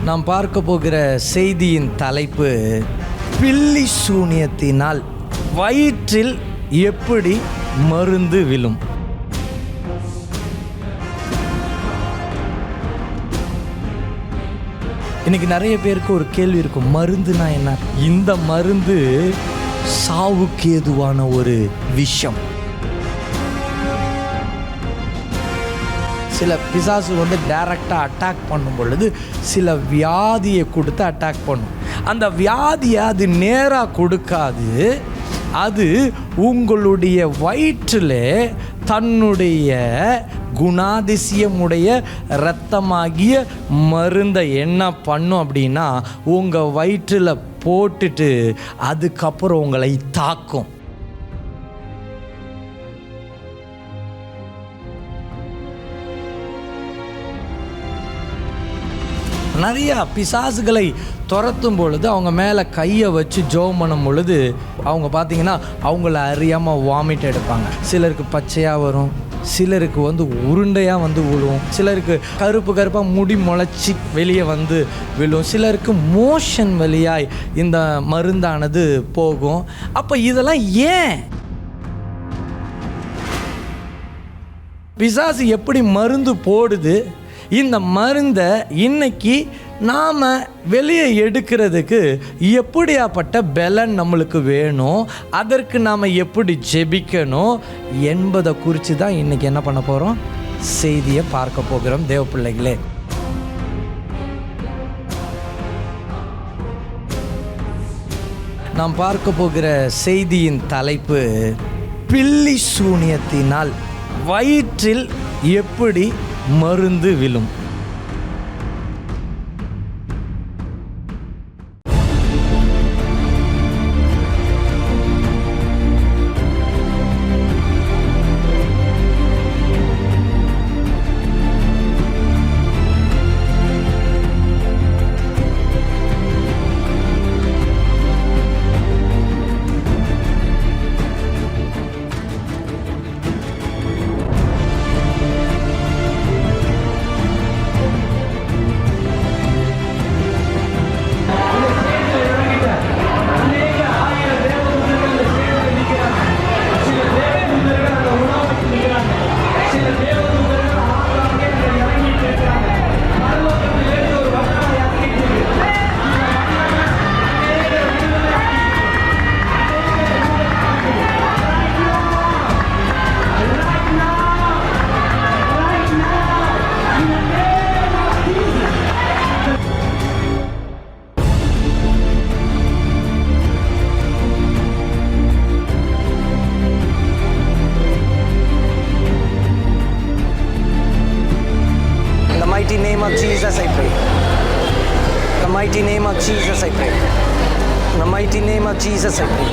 நாம் பார்க்க போகிற செய்தியின் தலைப்பு, பில்லி சூனியத்தினால் வயிற்றில் எப்படி மருந்து விழும். இன்னைக்கு நிறைய பேருக்கு ஒரு கேள்வி இருக்கும், மருந்துனா என்ன? இந்த மருந்து சாவுக்கு ஏதுவான ஒரு விஷம். சில பிசாசு டைரக்டாக அட்டாக் பண்ணும் பொழுது சில வியாதியை கொடுத்து அட்டாக் பண்ணும். அந்த வியாதியை அது நேராக கொடுக்காது, அது உங்களுடைய வயிற்றில் தன்னுடைய குணாதிசயமுடைய இரத்தமாகிய மருந்தை என்ன பண்ணும் அப்படின்னா, உங்கள் வயிற்றில் போட்டுட்டு அதுக்கப்புறம் உங்களை தாக்கும். நிறைய பிசாசுகளை துரத்தும் பொழுது அவங்க மேலே கையை வச்சு ஜெபம் பண்ணும் பொழுது அவங்க பார்த்திங்கன்னா அவங்கள அறியாமல் வாமிட் எடுப்பாங்க. சிலருக்கு பச்சையாக வரும், சிலருக்கு உருண்டையாக விழுவும், சிலருக்கு கருப்பாக முடி முளைச்சி வெளியே விழும், சிலருக்கு மோஷன் வழியாய் இந்த மருந்தானது போகும். அப்போ இதெல்லாம் ஏன்? பிசாசு எப்படி மருந்து போடுது? இந்த மருந்தை இன்னைக்கு நாம் வெளியே எடுக்கிறதுக்கு எப்படியாப்பட்ட பலன் நம்மளுக்கு வேணும், அதற்கு நாம் எப்படி ஜெபிக்கணும் என்பதை குறித்து தான் இன்றைக்கி என்ன பண்ண போகிறோம், செய்தியை பார்க்க போகிறோம். தேவ பிள்ளைகளே, நாம் பார்க்க போகிற செய்தியின் தலைப்பு, பில்லி சூனியத்தினால் வயிற்றில் எப்படி மருந்து விழும். In the mighty name of Jesus I pray. In the mighty name of Jesus I pray. In the mighty name of Jesus I pray.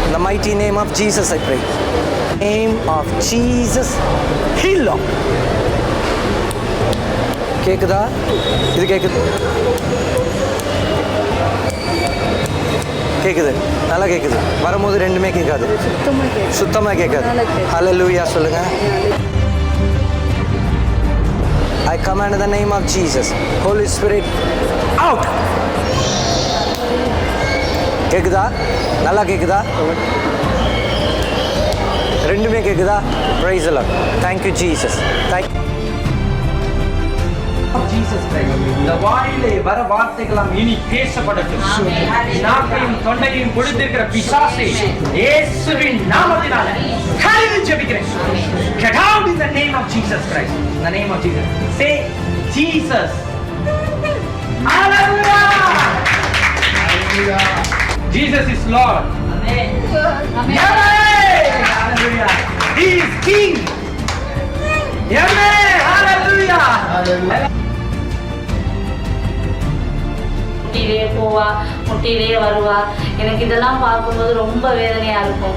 In the mighty name of Jesus I pray. Name of Jesus heal. கேக்குதா? இது கேக்குது? கேக்குது, நல்லா கேக்குது. வரும்போது ரெண்டுமே கேட்காது, சுத்தமாக கேட்காது. ஹல்லேலூயா சொல்லுங்க. I command in the name of Jesus. Holy Spirit, out. கேக்குதா? நல்லா கேக்குதா? ரெண்டுமே கேக்குதா? Praise the Lord. Thank you Jesus. Thank you. Jesus Christ. இந்த வாயிலே வர வார்த்தைகளாம் இனி பேசப்படட்டும். நாக்கையும் தொண்டையும் கொடுத்திருக்கிற பிசாசே இயேசுவின் நாமத்தினால கடிந்து ஜெபிக்கிறேன். Get out in the name of Jesus Christ. In the name of Jesus. Say Jesus. Hallelujah. Hallelujah. Jesus is Lord. Amen. Amen. Hallelujah. He is King. Amen. Hallelujah. Hallelujah. முட்டிலே போவா, முட்டிலே வருவா. எனக்கு இதெல்லாம் பார்க்கும்போது ரொம்ப வேதனையா இருக்கும்.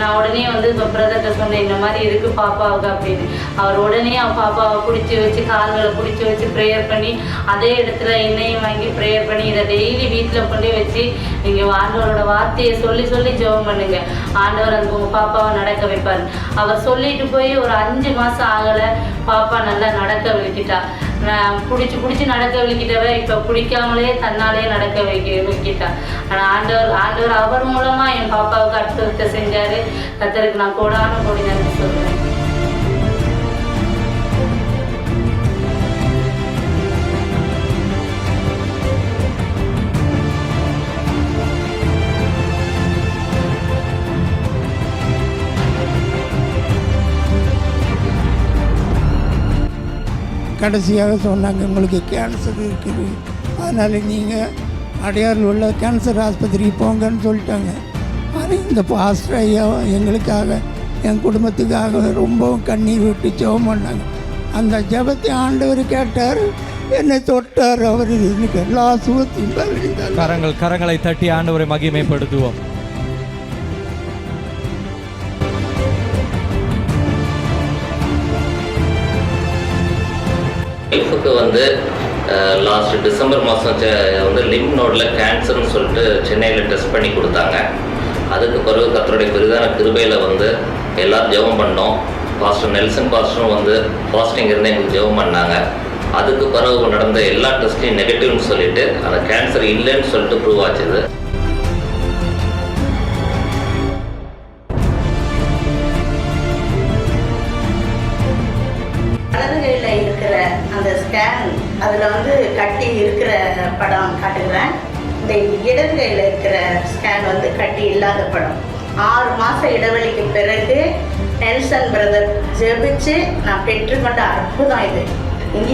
நான் உடனே வந்து இப்போ பிரதர்கிட்ட சொன்னேன், இந்த மாதிரி இருக்குது பாப்பாவுக்கு அப்படின்னு. அவர் உடனே அவன் பாப்பாவை பிடிச்சி வச்சு கால்களை பிடிச்சி வச்சு ப்ரேயர் பண்ணி அதே இடத்துல எண்ணெயும் வாங்கி ப்ரேயர் பண்ணி இதை டெய்லி வீட்டில் கொண்டே வச்சு நீங்கள் ஆண்டவரோட வார்த்தையை சொல்லி சொல்லி ஜெபம் பண்ணுங்க, ஆண்டவர் அந்த உங்கள் பாப்பாவை நடக்க வைப்பார். அவர் சொல்லிட்டு போய் ஒரு 5 மாதம் ஆகலை, பாப்பா நல்லா நடக்க வைக்கிட்டா. நான் பிடிச்சி நடக்க வைக்கிட்டவ இப்போ பிடிக்காமலே தன்னாலே நடக்க வைக்கிட்டா. ஆனால் ஆண்டவர் அவர் மூலமாக என் பாப்பாவுக்கு அற்புதத்தை செஞ்சார். கர்த்தருக்கு நான் கோடான கோடி நன்றி சொல்கிறேன். கடைசியாக சொன்னாங்க, உங்களுக்கு கேன்சர் இருக்குது, அதனால் நீங்கள் அடையாறில் உள்ள கேன்சர் ஆஸ்பத்திரிக்கு போங்கன்னு சொல்லிட்டாங்க. ஆனால் இந்த பாஸ்டர் ஐயா எங்களுக்காக என் குடும்பத்துக்காக ரொம்பவும் கண்ணீர் விட்டு ஜெபம் பண்ணாங்க. அந்த ஜெபத்தை ஆண்டவர் கேட்டார், என்னை தொட்டார். அவர் எனக்கு எல்லா சுகத்தையும் பலனிந்தார். கரங்களை தட்டி ஆண்டவரை மகிமைப்படுத்துவோம். ஒய்ஃபுக்கு வந்து லாஸ்ட் டிசம்பர் மாதம் வந்து லிம்ப் நோடில் கேன்சர்னு சொல்லிட்டு சென்னையில் டெஸ்ட் பண்ணி கொடுத்தாங்க. அதுக்கு பிறகு கர்த்தருடைய பெரிதான கிருபையில் வந்து எல்லோரும் ஜெபம் பண்ணோம். பாஸ்டர் நெல்சன் பாஸ்டரும் வந்து ஃபாஸ்டிங் இருந்து எங்களுக்கு ஜெபம் பண்ணாங்க. அதுக்கு பிறகு நடந்த எல்லா டெஸ்ட்டையும் நெகட்டிவ்னு சொல்லிட்டு அந்த கேன்சர் இல்லைன்னு சொல்லிட்டு ப்ரூவ் ஆச்சுது. இருக்கிற அந்த ஸ்கேன் அதில் வந்து கட்டி இருக்கிற படம் காட்டுகிறேன். இந்த இடது கையில் இருக்கிற ஸ்கேன் வந்து கட்டி இல்லாத படம். 6 மாதம் இடைவெளிக்கு பிறகு நெல்சன் பிரதர் ஜெபிச்சு நான் பெற்றுக்கொண்ட அற்புதம் இது.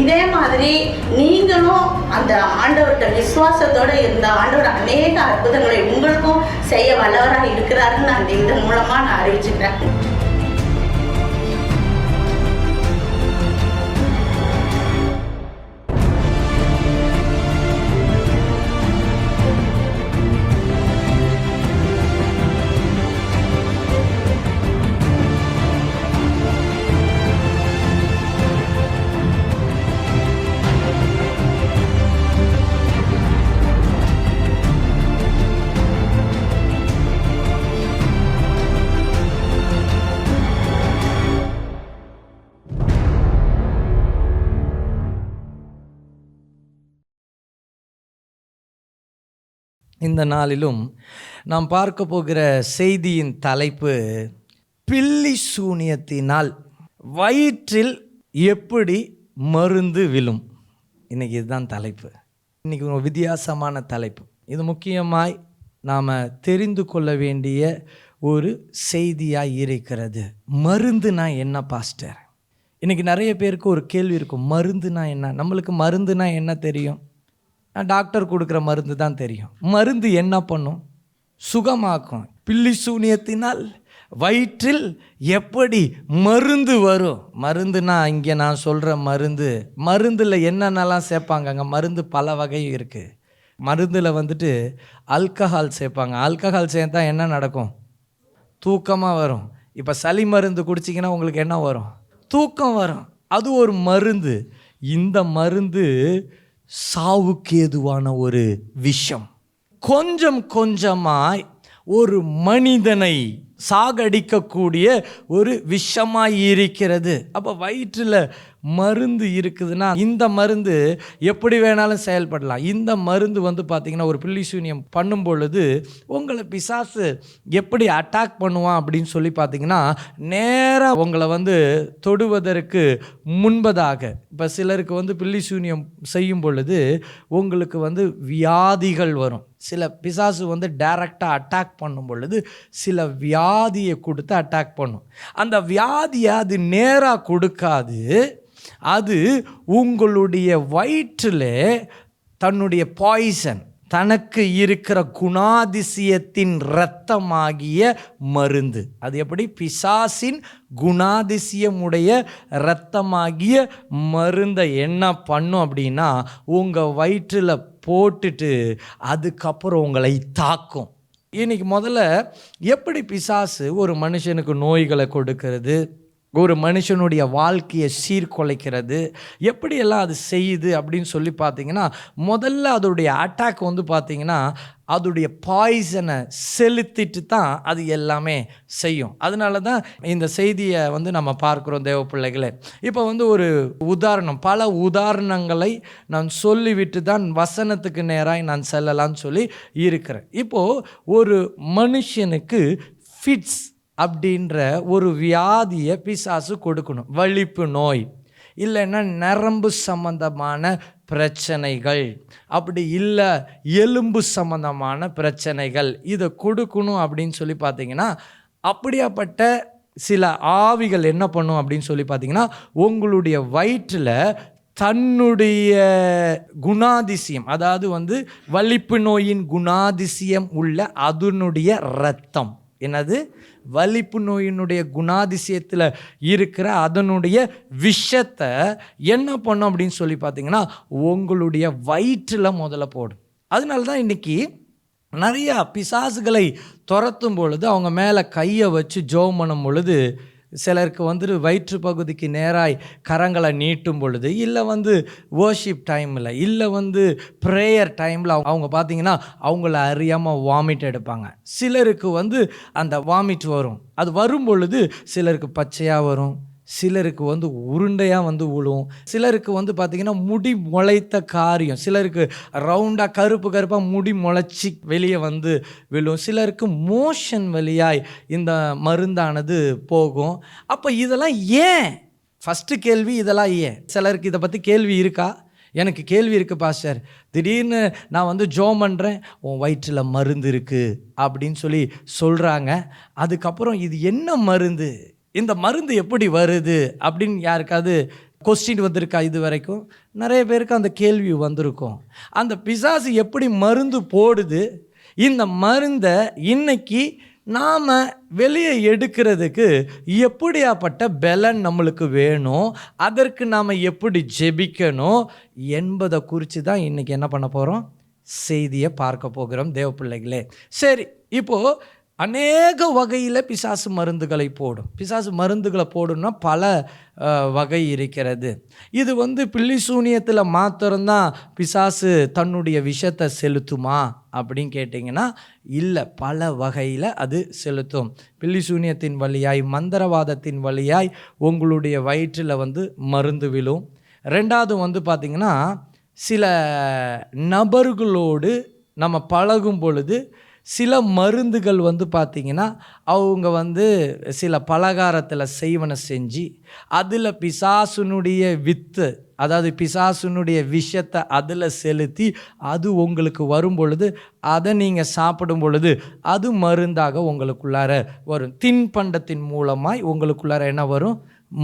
இதே மாதிரி நீங்களும் அந்த ஆண்டவர்கிட்ட விசுவாசத்தோடு இருந்த ஆண்டவர் அநேக அற்புதங்களை உங்களுக்கும் செய்ய வல்லவராக இருக்கிறாருன்னு நான் இதன் மூலமாக நான் அறிவிச்சுக்கிறேன். இந்த நாளிலும் நாம் பார்க்க போகிற செய்தியின் தலைப்பு, பில்லி சூனியத்தினால் வயிற்றில் எப்படி மருந்து விழும். இன்றைக்கி இதுதான் தலைப்பு. இன்றைக்கி ஒரு வித்தியாசமான தலைப்பு. இது முக்கியமாய் நாம் தெரிந்து கொள்ள வேண்டிய ஒரு செய்தியாக இருக்கிறது. மருந்துனா என்ன பாஸ்டர்? இன்றைக்கி நிறைய பேருக்கு ஒரு கேள்வி இருக்கும், மருந்துனா என்ன? நம்மளுக்கு மருந்துனா என்ன தெரியும்? டாக்டர் கொடுக்குற மருந்து தான் தெரியும். மருந்து என்ன பண்ணும்? சுகமாக்கும். பில்லி சூனியத்தினால் வயிற்றில் எப்படி மருந்து வரும்? மருந்துனா இங்கே நான் சொல்கிற மருந்தில் என்னென்னலாம் சேர்ப்பாங்க? அங்கே மருந்து பல வகை இருக்குது. மருந்தில் வந்துட்டு ஆல்கஹால் சேர்ப்பாங்க. ஆல்கஹால் சேர்த்தா என்ன நடக்கும்? தூக்கமாக வரும். இப்போ சளி மருந்து குடிச்சிங்கன்னா உங்களுக்கு என்ன வரும்? தூக்கம் வரும். அது ஒரு மருந்து. இந்த மருந்து சாவுக்கு ஏதுவான ஒரு விஷம். கொஞ்சம் கொஞ்சமாய் ஒரு மனிதனை சாகடிக்கக்கூடிய ஒரு விஷமாய் இருக்கிறது. அப்போ வயிற்றில் மருந்து இருக்குதுன்னா இந்த மருந்து எப்படி வேணாலும் செயல்படலாம். இந்த மருந்து வந்து பார்த்திங்கன்னா ஒரு பில்லி சூனியம் பண்ணும் பொழுது உங்களை பிசாசு எப்படி அட்டாக் பண்ணுவான் அப்படின்னு சொல்லி பார்த்திங்கன்னா, நேராக உங்களை வந்து தொடுவதற்கு முன்பதாக, இப்போ சிலருக்கு வந்து பில்லி சூனியம் செய்யும் பொழுது உங்களுக்கு வந்து வியாதிகள் வரும். சில பிசாசு வந்து டைரெக்டாக அட்டாக் பண்ணும் பொழுது சில வியாதியை கொடுத்து அட்டாக் பண்ணும். அந்த வியாதியை அது நேராக கொடுக்காது. அது உங்களுடைய வயிற்றில் தன்னுடைய பாய்சன், தனக்கு இருக்கிற குணாதிசயத்தின் இரத்தமாகிய மருந்து. அது எப்படி? பிசாசின் குணாதிசயமுடைய இரத்தமாகிய மருந்தை என்ன பண்ணும் அப்படின்னா, உங்கள் வயிற்றில் போட்டுட்டு அதுக்கப்புறம் உங்களை தாக்கும். இன்னைக்கு முதல்ல எப்படி பிசாசு ஒரு மனுஷனுக்கு நோய்களை கொடுக்கறது, ஒரு மனுஷனுடைய வாழ்க்கையை சீர்குலைக்கிறது, எப்படியெல்லாம் அது செய்யுது அப்படின்னு சொல்லி பார்த்தீங்கன்னா, முதல்ல அதோடைய அட்டாக் வந்து பார்த்தீங்கன்னா அதோடைய பாய்சனை செலுத்திட்டு தான் அது எல்லாமே செய்யும். அதனால தான் இந்த செய்தியை வந்து நம்ம பார்க்குறோம் தேவ பிள்ளைகளே. இப்போ வந்து ஒரு உதாரணம், பல உதாரணங்களை நான் சொல்லிவிட்டு தான் வசனத்துக்கு நேராக நான் செல்லலான்னு சொல்லி இருக்கிறேன். இப்போது ஒரு மனுஷனுக்கு ஃபிட்ஸ் அப்படின்ற ஒரு வியாதியை பிசாசு கொடுக்கணும். வலிப்பு நோய், இல்லைன்னா நரம்பு சம்பந்தமான பிரச்சனைகள், அப்படி இல்லை எலும்பு சம்பந்தமான பிரச்சனைகள், இதை கொடுக்கணும் அப்படின்னு சொல்லி பார்த்தீங்கன்னா, அப்படியாப்பட்ட சில ஆவிகள் என்ன பண்ணும் அப்படின்னு சொல்லி பார்த்தீங்கன்னா, உங்களுடைய வயிற்றில் தன்னுடைய குணாதிசயம், அதாவது வந்து வலிப்பு நோயின் குணாதிசயம் உள்ள அதனுடைய இரத்தம், என்னது வலிப்பு நோயினுடைய குணாதிசயத்தில் இருக்கிற அதனுடைய விஷத்தை என்ன பண்ணும் அப்படின்னு சொல்லி பார்த்தீங்கன்னா உங்களுடைய வயிற்றில் முதல்ல போடும். அதனால தான் இன்றைக்கி நிறையா பிசாசுகளை துரத்தும் பொழுது அவங்க மேலே கையை வச்சு ஜெபம் பண்ணும் பொழுது, சிலருக்கு வந்து வயிற்று பகுதிக்கு நேராய் கரங்களை நீட்டும் பொழுது, இல்லை வந்து வர்ஷிப் டைமில், இல்லை வந்து ப்ரேயர் டைமில் அவங்க பார்த்திங்கன்னா அவங்கள அறியாமல் வாமிட் எடுப்பாங்க. சிலருக்கு வந்து அந்த வாமிட் வரும். அது வரும் பொழுது சிலருக்கு பச்சையாக வரும், சிலருக்கு வந்து உருண்டையாக வந்து விழும், சிலருக்கு வந்து பார்த்திங்கன்னா முடி முளைத்த காரியம், சிலருக்கு ரவுண்டாக கருப்பாக முடி முளைச்சி வெளியே வந்து விழும், சிலருக்கு மோஷன் வழியாய் இந்த மருந்தானது போகும். அப்போ இதெல்லாம் ஏன்? ஃபஸ்ட்டு கேள்வி இதெல்லாம் ஏன்? சிலருக்கு இதை பற்றி கேள்வி இருக்கா? எனக்கு கேள்வி இருக்குது பாஸ்டர், திடீர்னு நான் வந்து ஜெபம் பண்ணுறேன், உன் வயிற்றில் மருந்து இருக்குது அப்படின்னு சொல்லி சொல்கிறாங்க. அதுக்கப்புறம் இது என்ன மருந்து, இந்த மருந்து எப்படி வருது அப்படின்னு யாருக்காவது கொஸ்டின் வந்திருக்கா? இது வரைக்கும் நிறைய பேருக்கு அந்த கேள்வி வந்திருக்கும். அந்த பிசாசு எப்படி மருந்து போடுது, இந்த மருந்தை இன்னைக்கு நாம் வெளியே எடுக்கிறதுக்கு எப்படியாப்பட்ட பலன் நம்மளுக்கு வேணும், அதற்கு நாம் எப்படி ஜெபிக்கணும் என்பதை குறித்து தான் இன்றைக்கி என்ன பண்ண போகிறோம், செய்தியை பார்க்க போகிறோம் தேவ பிள்ளைகளே. சரி, இப்போது அநேக வகையில் பிசாசு மருந்துகளை போடும். பிசாசு மருந்துகளை போடணும்னா பல வகை இருக்கிறது. இது வந்து பில்லி சூனியத்தில் மாத்திரம்தான் பிசாசு தன்னுடைய விஷத்தை செலுத்துமா அப்படின்னு கேட்டிங்கன்னா இல்லை, பல வகையில் அது செலுத்தும். பில்லி சூனியத்தின் வழியாய், மந்திரவாதத்தின் வழியாய் உங்களுடைய வயிற்றில் வந்து மருந்து விழும். ரெண்டாவது வந்து பார்த்திங்கன்னா, சில நபர்களோடு நம்ம பழகும் பொழுது சில மருந்துகள் வந்து பார்த்திங்கன்னா அவங்க வந்து சில பலகாரத்தில் செய்வனை செஞ்சு அதில் பிசாசுனுடைய வித்து, அதாவது பிசாசுனுடைய விஷத்தை அதில் செலுத்தி அது உங்களுக்கு வரும் பொழுது அதை நீங்கள் சாப்பிடும் பொழுது அது மருந்தாக உங்களுக்குள்ளார வரும். தின்பண்டத்தின் மூலமாய் உங்களுக்குள்ளார என்ன வரும்,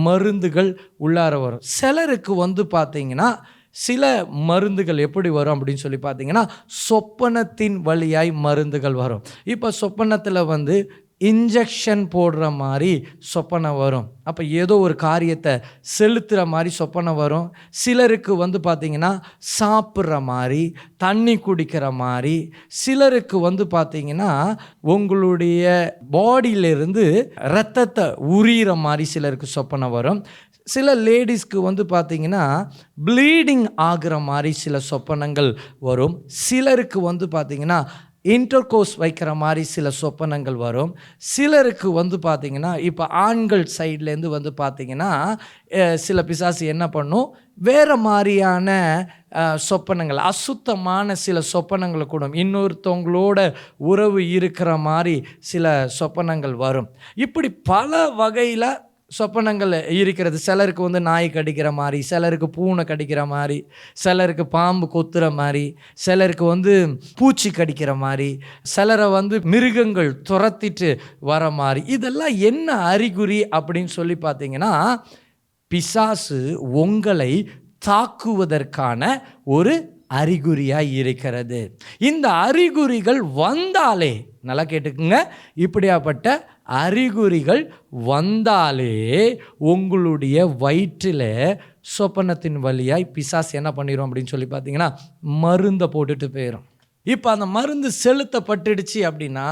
மருந்துகள் உள்ளார வரும். சிலருக்கு வந்து பார்த்திங்கன்னா சில மருந்துகள் எப்படி வரும் அப்படின்னு சொல்லி பார்த்தீங்கன்னா சொப்பனத்தின் வழியாய் மருந்துகள் வரும். இப்போ சொப்பனத்தில் வந்து இன்ஜெக்ஷன் போடுற மாதிரி சொப்பனம் வரும். அப்போ ஏதோ ஒரு காரியத்தை செலுத்துகிற மாதிரி சொப்பனம் வரும். சிலருக்கு வந்து பார்த்திங்கன்னா சாப்பிட்ற மாதிரி, தண்ணி குடிக்கிற மாதிரி, சிலருக்கு வந்து பார்த்திங்கன்னா உங்களுடைய பாடியிலிருந்து இரத்தத்தை உரிகிற மாதிரி சிலருக்கு சொப்பனம் வரும். சில லேடிஸ்க்கு வந்து பார்த்திங்கன்னா ப்ளீடிங் ஆகிற மாதிரி சில சொப்பனங்கள் வரும். சிலருக்கு வந்து பார்த்திங்கன்னா இன்டர்கோர்ஸ் வைக்கிற மாதிரி சில சொப்பனங்கள் வரும். சிலருக்கு வந்து பார்த்திங்கன்னா இப்போ ஆண்கள் சைட்லேருந்து வந்து பார்த்திங்கன்னா சில பிசாசு என்ன பண்ணும், வேறு மாதிரியான சொப்பனங்கள், அசுத்தமான சில சொப்பனங்களை கூட, இன்னொருத்தவங்களோட உறவு இருக்கிற மாதிரி சில சொப்பனங்கள் வரும். இப்படி பல வகையில் சொப்பனங்கள் இருக்கிறது. சிலருக்கு வந்து நாய் கடிக்கிற மாதிரி, சிலருக்கு பூனை கடிக்கிற மாதிரி, சிலருக்கு பாம்பு கொத்துற மாதிரி, சிலருக்கு வந்து பூச்சி கடிக்கிற மாதிரி, சிலரை வந்து மிருகங்கள் துரத்திட்டு வர மாதிரி. இதெல்லாம் என்ன அறிகுறி அப்படின்னு சொல்லி பார்த்தீங்கன்னா பிசாசு உங்களை தாக்குவதற்கான ஒரு அறிகுறியாக இருக்கிறது. இந்த அறிகுறிகள் வந்தாலே, நல்லா கேட்டுக்குங்க, இப்படியாப்பட்ட அறிகுறிகள் வந்தாலே உங்களுடைய வயிற்றில் சொப்பனத்தின் வழியாய் பிசாசு என்ன பண்ணிடும் அப்படின்னு சொல்லி பார்த்தீங்கன்னா மருந்தை போட்டுட்டு போயிடும். இப்போ அந்த மருந்து செலுத்தப்பட்டுடுச்சு அப்படின்னா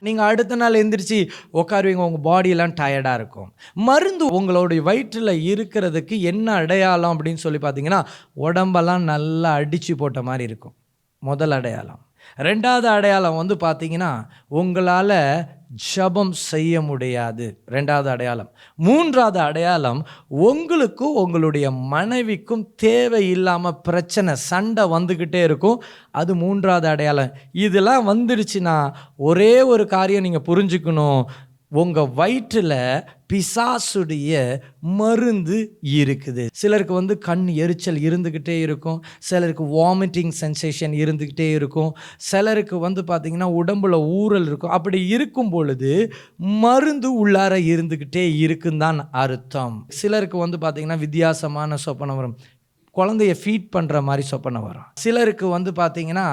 நீங்கள் அடுத்த நாள் எந்திரிச்சு உட்காருவீங்க, உங்கள் பாடியெல்லாம் டயர்டாக இருக்கும். மருந்து உங்களுடைய வயிற்றில் இருக்கிறதுக்கு என்ன அடையாளம் அப்படின்னு சொல்லி பார்த்தீங்கன்னா, உடம்பெல்லாம் நல்லா அடித்து போட்ட மாதிரி இருக்கும். முதல் அடையாளம். ரெண்டாவது அடையாளம் வந்து பார்த்தீங்கன்னா, உங்களால் ஜெபம் செய்ய முடியாது. ரெண்டாவது அடையாளம். மூன்றாவது அடையாளம், உங்களுக்கும் உங்களுடைய மனைவிக்கும் தேவையில்லாமல் பிரச்சனை, சண்டை வந்துக்கிட்டே இருக்கும். அது மூன்றாவது அடையாளம். இதெல்லாம் வந்துடுச்சுன்னா ஒரே ஒரு காரியம் நீங்கள் புரிஞ்சுக்கணும், உங்கள் வயிற்றில் பிசாசுடைய மருந்து இருக்குது. சிலருக்கு வந்து கண் எரிச்சல் இருந்துக்கிட்டே இருக்கும், சிலருக்கு வாமிட்டிங் சென்சேஷன் இருந்துக்கிட்டே இருக்கும், சிலருக்கு வந்து பார்த்திங்கன்னா உடம்புல ஊறல் இருக்கும். அப்படி இருக்கும் பொழுது மருந்து உள்ளார இருந்துக்கிட்டே இருக்குன்னு தான் அர்த்தம். சிலருக்கு வந்து பார்த்திங்கன்னா வித்தியாசமான சொப்பனம் வரும், குழந்தைய ஃபீட் பண்ணுற மாதிரி சொப்பனம் வரும். சிலருக்கு வந்து பார்த்திங்கன்னா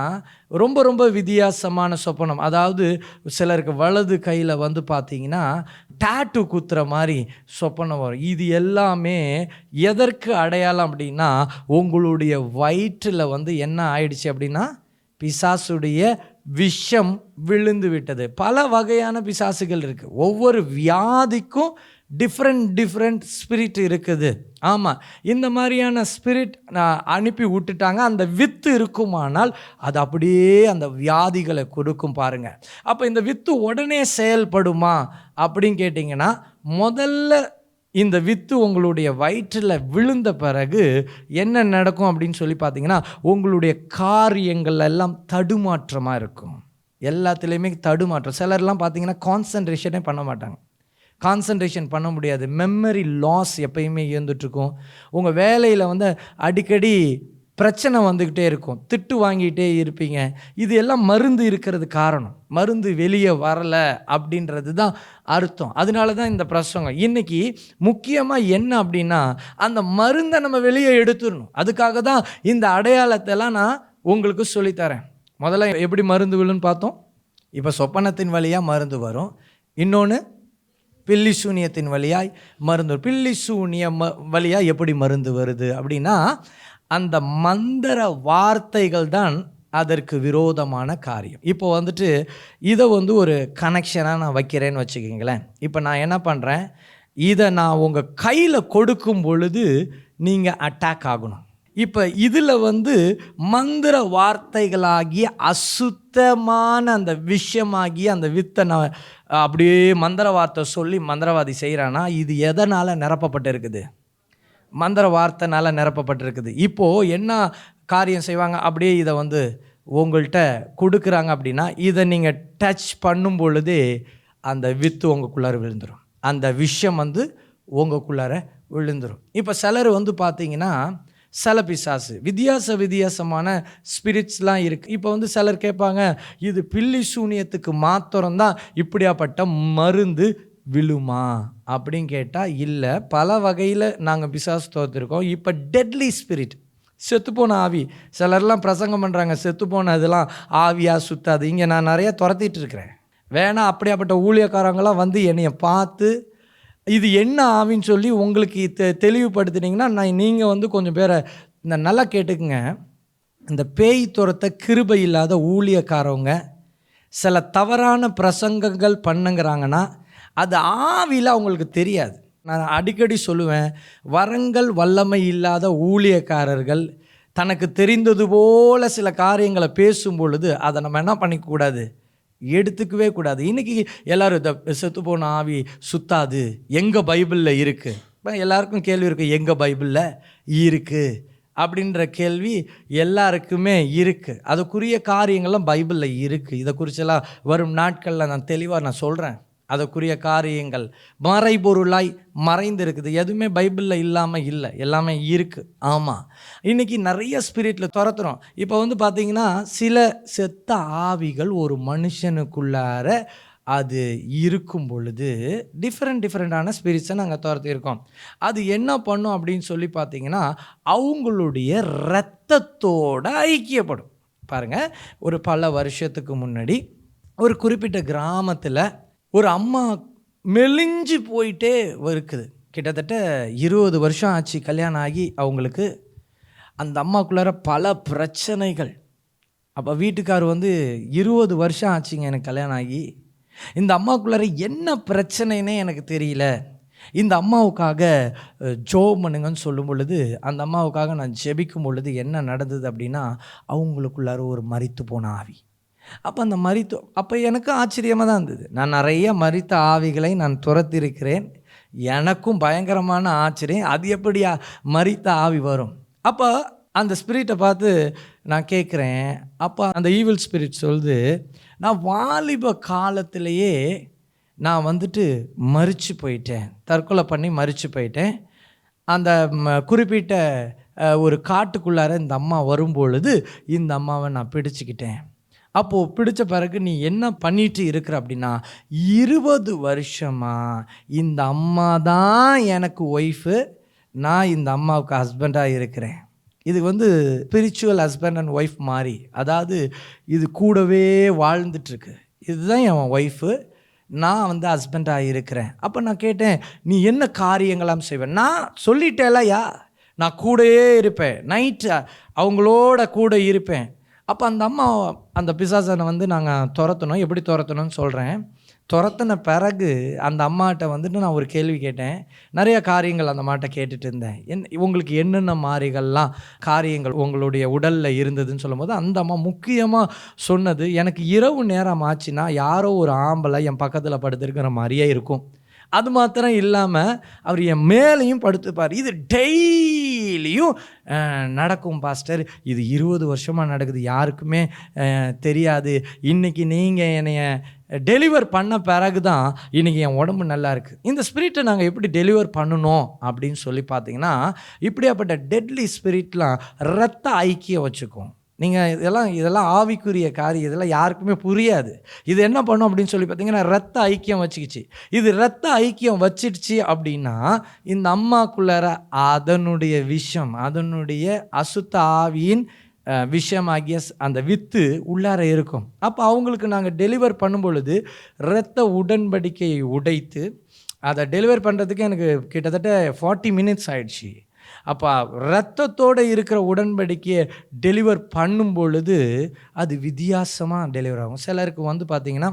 ரொம்ப ரொம்ப வித்தியாசமான சொப்பனம், அதாவது சிலருக்கு வலது கையில் வந்து பார்த்திங்கன்னா டாட்டூ குத்துற மாதிரி சொப்பனம் வரும். இது எல்லாமே எதற்கு அடையாளம் அப்படின்னா, உங்களுடைய வயிற்றில் வந்து என்ன ஆயிடுச்சு அப்படின்னா பிசாசுடைய விஷம் விழுந்து விட்டது. பல வகையான பிசாசுகள் இருக்குது. ஒவ்வொரு வியாதிக்கும் டிஃப்ரெண்ட் ஸ்பிரிட் இருக்குது. ஆமாம், இந்த மாதிரியான ஸ்பிரிட் அனுப்பி விட்டுட்டாங்க. அந்த வித்து இருக்குமானால் அது அப்படியே அந்த வியாதிகளை கொடுக்கும் பாருங்கள். அப்போ இந்த வித்து உடனே செயல்படுமா அப்படின்னு கேட்டிங்கன்னா, முதல்ல இந்த வித்து உங்களுடைய வயிற்றில் விழுந்த பிறகு என்ன நடக்கும் அப்படின்னு சொல்லி பார்த்தீங்கன்னா, உங்களுடைய காரியங்கள் எல்லாம் தடுமாற்றமாக இருக்கும். எல்லாத்துலேயுமே தடுமாற்றம். சிலர்லாம் பார்த்தீங்கன்னா கான்சன்ட்ரேஷனே பண்ண மாட்டாங்க. கான்சன்ட்ரேஷன் பண்ண முடியாது. மெமரி லாஸ் எப்பயுமே இருந்துகிட்ருக்கும். உங்கள் வேலையில் வந்து அடிக்கடி பிரச்சனை வந்துக்கிட்டே இருக்கும், திட்டு வாங்கிட்டே இருப்பீங்க. இது எல்லாம் மருந்து இருக்கிறது காரணம். மருந்து வெளியே வரலை அப்படின்றது தான் அர்த்தம். அதனால தான் இந்த பிரசங்கம் இன்றைக்கி முக்கியமாக என்ன அப்படின்னா, அந்த மருந்தை நம்ம வெளியே எடுத்துடணும். அதுக்காக தான் இந்த அடையாளத்தெல்லாம் நான் உங்களுக்கு சொல்லித்தரேன். முதல்ல எப்படி மருந்து விழுன்னு பார்த்தோம். இப்போ சொப்பனத்தின் வழியாக மருந்து வரும். இன்னொன்று பில்லி சூனியத்தின் வழியாய் மருந்து. பில்லி சூனிய வழியாக எப்படி மருந்து வருது அப்படின்னா, அந்த மந்திர வார்த்தைகள் தான் அதற்கு விரோதமான காரியம். இப்போ வந்துட்டு இதை வந்து ஒரு கனெக்ஷனாக நான் வைக்கிறேன்னு வச்சுக்கிங்களேன். இப்போ நான் என்ன பண்ணுறேன், இதை நான் உங்கள் கையில் கொடுக்கும் பொழுது நீங்கள் அட்டாக் ஆகணும். இப்போ இதில் வந்து மந்திர வார்த்தைகளாகிய அசுத்தமான அந்த விஷயமாகிய அந்த வித்தை நான் அப்படியே மந்திர வார்த்தை சொல்லி மந்திரவாதி செய்கிறான்னா, இது எதனால் நிரப்பப்பட்டு இருக்குது? மந்திர வார்த்தைனால் நிரப்பப்பட்டிருக்குது. இப்போது என்ன காரியம் செய்வாங்க, அப்படியே இதை வந்து உங்கள்கிட்ட கொடுக்குறாங்க அப்படின்னா, இதை நீங்கள் டச் பண்ணும் பொழுதே அந்த வித்து உங்களுக்குள்ளார விழுந்துடும், அந்த விஷயம் வந்து உங்களுக்குள்ளார விழுந்துடும். இப்போ சிலர் வந்து பார்த்தீங்கன்னா சில பிசாசு வித்தியாசமான ஸ்பிரிட்ஸ்லாம் இருக்குது. இப்போ வந்து சிலர் கேட்பாங்க, இது பில்லி சூனியத்துக்கு மாத்திரம்தான் இப்படியாப்பட்ட மருந்து விழுமா அப்படின்னு கேட்டால் இல்லை. பல வகையில் நாங்கள் பிசாசு தோற்றுருக்கோம். இப்போ டெட்லி ஸ்பிரிட், செத்துப்போன ஆவி, சிலர்லாம் பிரசங்கம் பண்ணுறாங்க செத்துப்போன இதெல்லாம் ஆவியாக சுத்தாது. இங்கே நான் நிறைய துரத்திட்டு இருக்கிறேன். வேணா அப்படியாப்பட்ட ஊழியக்காரங்களாம் வந்து என்னைய பார்த்து இது என்ன ஆவின்னு சொல்லி உங்களுக்கு தெளிவுபடுத்தினீங்கன்னா, நீங்கள் வந்து கொஞ்சம் பேரை இந்த நல்லா கேட்டுக்குங்க. இந்த பேய் துரத்த கிருபை இல்லாத ஊழியக்காரவங்க சில தவறான பிரசங்கங்கள் பண்ணுங்கிறாங்கன்னா, அது ஆவியில் அவங்களுக்கு தெரியாது. நான் அடிக்கடி சொல்லுவேன், வரங்கள் வல்லமை இல்லாத ஊழியக்காரர்கள் தனக்கு தெரிந்தது போல் சில காரியங்களை பேசும் பொழுது அதை நம்ம என்ன பண்ணிக்கூடாது, எடுத்துக்கவே கூடாது. இன்றைக்கி எல்லோரும் இந்த செத்து போன ஆவி சுத்தாது எங்கள் பைபிளில் இருக்குது. இப்போ எல்லாருக்கும் கேள்வி இருக்குது, எங்கள் பைபிளில் இருக்குது அப்படின்ற கேள்வி எல்லாருக்குமே இருக்குது. அதுக்குரிய காரியங்கள்லாம் பைபிளில் இருக்குது. இதை குறிச்செல்லாம் வரும் நாட்களில் நான் தெளிவாக சொல்கிறேன். அதற்குரிய காரியங்கள் மறைபொருளாய் மறைந்திருக்குது. எதுவுமே பைபிளில் இல்லாமல் இல்லை, எல்லாமே இருக்குது. ஆமாம், இன்றைக்கி நிறைய ஸ்பிரிட்டில் துரத்துறோம். இப்போ வந்து பார்த்திங்கன்னா சில செத்த ஆவிகள் ஒரு மனுஷனுக்குள்ளார அது இருக்கும் பொழுது டிஃப்ரெண்ட்டான ஸ்பிரிட்ஸை நாங்கள் துரத்தியிருக்கோம். அது என்ன பண்ணும் அப்படின்னு சொல்லி பார்த்திங்கன்னா, அவங்களுடைய இரத்தத்தோட ஐக்கியப்படும். பாருங்கள், ஒரு பல வருஷத்துக்கு முன்னாடி ஒரு குறிப்பிட்ட கிராமத்தில் ஒரு அம்மா மெலிஞ்சு போயிட்டே இருக்குது. கிட்டத்தட்ட 20 வருஷம் ஆச்சு கல்யாணம் ஆகி அவங்களுக்கு. அந்த அம்மாக்குள்ளார பல பிரச்சனைகள், அப்போ வீட்டுக்கார் வந்து 20 வருஷம் ஆச்சுங்க எனக்கு கல்யாணம் ஆகி. இந்த அம்மாவுக்குள்ளார என்ன பிரச்சனைன்னே எனக்கு தெரியல. இந்த அம்மாவுக்காக ஜெபம் பண்ணுங்கன்னு சொல்லும் பொழுது, அந்த அம்மாவுக்காக நான் ஜெபிக்கும் பொழுது என்ன நடந்தது அப்படின்னா, அவங்களுக்குள்ளார ஒரு மரித்து போன ஆவி. அப்போ எனக்கு ஆச்சரியமாக தான் இருந்தது. நான் நிறைய மரித்த ஆவிகளை நான் துரத்திருக்கிறேன். எனக்கும் பயங்கரமான ஆச்சரியம், அது எப்படியா மரித்த ஆவி வரும்? அப்போ அந்த ஸ்பிரிட்டை பார்த்து நான் கேட்குறேன். அப்போ அந்த ஈவில் ஸ்பிரிட் சொல்லுது, நான் வாலிப காலத்திலேயே நான் வந்துட்டு மரித்து போயிட்டேன், தற்கொலை பண்ணி மரித்து போயிட்டேன். அந்த குறிப்பிட்ட ஒரு காட்டுக்குள்ளார இந்த அம்மா வரும்பொழுது இந்த அம்மாவை நான் பிடிச்சிக்கிட்டேன். அப்போது பிடிச்ச பிறகு நீ என்ன பண்ணிட்டு இருக்கிற அப்படின்னா, 20 வருஷமாக இந்த அம்மா தான் எனக்கு ஒய்ஃபு, நான் இந்த அம்மாவுக்கு ஹஸ்பண்டாக இருக்கிறேன். இது வந்து ஸ்பிரிச்சுவல் ஹஸ்பண்ட் அண்ட் ஒய்ஃப் மாதிரி, அதாவது இது கூடவே வாழ்ந்துட்டுருக்கு. இதுதான் என் ஒய்ஃபு, நான் வந்து ஹஸ்பண்டாக இருக்கிறேன். அப்போ நான் கேட்டேன், நீ என்ன காரியங்களாம் செய்வேன்? நான் சொல்லிட்டேலையா, நான் கூடயே இருப்பேன், நைட்டு அவங்களோட கூட இருப்பேன். அப்போ அந்த அம்மா அந்த பிசாசனை வந்து நாங்கள் துரத்தணும். எப்படி துரத்தணும்னு சொல்கிறேன். துரத்தின பிறகு அந்த அம்மாட்ட வந்துட்டு நான் ஒரு கேள்வி கேட்டேன். நிறைய காரியங்கள் அந்த அம்மாட்ட கேட்டுட்டு இருந்தேன். உங்களுக்கு என்னென்ன மாதிரிகள்லாம் காரியங்கள் உங்களுடைய உடலில் இருந்ததுன்னு சொல்லும்போது அந்த அம்மா முக்கியமாக சொன்னது, எனக்கு இரவு நேரம் ஆச்சுன்னா யாரோ ஒரு ஆம்பளை என் பக்கத்தில் படுத்துருக்கிற மாதிரியே இருக்கும். அது மாத்திரம் இல்லாமல் அவர் என் மேலேயும் படுத்துப்பார். இது டெய்லியும் நடக்கும் பாஸ்டர். இது 20 வருஷமாக நடக்குது, யாருக்குமே தெரியாது. இன்றைக்கி நீங்கள் என்னைய டெலிவர் பண்ண பிறகு தான் இன்றைக்கி என் உடம்பு நல்லா இருக்குது. இந்த ஸ்பிரிட்டை நாங்கள் எப்படி டெலிவர் பண்ணணும் அப்படின்னு சொல்லி பார்த்தீங்கன்னா, இப்படியாப்பட்ட டெட்லி ஸ்பிரிட்லாம் இரத்த ஐக்கியம் வச்சுக்கும். நீங்கள் இதெல்லாம் ஆவிக்குரிய காரியம், இதெல்லாம் யாருக்குமே புரியாது. இது என்ன பண்ணும் அப்படின்னு சொல்லி பார்த்தீங்கன்னா, இரத்த ஐக்கியம் வச்சுக்கிச்சு. இது இரத்த ஐக்கியம் வச்சிடுச்சு அப்படின்னா இந்த அம்மாக்குள்ளார அதனுடைய விஷம், அதனுடைய அசுத்த ஆவியின் விஷமாகிய அந்த வித்து உள்ளார இருக்கும். அப்போ அவங்களுக்கு நாங்கள் டெலிவர் பண்ணும் பொழுது இரத்த உடன்படிக்கையை உடைத்து அதை டெலிவர் பண்ணுறதுக்கு எனக்கு கிட்டத்தட்ட 40 மினிட்ஸ் ஆயிடுச்சு. அப்போ இரத்தத்தோடு இருக்கிற உடன்படிக்கையை டெலிவர் பண்ணும் பொழுது அது வித்தியாசமாக டெலிவர் ஆகும். சிலருக்கு வந்து பார்த்திங்கன்னா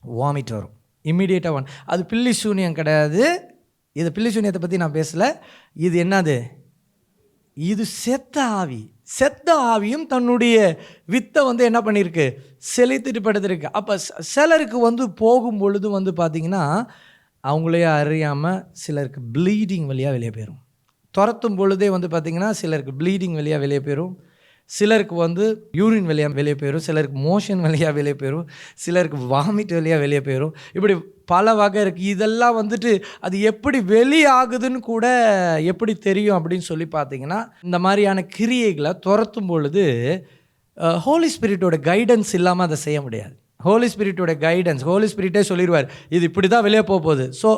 வாமிட் வரும் இம்மிடியேட்டாக. அது பில்லி சூனியம் கிடையாது. இது பில்லி சூனியத்தை பற்றி நான் பேசலை. இது என்னது? இது செத்த ஆவி. செத்த ஆவியும் தன்னுடைய வித்தை வந்து என்ன பண்ணியிருக்கு, செலுத்திட்டு படுத்திருக்கு. அப்போ சிலருக்கு வந்து போகும் பொழுது வந்து பார்த்திங்கன்னா அவங்களே அறியாமல் சிலருக்கு ப்ளீடிங் வழியாக வெளியே போயிடும். துரத்தும் பொழுதே வந்து பார்த்திங்கன்னா சிலருக்கு ப்ளீடிங் வழியாக வெளியே போயிடும், சிலருக்கு வந்து யூரின் வழியாக வெளியே போயிடும், சிலருக்கு மோஷன் வழியாக வெளியே போயிடும், சிலருக்கு வாமிட் வழியாக வெளியே போயிடும். இப்படி பல வகை இருக்குது. இதெல்லாம் வந்துட்டு அது எப்படி வெளியாகுதுன்னு கூட எப்படி தெரியும் அப்படின்னு சொல்லி பார்த்தீங்கன்னா, இந்த மாதிரியான கிரியைகளை துரத்தும் பொழுது ஹோலி ஸ்பிரிட்டோட கைடன்ஸ் இல்லாமல் அதை செய்ய முடியாது. ஹோலி ஸ்பிரிட்டோட கைடன்ஸ், ஹோலி ஸ்பிரிட்டே சொல்லிடுவார், இது இப்படி தான் வெளியே போகுது, ஸோ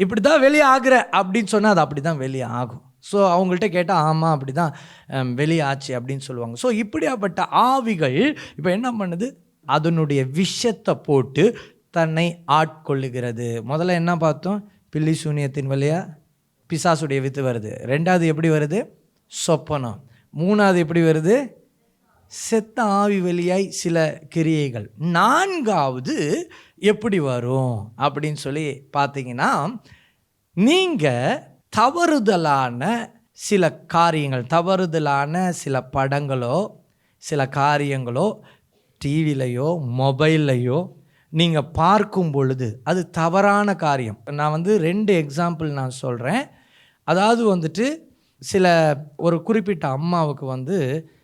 இப்படி தான் வெளியே ஆகுற அப்படின்னு சொன்னால் அது அப்படி தான் வெளியே ஆகும். ஸோ அவங்கள்ட்ட கேட்டால் ஆமாம் அப்படி தான் வெளியே ஆச்சு அப்படின்னு சொல்லுவாங்க. ஸோ இப்படியாப்பட்ட ஆவிகள் இப்போ என்ன பண்ணுது, அதனுடைய விஷத்தை போட்டு தன்னை ஆட்கொள்ளுகிறது. முதல்ல என்ன பார்த்தோம், பில்லி சூனியத்தின் வழியாக பிசாசுடைய வித்து வருது. ரெண்டாவது எப்படி வருது, சொப்பனம். மூணாவது எப்படி வருது, செத்த ஆவி வழியாய் சில கிரியைகள். நான்காவது எப்படி வரும் அப்படின்னு சொல்லி பார்த்தீங்கன்னா, நீங்கள் தவறுதலான சில காரியங்கள், தவறுதலான சில படங்களோ சில காரியங்களோ டிவிலையோ மொபைல்லையோ நீங்கள் பார்க்கும் பொழுது அது தவறான காரியம். நான் வந்து 2 எக்ஸாம்பிள் நான் சொல்கிறேன். அதாவது வந்துட்டு ஒரு குறிப்பிட்ட அம்மாவுக்கு வந்து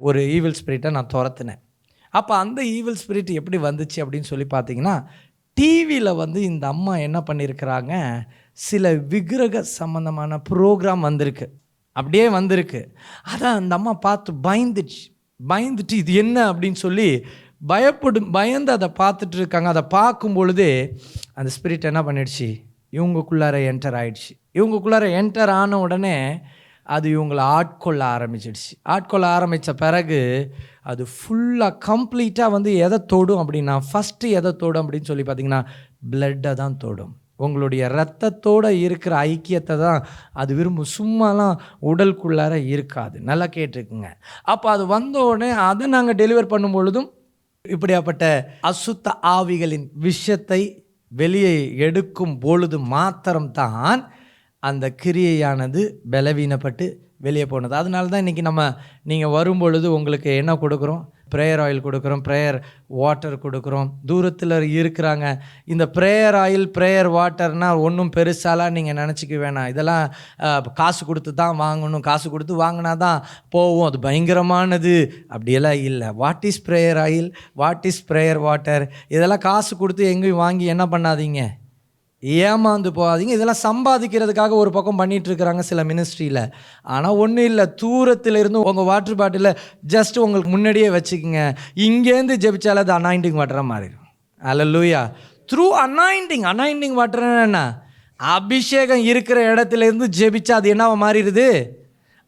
ஒரு ஈவில் ஸ்பிரிட்டை நான் துரத்தினேன். அப்போ அந்த ஈவில் ஸ்பிரிட் எப்படி வந்துச்சு அப்படின்னு சொல்லி பார்த்தீங்கன்னா, டிவியில் வந்து இந்த அம்மா என்ன பண்ணியிருக்கிறாங்க, சில விக்கிரக சம்பந்தமான ப்ரோக்ராம் வந்திருக்கு, அப்படியே வந்திருக்கு. அதான் அந்த அம்மா பார்த்து பயந்துட்டு இது என்ன அப்படின்னு சொல்லி பயந்து அதை பார்த்துட்டு இருக்காங்க. அதை பார்க்கும் பொழுதே அந்த ஸ்பிரிட் என்ன பண்ணிடுச்சு, இவங்களுக்குள்ளார என்டர் ஆகிடுச்சு. இவங்களுக்குள்ளார என்டர் ஆன உடனே அது இவங்களை ஆட்கொள்ள ஆரம்பித்த பிறகு அது ஃபுல்லாக கம்ப்ளீட்டாக வந்து எதை தொடும் அப்படின்னா, ஃபஸ்ட்டு எதை தொடும் அப்படின்னு சொல்லி பார்த்தீங்கன்னா பிளட்டை தான் தொடும். உங்களுடைய இரத்தத்தோடு இருக்கிற ஐக்கியத்தை தான் அது விரும்பும். சும்மாலாம் உடலுக்குள்ளார இருக்காது. நல்லா கேட்டுக்குங்க. அப்போ அது வந்த உடனே அதை நாங்கள் டெலிவர் பண்ணும் பொழுதும் இப்படியாப்பட்ட அசுத்த ஆவிகளின் விஷத்தை வெளியே எடுக்கும் பொழுது மாத்திரம்தான் அந்த கிரியையானது பலவீனப்பட்டு வெளியே போனது. அதனால தான் இன்றைக்கி நீங்கள் வரும்பொழுது உங்களுக்கு என்ன கொடுக்குறோம்? ப்ரேயர் ஆயில் கொடுக்குறோம், ப்ரேயர் வாட்டர் கொடுக்குறோம். தூரத்தில் இருக்கிறாங்க. இந்த ப்ரேயர் ஆயில், ப்ரேயர் வாட்டர்னால் ஒன்றும் பெருசாலாம் நீங்கள் நினச்சிக்க வேணாம். இதெல்லாம் காசு கொடுத்து தான் வாங்கணும், காசு கொடுத்து வாங்கினா தான் போவோம், அது பயங்கரமானது அப்படியெல்லாம் இல்லை. What is prayer oil, what is prayer water, இதெல்லாம் காசு கொடுத்து எங்கேயும் வாங்கி என்ன பண்ணாதீங்க, ஏமாந்து போகாதீங்க. இதெல்லாம் சம்பாதிக்கிறதுக்காக ஒரு பக்கம் பண்ணிகிட்ருக்குறாங்க சில மினிஸ்ட்ரியில். ஆனால் ஒன்றும் இல்லை, தூரத்தில் இருந்து உங்கள் வாட்டர் பாட்டிலில் ஜஸ்ட் உங்களுக்கு முன்னாடியே வச்சுக்கோங்க. இங்கேருந்து ஜெபிச்சாலே அது அனாயிண்டிங் வாட்டராக மாறிடும். அல்லேலூயா. த்ரூ அனாயிண்டிங் வாட்டர் என்ன? அபிஷேகம் இருக்கிற இடத்துலேருந்து ஜெபிச்சா அது என்னவா மாறிடுது.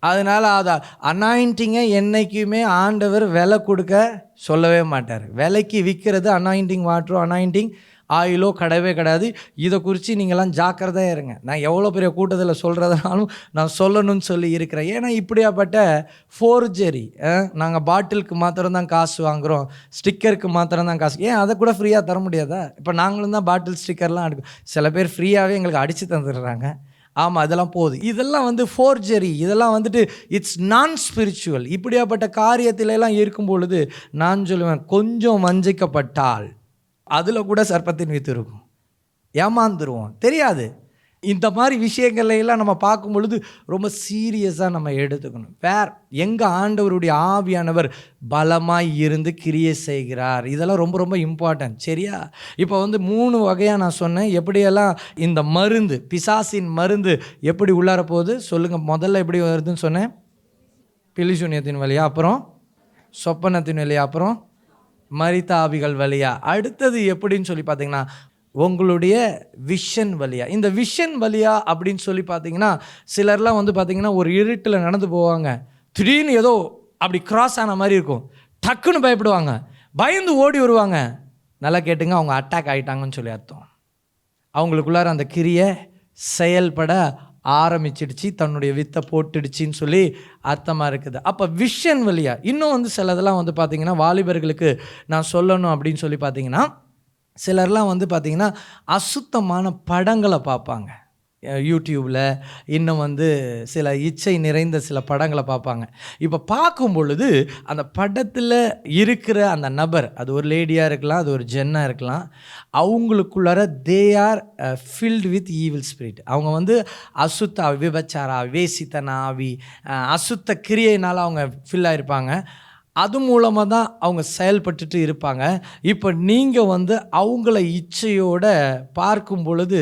அதனால் அதை அனாயிண்டிங்கை என்றைக்குமே ஆண்டவர் விலை கொடுக்க சொல்லவே மாட்டார். விலைக்கு விற்கிறது அனாயிண்டிங் வாட்டரோ அனாயிண்டிங் ஆயிலோ கிடையவே கிடையாது. இதை குறித்து நீங்கள்லாம் ஜாக்கிரதையாக இருங்க. நான் எவ்வளோ பெரிய கூட்டத்தில் சொல்கிறதுனாலும் நான் சொல்லணும்னு சொல்லி இருக்கிறேன். ஏன்னா இப்படியாப்பட்ட ஃபோர்ஜரி, நாங்கள் பாட்டிலுக்கு மாத்திரம்தான் காசு வாங்குகிறோம், ஸ்டிக்கருக்கு மாத்திரம்தான் காசு. ஏன் அதை கூட ஃப்ரீயாக தர முடியாதா? இப்போ நாங்களும் தான் பாட்டில் ஸ்டிக்கர்லாம் அடிக்கும். சில பேர் ஃப்ரீயாகவே எங்களுக்கு அடித்து தந்துடுறாங்க. ஆமாம், அதெல்லாம் போகுது. இதெல்லாம் ஃபோர்ஜரி, இதெல்லாம் இட்ஸ் நான் ஸ்பிரிச்சுவல். இப்படியாப்பட்ட காரியத்திலெல்லாம் இருக்கும் பொழுது நான் சொல்லுவேன், கொஞ்சம் வஞ்சிக்கப்பட்டால் அதில் கூட சர்ப்பத்தின் வித்து இருக்கும், ஏமாந்துருவோம், தெரியாது. இந்த மாதிரி விஷயங்கள்லாம் நம்ம பார்க்கும் பொழுது ரொம்ப சீரியஸாக நம்ம எடுத்துக்கணும். எங்கள் ஆண்டவருடைய ஆவியானவர் பலமாய் இருந்து கிரியை செய்கிறார். இதெல்லாம் ரொம்ப ரொம்ப இம்பார்ட்டன்ட். சரியா? இப்போ 3 வகையாக நான் சொன்னேன். எப்படியெல்லாம் இந்த மருந்து, பிசாசின் மருந்து எப்படி உள்ளார போகுது சொல்லுங்கள். முதல்ல எப்படி வருதுன்னு சொன்னேன்? பிலிசூனியத்தின் வழியா, அப்புறம் சொப்பனத்தின் வழியா, அப்புறம் மரித்த ஆவிகள் வழியா. அடுத்தது எப்படின்னு சொல்லி பார்த்தீங்கன்னா உங்களுடைய விஷன் வழியா. இந்த விஷன் வழியா அப்படின்னு சொல்லி பார்த்தீங்கன்னா சிலர்லாம் பார்த்தீங்கன்னா ஒரு இருட்டில் நடந்து போவாங்க, திடீர்னு ஏதோ அப்படி கிராஸ் ஆன மாதிரி இருக்கும், டக்குன்னு பயப்படுவாங்க, பயந்து ஓடி வருவாங்க. நல்லா கேட்டுங்க, அவங்க அட்டாக் ஆகிட்டாங்கன்னு சொல்லி அர்த்தம். அவங்களுக்குள்ளார அந்த கிரியை செயல்பட ஆரம்பிச்சிடுச்சு, தன்னுடைய வித்தை போட்டுடுச்சின்னு சொல்லி அர்த்தமாக இருக்குது. அப்போ விஷன் வழியா. இன்னும் சிலதெல்லாம் பார்த்திங்கன்னா வாலிபர்களுக்கு நான் சொல்லணும் அப்படின்னு சொல்லி பார்த்தீங்கன்னா, சிலர்லாம் பார்த்திங்கன்னா அசுத்தமான படங்களை பார்ப்பாங்க யூடியூப்பில். இன்னும் சில இச்சை நிறைந்த சில படங்களை பார்ப்பாங்க. இப்போ பார்க்கும் பொழுது அந்த படத்தில் இருக்கிற அந்த நபர், அது ஒரு லேடியாக இருக்கலாம், அது ஒரு ஜென்னாக இருக்கலாம், அவங்களுக்குள்ளார they are filled with evil spirit. அவங்க அசுத்த விபச்சார வேசித்தன ஆவி, அசுத்த கிரியையினால் அவங்க ஃபில் ஆகிருப்பாங்க. அது மூலமாக தான் அவங்க செயல்பட்டுட்டு இருப்பாங்க. இப்போ நீங்கள் அவங்கள இச்சையோடு பார்க்கும் பொழுது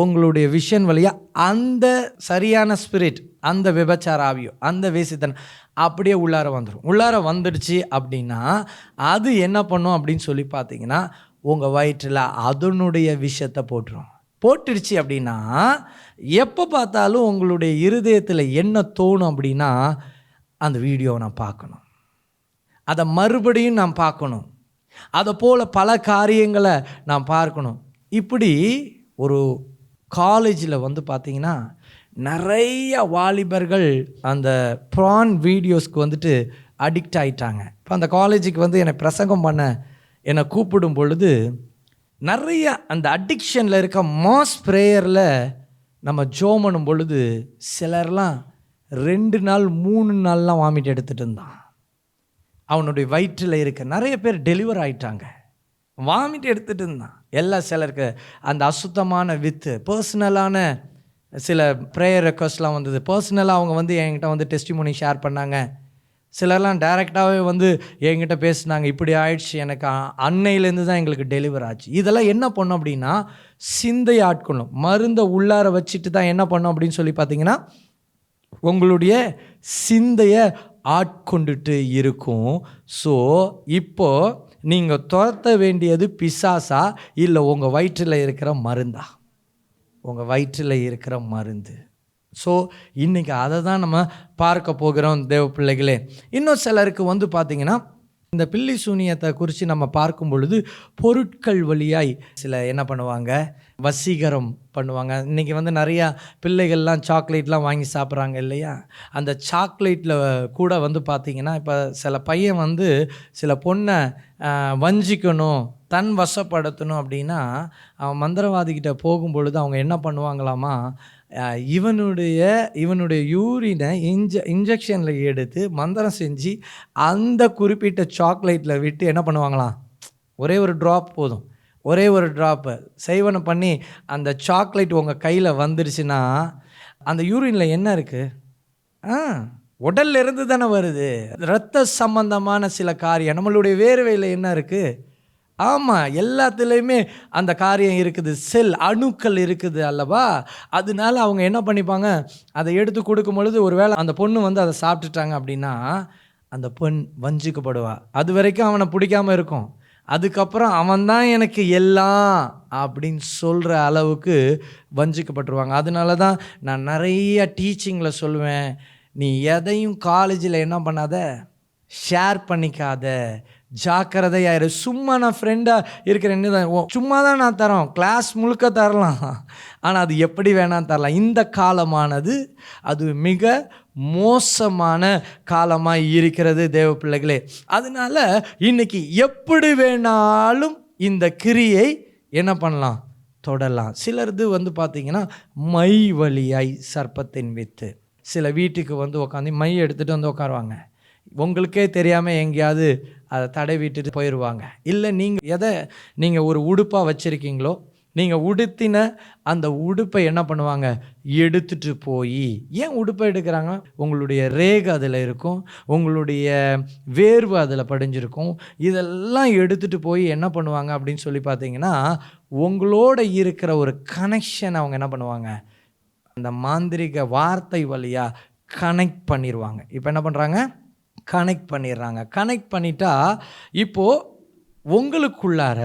உங்களுடைய விஷன் வழியாக அந்த சரியான ஸ்பிரிட், அந்த விபச்சார ஆவியோ அந்த வேசித்தனம் அப்படியே உள்ளார வந்துடுச்சு அப்படின்னா அது என்ன பண்ணும் அப்படின்னு சொல்லி பார்த்தீங்கன்னா உங்கள் வயிற்றில் அதனுடைய விஷத்தை போட்டுடுச்சு அப்படின்னா எப்போ பார்த்தாலும் உங்களுடைய இருதயத்தில் என்ன தோணும் அப்படின்னா அந்த வீடியோவை நான் பார்க்கணும், அதை மறுபடியும் நான் பார்க்கணும், அதை போல் பல காரியங்களை நான் பார்க்கணும். இப்படி ஒரு காலேஜில் பார்த்திங்கன்னா நிறைய வாலிபர்கள் அந்த ப்ரான் வீடியோஸ்க்கு அடிக்ட் ஆகிட்டாங்க. இப்போ அந்த காலேஜுக்கு என்னை பிரசங்கம் பண்ண என்னை கூப்பிடும் பொழுது நிறைய அந்த அடிக்ஷனில் இருக்க மாஸ் ப்ரேயரில் நம்ம ஜோம் பண்ணும் பொழுது சிலர்லாம் 2 நாள் 3 நாள்லாம் வாமிட் எடுத்துகிட்டு இருந்தான். அவனுடைய வயிற்றில் இருக்க நிறைய பேர் டெலிவர் ஆகிட்டாங்க, வாமிட் எடுத்துகிட்டு இருந்தான். சிலருக்கு அந்த அசுத்தமான வித்து பர்சனலான சில ப்ரேயர் ரெக்வஸ்ட்லாம் வந்தது. பர்சனலாக அவங்க என்கிட்ட டெஸ்டிமோனி ஷேர் பண்ணாங்க. சிலர்லாம் டைரெக்டாகவே என்கிட்ட பேசுனாங்க, இப்படி ஆயிடுச்சு, எனக்கு அன்னையிலேருந்து தான் எங்களுக்கு டெலிவர் ஆச்சு. இதெல்லாம் என்ன பண்ணோம் அப்படின்னா சிந்தை ஆட்கொள்ளும். மருந்தை உள்ளார வச்சுட்டு தான் என்ன பண்ணோம் அப்படின்னு சொல்லி பார்த்தீங்கன்னா உங்களுடைய சிந்தையை ஆட்கொண்டுட்டு இருக்கும். ஸோ இப்போது நீங்கள் துரத்த வேண்டியது பிசாசா இல்லை உங்கள் வயிற்றில் இருக்கிற மருந்தா? உங்கள் வயிற்றில் இருக்கிற மருந்து. ஸோ இன்றைக்கி அதை தான் நம்ம பார்க்க போகிறோம் தேவ பிள்ளைகளே. இன்னும் சிலருக்கு பார்த்திங்கன்னா இந்த பில்லி சூனியத்தை குறித்து நம்ம பார்க்கும் பொழுது பொருட்கள் வழியாய் சில என்ன பண்ணுவாங்க, வசீகரம் பண்ணுவாங்க. இன்றைக்கி வந்து நிறையா பிள்ளைகள்லாம் சாக்லேட்லாம் வாங்கி சாப்பிட்றாங்க இல்லையா? அந்த சாக்லேட்டில் கூட வந்து பார்த்திங்கன்னா, இப்போ சில பையன் வந்து சில பொண்ணை வஞ்சிக்கணும், தன் வசப்படுத்தணும் அப்படின்னா அவன் மந்திரவாதிக்கிட்ட போகும்பொழுது அவங்க என்ன பண்ணுவாங்களாமா, இவனுடைய யூரினை இன்ஜெக்ஷனில் எடுத்து மந்திரம் செஞ்சு அந்த குறிப்பிட்ட சாக்லேட்டில் விட்டு என்ன பண்ணுவாங்களாம், ஒரே ஒரு ட்ராப் போதும், ஒரே ஒரு ட்ராப்பு செய்வனை பண்ணி அந்த சாக்லேட் உங்கள் கையில் வந்துருச்சுன்னா அந்த யூரினில் என்ன இருக்குது, உடல்ல இருந்து தானே வருது. இரத்த சம்பந்தமான சில காரியம் நம்மளுடைய வேர்வையில் என்ன இருக்குது, ஆமாம், எல்லாத்துலேயுமே அந்த காரியம் இருக்குது, செல் அணுக்கள் இருக்குது அல்லவா? அதனால அவங்க என்ன பண்ணிப்பாங்க, அதை எடுத்து கொடுக்கும் பொழுது ஒரு வேளை அந்த பொண்ணு வந்து அதை சாப்பிட்டுட்டாங்க அப்படின்னா அந்த பெண் வஞ்சிக்கப்படுவா. அது வரைக்கும் அவனை பிடிக்காமல் இருக்கும், அதுக்கப்புறம் அவன்தான் எனக்கு எல்லாம் அப்படின்னு சொல்கிற அளவுக்கு வஞ்சிக்கப்பட்டுருவாங்க. அதனால தான் நான் நிறைய டீச்சிங்கில் சொல்லுவேன், நீ எதையும் காலேஜில் என்ன பண்ணாத, ஷேர் பண்ணிக்காத, ஜாக்கிரதையாயிரு. சும்மா நான் ஃப்ரெண்டாக இருக்கிறேன்னு தான், சும்மா தான் நான் தரோம், கிளாஸ் முழுக்க தரலாம், ஆனால் அது எப்படி வேணால் தரலாம். இந்த காலமானது அது மிக மோசமான காலமாக இருக்கிறது தேவ பிள்ளைகளே. அதனால இன்னைக்கு எப்படி வேணாலும் இந்த கிரியை என்ன பண்ணலாம், தொடரலாம். சிலருது வந்து பார்த்திங்கன்னா மை வழியாய் சர்ப்பத்தின் வித்து. சில வீட்டுக்கு வந்து உட்காந்து மை எடுத்துகிட்டு வந்து உட்காருவாங்க, உங்களுக்கே தெரியாமல் எங்கேயாவது அதை தடை விட்டுட்டு போயிடுவாங்க. இல்லை நீங்கள் ஒரு உடுப்பாக வச்சுருக்கீங்களோ, நீங்கள் உடுத்தின அந்த உடுப்பை என்ன பண்ணுவாங்க, எடுத்துகிட்டு போய், ஏன் உடுப்பை எடுக்கிறாங்க, உங்களுடைய ரேகை அதில் இருக்கும், உங்களுடைய வேர்வு அதில் படிஞ்சிருக்கும், இதெல்லாம் எடுத்துகிட்டு போய் என்ன பண்ணுவாங்க அப்படின்னு சொல்லி பார்த்தீங்கன்னா, உங்களோட இருக்கிற ஒரு கனெக்ஷன் அவங்க என்ன பண்ணுவாங்க, அந்த மாந்திரிக வார்த்தை வழியாக கனெக்ட் பண்ணிடுவாங்க. இப்போ என்ன பண்ணுறாங்க, கனெக்ட் பண்ணிடுறாங்க. கனெக்ட் பண்ணிட்டா இப்போது உங்களுக்குள்ளார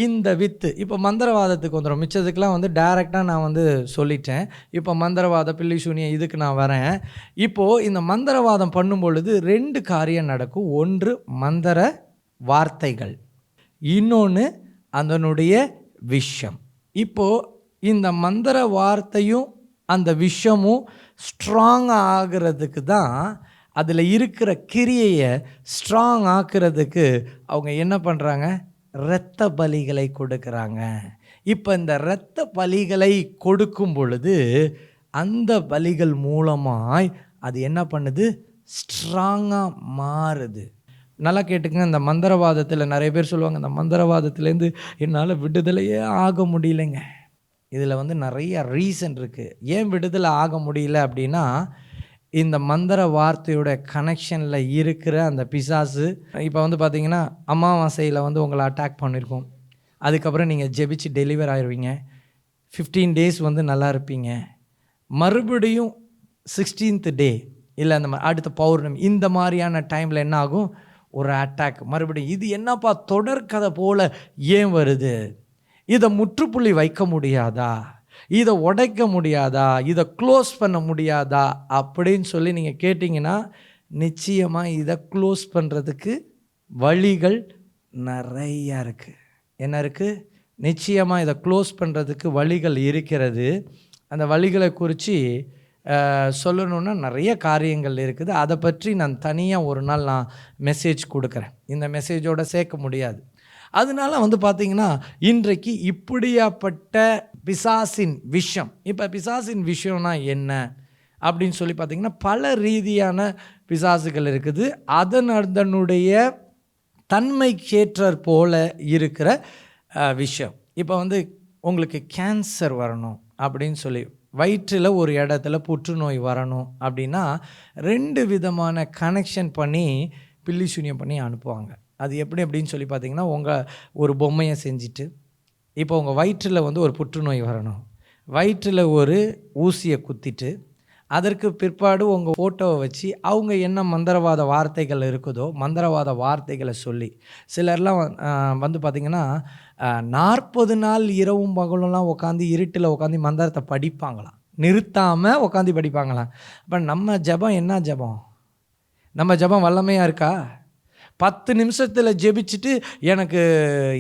இந்த வித்து, இப்போ மந்திரவாதத்துக்கு வந்துடும். மிச்சத்துக்கெலாம் வந்து டைரெக்டாக நான் வந்து சொல்லிட்டேன். இப்போ மந்திரவாத பில்லி சூனியம் இதுக்கு நான் வரேன். இப்போது இந்த மந்திரவாதம் பண்ணும் பொழுது 2 காரியம் நடக்கும். ஒன்று மந்திர வார்த்தைகள், இன்னொன்று அதனுடைய விஷம். இப்போது இந்த மந்திர வார்த்தையும் அந்த விஷமும் ஸ்ட்ராங் ஆகிறதுக்கு தான், அதில் இருக்கிற கிரியையை ஸ்ட்ராங் ஆக்கிறதுக்கு அவங்க என்ன பண்ணுறாங்க, இரத்த பலிகளை கொடுக்குறாங்க. இப்போ இந்த இரத்த பலிகளை கொடுக்கும் பொழுது அந்த பலிகள் மூலமாய் அது என்ன பண்ணுது, ஸ்ட்ராங்காக மாறுது. நல்லா கேட்டுங்க, இந்த மந்திரவாதத்தில் நிறைய பேர் சொல்லுவாங்க, இந்த மந்திரவாதத்துலேருந்து என்னால் விடுதலையே ஆக முடியலைங்க. இதில் வந்து நிறைய ரீசன் இருக்குது. ஏன் விடுதலை ஆக முடியல அப்படின்னா, இந்த மந்திர வார்த்தையோட கனெக்ஷனில் இருக்கிற அந்த பிசாசு. இப்போ வந்து பார்த்திங்கன்னா அமாவாசையில் வந்து உங்களை அட்டாக் பண்ணியிருக்கோம், அதுக்கப்புறம் நீங்கள் ஜெபிச்சு டெலிவர் ஆயிடுவீங்க, 15 days வந்து நல்லா இருப்பீங்க, மறுபடியும் 16th day இல்லை அந்த அடுத்த பௌர்ணமி இந்த மாதிரியான டைமில் என்ன ஆகும், ஒரு அட்டாக் மறுபடியும். இது என்னப்பா தொடர்கதை போல் ஏன் வருது, இதை முற்றுப்புள்ளி வைக்க முடியாதா, இதை உடைக்க முடியாதா, இதை க்ளோஸ் பண்ண முடியாதா அப்படின்னு சொல்லி நீங்கள் கேட்டிங்கன்னா, நிச்சயமாக இதை க்ளோஸ் பண்ணுறதுக்கு வழிகள் நிறையா இருக்குது. என்ன இருக்குது, நிச்சயமாக இதை க்ளோஸ் பண்ணுறதுக்கு வழிகள் இருக்கிறது. அந்த வழிகளை குறித்து சொல்லணுன்னா நிறைய காரியங்கள் இருக்குது. அதை பற்றி நான் தனியாக ஒரு நாள் நான் மெசேஜ் கொடுக்குறேன், இந்த மெசேஜோடு சேர்க்க முடியாது. அதனால வந்து பார்த்திங்கன்னா இன்றைக்கு இப்படியாப்பட்ட பிசாசின் விஷம். இப்போ பிசாசின் விஷயம்னா என்ன அப்படின்னு சொல்லி பார்த்திங்கன்னா, பல ரீதியான பிசாசுகள் இருக்குது. அதனுடைய தன்மைக்கேற்றற் போல இருக்கிற விஷயம். இப்போ வந்து உங்களுக்கு கேன்சர் வரணும் அப்படின்னு சொல்லி, வயிற்றில் ஒரு இடத்துல புற்றுநோய் வரணும் அப்படின்னா 2 விதமான கனெக்ஷன் பண்ணி பில்லி சூனியம் பண்ணி அனுப்புவாங்க. அது எப்படி அப்படின்னு சொல்லி பார்த்தீங்கன்னா, உங்கள் ஒரு பொம்மையை செஞ்சுட்டு, இப்போ உங்கள் வயிற்றில் வந்து ஒரு புற்றுநோய் வரணும், வயிற்றில் ஒரு ஊசியை குத்திட்டு, அதற்கு பிற்பாடு உங்கள் ஃபோட்டோவை வச்சு அவங்க என்ன மந்திரவாத வார்த்தைகள் இருக்குதோ மந்திரவாத வார்த்தைகளை சொல்லி, சிலர்லாம் வந்து பார்த்திங்கன்னா 40 நாள் இரவும் பகலும்லாம் உட்காந்து இருட்டில் உட்காந்து மந்திரத்தை படிப்பாங்களாம், நிறுத்தாமல் உட்காந்து படிப்பாங்களாம். அப்போ நம்ம ஜபம் என்ன ஜபம், நம்ம ஜபம் வல்லமையாக இருக்கா? 10 நிமிஷத்தில் ஜெபிச்சுட்டு எனக்கு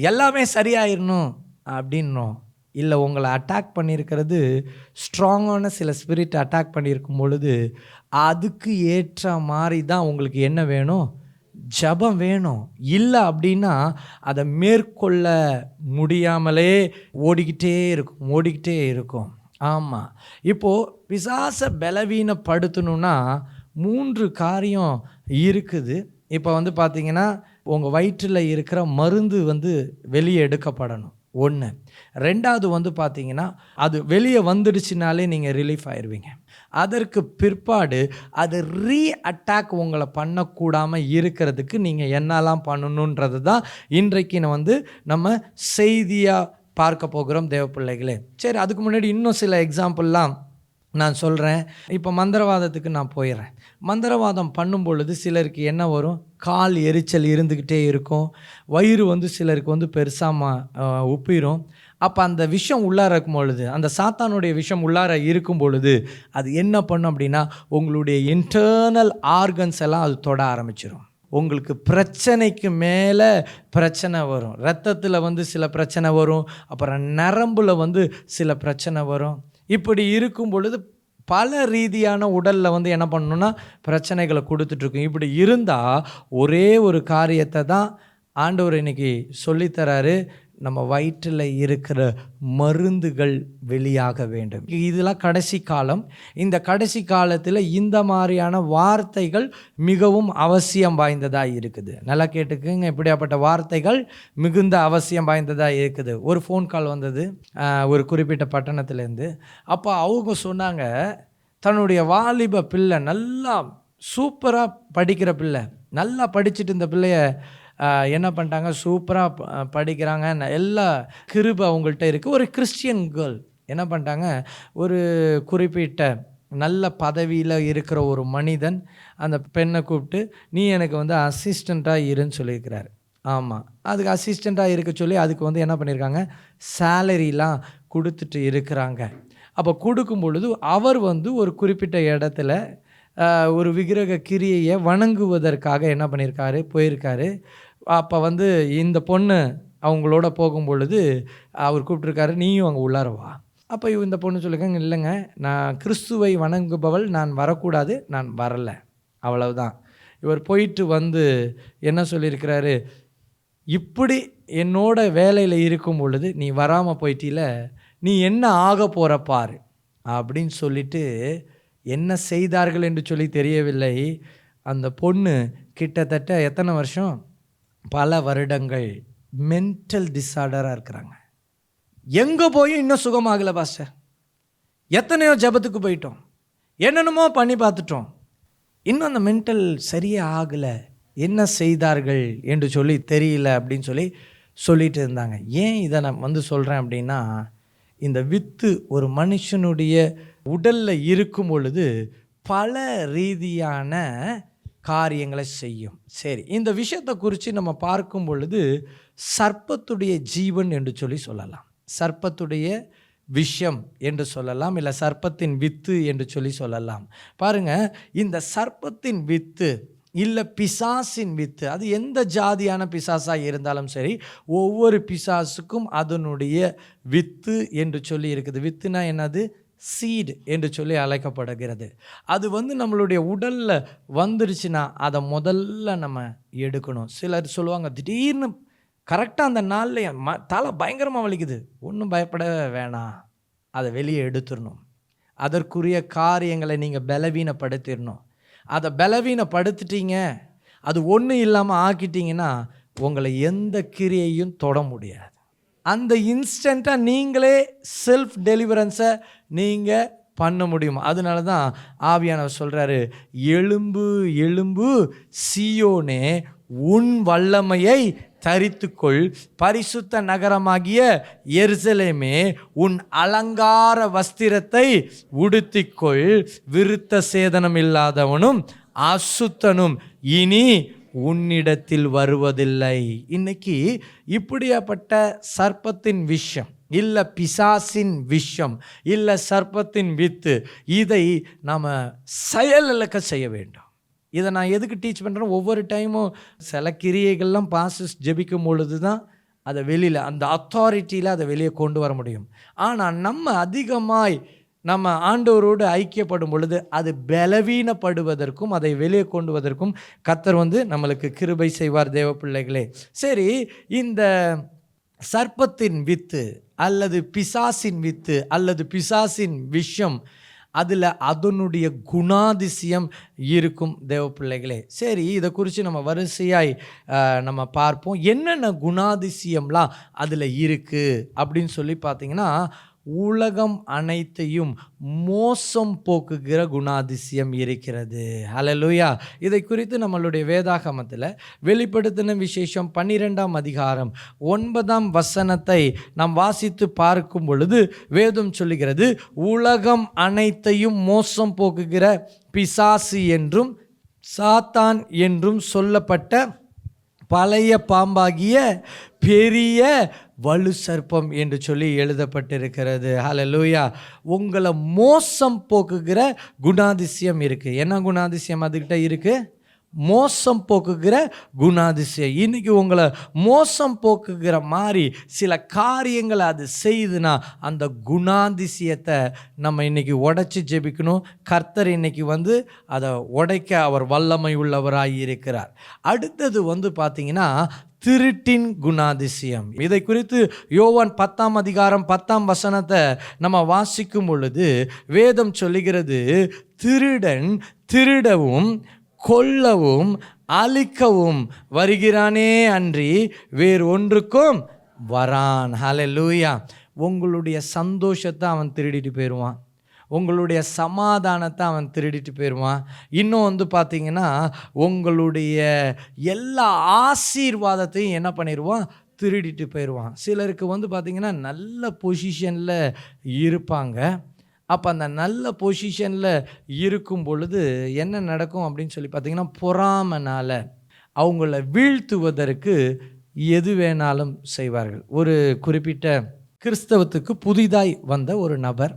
எல்லாமே சரியாயிடணும் அப்படின்னோம். இல்லை, உங்களை அட்டாக் பண்ணியிருக்கிறது ஸ்ட்ராங்கான சில ஸ்பிரிட் அட்டாக் பண்ணியிருக்கும் பொழுது அதுக்கு ஏற்ற மாதிரி தான் உங்களுக்கு என்ன வேணும்? ஜெபம் வேணும். இல்லை அப்படின்னா அதை மேற்கொள்ள முடியாமலே ஓடிக்கிட்டே இருக்கும். ஆமாம், இப்போது பிசாசை பலவீனப்படுத்தணுன்னா 3 காரியம் இருக்குது. இப்போ பார்த்தீங்கன்னா உங்கள் வயிற்றில் இருக்கிற மருந்து வெளியே எடுக்கப்படணும். 1. 2வது பார்த்தீங்கன்னா அது வெளியே வந்துடுச்சுனாலே நீங்கள் ரிலீஃப் ஆயிடுவீங்க. அதற்கு பிற்பாடு அது அட்டாக் உங்களை பண்ணக்கூடாமல் இருக்கிறதுக்கு நீங்கள் என்னெல்லாம் பண்ணணுன்றது தான் இன்றைக்கு நம்ம செய்தியாக பார்க்க போகிறோம் தேவ பிள்ளைகளே. சரி, அதுக்கு முன்னாடி இன்னும் சில எக்ஸாம்பிள்லாம் நான் சொல்கிறேன். இப்போ மந்திரவாதத்துக்கு நான் போயிடுறேன். மந்திரவாதம் பண்ணும் பொழுது சிலருக்கு என்ன வரும்? கால் எரிச்சல் இருந்துக்கிட்டே இருக்கும். வயிறு சிலருக்கு பெருசாக உப்பிரும். அப்போ அந்த விஷம் உள்ளார இருக்கும் பொழுது, அந்த சாத்தானுடைய விஷம் உள்ளார இருக்கும் பொழுது அது என்ன பண்ணும் அப்படின்னா உங்களுடைய இன்டர்னல் ஆர்கன்ஸ் எல்லாம் அது தொட ஆரம்பிச்சிடும். உங்களுக்கு பிரச்சனைக்கு மேலே பிரச்சனை வரும். ரத்தத்தில் சில பிரச்சனை வரும், அப்புறம் நரம்பில் சில பிரச்சனை வரும். இப்படி இருக்கும் பொழுது பல ரீதியான உடலில் என்ன பண்ணணுன்னா பிரச்சனைகளை கொடுத்துட்ருக்கும். இப்படி இருந்தால் ஒரே ஒரு காரியத்தை தான் ஆண்டவர் இன்னைக்கு சொல்லித்தராரு, நம்ம வயிற்றில் இருக்கிற மருந்துகள் வெளியாக வேண்டும். இதெல்லாம் கடைசி காலம். இந்த கடைசி காலத்தில் இந்த மாதிரியான வார்த்தைகள் மிகவும் அவசியம் வாய்ந்ததாக இருக்குது. நல்லா கேட்டுக்குங்க, இப்படியாப்பட்ட வார்த்தைகள் மிகுந்த அவசியம் வாய்ந்ததாக இருக்குது. ஒரு ஃபோன் கால் வந்தது ஒரு குறிப்பிட்ட பட்டணத்துலேருந்து. அப்போ அவங்க சொன்னாங்க, தன்னுடைய வாலிப பிள்ளை நல்லா சூப்பராக படிக்கிற பிள்ளை, நல்லா படிச்சுட்டு இந்த பிள்ளைய என்ன பண்ணிட்டாங்க, சூப்பராக படிக்கிறாங்க, எல்லா கிருபை அவங்கள்ட்ட இருக்குது. ஒரு கிறிஸ்டியன் கேர்ள் என்ன பண்ணிட்டாங்க, ஒரு குறிப்பிட்ட நல்ல பதவியில் இருக்கிற ஒரு மனிதன் அந்த பெண்ணை கூப்பிட்டு, நீ எனக்கு அசிஸ்டண்ட்டாக இருன்னு சொல்லியிருக்கிறாரு. ஆமாம், அதுக்கு அசிஸ்டண்ட்டாக இருக்க சொல்லி அதுக்கு என்ன பண்ணியிருக்காங்க, சேலரிலாம் கொடுத்துட்டு இருக்கிறாங்க. அப்போ கொடுக்கும் பொழுது அவர் ஒரு குறிப்பிட்ட இடத்துல ஒரு விக்கிரக கிரியையை வணங்குவதற்காக என்ன பண்ணியிருக்காரு, போயிருக்காரு. அப்போ இந்த பொண்ணு அவங்களோட போகும் பொழுது அவர் கூப்பிட்ருக்காரு, நீயும் அங்கே உள்ளார வா. அப்போ இந்த பொண்ணு சொல்லியிருக்காங்க, இல்லைங்க, நான் கிறிஸ்துவை வணங்குபவள், நான் வரக்கூடாது, நான் வரலை, அவ்வளவுதான். இவர் போயிட்டு என்ன சொல்லியிருக்கிறாரு, இப்படி என்னோட வேலையில் இருக்கும் பொழுது நீ வராமல் போயிட்டில, நீ என்ன ஆக போகிற பாரு அப்படின்னு சொல்லிட்டு என்ன செய்தார்கள் என்று சொல்லி தெரியவில்லை. அந்த பொண்ணு கிட்டத்தட்ட எத்தனை வருஷம், பல வருடங்கள் மென்டல் டிஸார்டராக இருக்கிறாங்க. எங்கே போய் இன்னும் சுகமாகலை பாஸ்டர், எத்தனையோ ஜபத்துக்கு போயிட்டோம், என்னென்னமோ பண்ணி பார்த்துட்டோம், இன்னும் அந்த மென்டல் சரியே ஆகலை, என்ன செய்தார்கள் என்று சொல்லி தெரியல அப்படின்னு சொல்லிட்டு இருந்தாங்க. ஏன் இதை நான் சொல்கிறேன் அப்படின்னா, இந்த வித்து ஒரு மனுஷனுடைய உடலில் இருக்கும் பொழுது பல ரீதியான காரியங்களை செய்யும். சரி, இந்த விஷயத்தை குறித்து நம்ம பார்க்கும் பொழுது சர்ப்பத்துடைய ஜீவன் என்று சொல்லலாம், சர்ப்பத்துடைய விஷம் என்று சொல்லலாம், இல்லை சர்ப்பத்தின் வித்து என்று சொல்லலாம். பாருங்கள், இந்த சர்ப்பத்தின் வித்து இல்லை பிசாசின் வித்து, அது எந்த ஜாதியான பிசாசாக இருந்தாலும் சரி, ஒவ்வொரு பிசாசுக்கும் அதனுடைய வித்து என்று சொல்லி இருக்குது. வித்துனா என்னது? சீடு என்று அழைக்கப்படுகிறது. அது நம்மளுடைய உடலில் வந்துருச்சுன்னா அதை முதல்ல நம்ம எடுக்கணும். சிலர் சொல்லுவாங்க, திடீர்னு கரெக்டாக அந்த நாளில் தலை பயங்கரமாக வலிக்குது, ஒன்றும் பயப்பட வேணாம், அதை வெளியே எடுத்துடணும். அதற்குரிய காரியங்களை நீங்கள் பலவீனப்படுத்திடணும். அதை பலவீனப்படுத்திட்டீங்க, அது ஒன்றும் இல்லாமல் ஆக்கிட்டீங்கன்னா உங்களை எந்த கிரியையும் தொட முடியாது. அந்த இன்ஸ்டண்ட்டாக நீங்களே செல்ஃப் டெலிவரன்ஸை நீங்கள் பண்ண முடியும். அதனால தான் ஆவியானவர் சொல்கிறாரு, எலும்பு எலும்பு சீயோனே உன் வல்லமையை தரித்துக்கொள், பரிசுத்த நகரமாகிய எருசலேமே உன் அலங்கார வஸ்திரத்தை உடுத்திக்கொள், விருத்த சேதனம் இல்லாதவனும் அசுத்தனும் இனி உன்னிடத்தில் வருவதில்லை. இன்னைக்கு இப்படியாப்பட்ட சர்ப்பத்தின் விஷம், இல்லை பிசாசின் விஷம், இல்லை சர்ப்பத்தின் வித்து, இதை நாம் செயலிழக்க செய்ய வேண்டும். இதை நான் எதுக்கு டீச் பண்ணுறேன், ஒவ்வொரு டைமும் சில கிரியைகள்லாம் பாஸ்டர்ஸ் ஜெபிக்கும் பொழுது தான் அதை வெளியில் அந்த அத்தாரிட்டியில் அதை வெளியே கொண்டு வர முடியும். ஆனால் நம்ம அதிகமாய் நம்ம ஆண்டவரோடு ஐக்கியப்படும் பொழுது அது பலவீனப்படுவதற்கும் அதை வெளியே கொண்டு வருவதற்கும் கர்த்தர் நம்மளுக்கு கிருபை செய்வார் தேவ பிள்ளைகளே. சரி, இந்த சர்ப்பத்தின் வித்து அல்லது பிசாசின் வித்து அல்லது பிசாசின் விஷம், அதில் அதனுடைய குணாதிசயம் இருக்கும் தேவ பிள்ளைகளே. சரி, இதை குறித்து நம்ம வரிசையாய் நம்ம பார்ப்போம். என்னென்ன குணாதிசயம்லாம் அதில் இருக்குது அப்படின்னு சொல்லி பார்த்தீங்கன்னா, உலகம் அனைத்தையும் மோசம் போக்குகிற குணாதிசயம் இருக்கிறது. ஹல்லேலூயா. இதை குறித்து நம்மளுடைய வேதாகமத்தில் வெளிப்படுத்தின விசேஷம் 12ஆம் அதிகாரம் 9ஆம் வசனத்தை நாம் வாசித்து பார்க்கும் பொழுது வேதம் சொல்லுகிறது, உலகம் அனைத்தையும் மோசம் போக்குகிற பிசாசு என்றும் சாத்தான் என்றும் சொல்லப்பட்ட பழைய பாம்பாகிய பெரிய வலு சர்ப்பம் என்று சொல்லி எழுதப்பட்டிருக்கிறது. ஹல்லேலூயா. உங்களை மோசம் போக்குகிற குணாதிசயம் இருக்குது. என்ன குணாதிசயம் அதுக்கிட்ட இருக்குது? மோசம் போக்குகிற குணாதிசயம். இன்றைக்கி உங்களை மோசம் போக்குகிற மாதிரி சில காரியங்களை அது செய்துனா அந்த குணாதிசயத்தை நம்ம இன்றைக்கி உடைச்சி ஜெபிக்கணும். கர்த்தர் இன்றைக்கி அதை உடைக்க அவர் வல்லமை உள்ளவராக இருக்கிறார். அடுத்தது பார்த்திங்கன்னா திருட்டின் குணாதிசயம். இதை குறித்து யோவான் 10ஆம் அதிகாரம் 10ஆம் வசனத்தை நம்ம வாசிக்கும் பொழுது வேதம் சொல்லுகிறது, திருடன் திருடவும் கொல்லவும் அழிக்கவும் வருகிறானே அன்றி வேறு ஒன்றுக்கும் வரான். ஹல்லேலூயா. உங்களுடைய சந்தோஷத்தை அவன் திருடிட்டு போயிடுவான். உங்களுடைய சமாதானத்தை அவன் திருடிட்டு போயிடுவான். இன்னும் பார்த்தீங்கன்னா உங்களுடைய எல்லா ஆசீர்வாதத்தையும் என்ன பண்ணிடுவான்? திருடிட்டு போயிடுவான். சிலருக்கு பார்த்திங்கன்னா நல்ல பொசிஷனில் இருப்பாங்க. அப்போ அந்த நல்ல பொசிஷனில் இருக்கும் பொழுது என்ன நடக்கும் அப்படின்னு சொல்லி பார்த்திங்கன்னா, பொறாமைனால் அவங்கள வீழ்த்துவதற்கு எது வேணாலும் செய்வார்கள். ஒரு குறிப்பிட்ட கிறிஸ்தவத்துக்கு புதிதாய் வந்த ஒரு நபர்,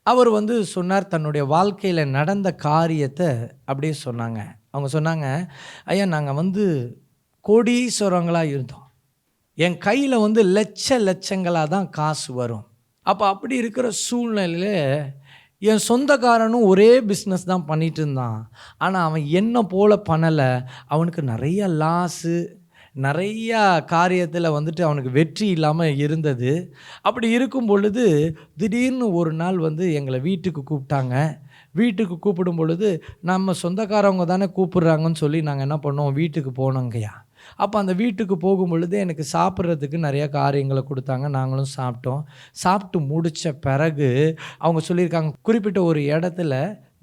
அவர் சொன்னார், தன்னுடைய வாழ்க்கையில் நடந்த காரியத்தை அப்படியே சொன்னாங்க. அவங்க சொன்னாங்க, ஐயா நாங்கள் கோடீஸ்வரங்களாக இருந்தோம், என் கையில் லட்சங்களாக தான் காசு வரும். அப்போ அப்படி இருக்கிற சூழ்நிலையில் என் சொந்தக்காரனும் ஒரே பிஸ்னஸ் தான் பண்ணிகிட்டு இருந்தான். ஆனால் அவன் என்ன போல் பண்ணலை. அவனுக்கு நிறைய லாஸு, நிறையா காரியத்தில் அவனுக்கு வெற்றி இல்லாமல் இருந்தது. அப்படி இருக்கும் பொழுது திடீர்னு ஒரு நாள் எங்களை வீட்டுக்கு கூப்பிட்டாங்க. வீட்டுக்கு கூப்பிடும் பொழுது நம்ம சொந்தக்காரவங்க தானே கூப்பிட்றாங்கன்னு சொல்லி நாங்கள் என்ன பண்ணோம், வீட்டுக்கு போனோங்கய்யா. அப்போ அந்த வீட்டுக்கு போகும் பொழுது எனக்கு சாப்பிட்றதுக்கு நிறையா காரியங்களை கொடுத்தாங்க. நாங்களும் சாப்பிட்டோம். சாப்பிட்டு முடித்த பிறகு அவங்க சொல்லியிருக்காங்க, குறிப்பிட்ட ஒரு இடத்துல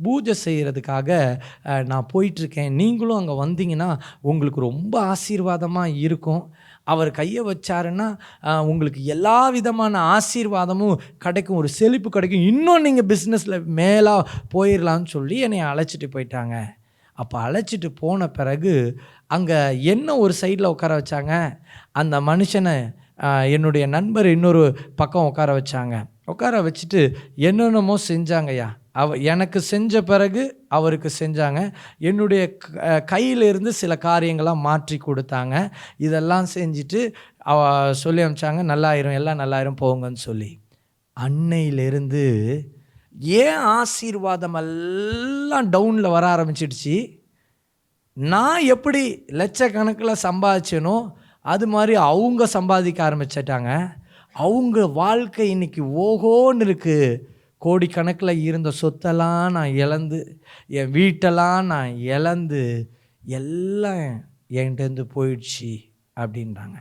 பூஜை செய்கிறதுக்காக நான் போயிட்டுருக்கேன், நீங்களும் அங்கே வந்தீங்கன்னா உங்களுக்கு ரொம்ப ஆசீர்வாதமாக இருக்கும். அவர் கையை வச்சாருன்னா உங்களுக்கு எல்லா விதமான ஆசீர்வாதமும் கிடைக்கும், ஒரு செழிப்பு கிடைக்கும், இன்னும் நீங்கள் பிஸ்னஸில் மேலே போயிடலான்னு சொல்லி என்னை அழைச்சிட்டு போயிட்டாங்க. அப்போ அழைச்சிட்டு போன பிறகு அங்கே என்ன ஒரு சைடில் உட்கார வச்சாங்க, அந்த மனுஷனை என்னுடைய நண்பர் இன்னொரு பக்கம் உட்கார வச்சாங்க. உட்கார வச்சுட்டு என்னென்னமோ செஞ்சாங்கய்யா. எனக்கு செஞ்ச பிறகு அவருக்கு செஞ்சாங்க. என்னுடைய கையிலிருந்து சில காரியங்களாக மாற்றி கொடுத்தாங்க. இதெல்லாம் செஞ்சுட்டு சொல்லி அனுப்பிச்சாங்க, நல்லாயிரும், எல்லாம் நல்லாயிரும், போங்கன்னு சொல்லி. அன்னையிலிருந்து ஏன் ஆசீர்வாதம் எல்லாம் டவுனில் வர ஆரம்பிச்சிடுச்சு. நான் எப்படி லட்சக்கணக்கில் சம்பாதிச்சேனோ அது மாதிரி அவங்க சம்பாதிக்க ஆரம்பிச்சிட்டாங்க. அவங்க வாழ்க்கை இன்றைக்கி ஓஹோன்னு இருக்குது. கோடிக்கணக்கில் இருந்த சொத்தெல்லாம் நான் இழந்து, என் வீட்டெல்லாம் நான் இழந்து, எல்லாம் என்கிட்டேருந்து போயிடுச்சு அப்படின்றாங்க.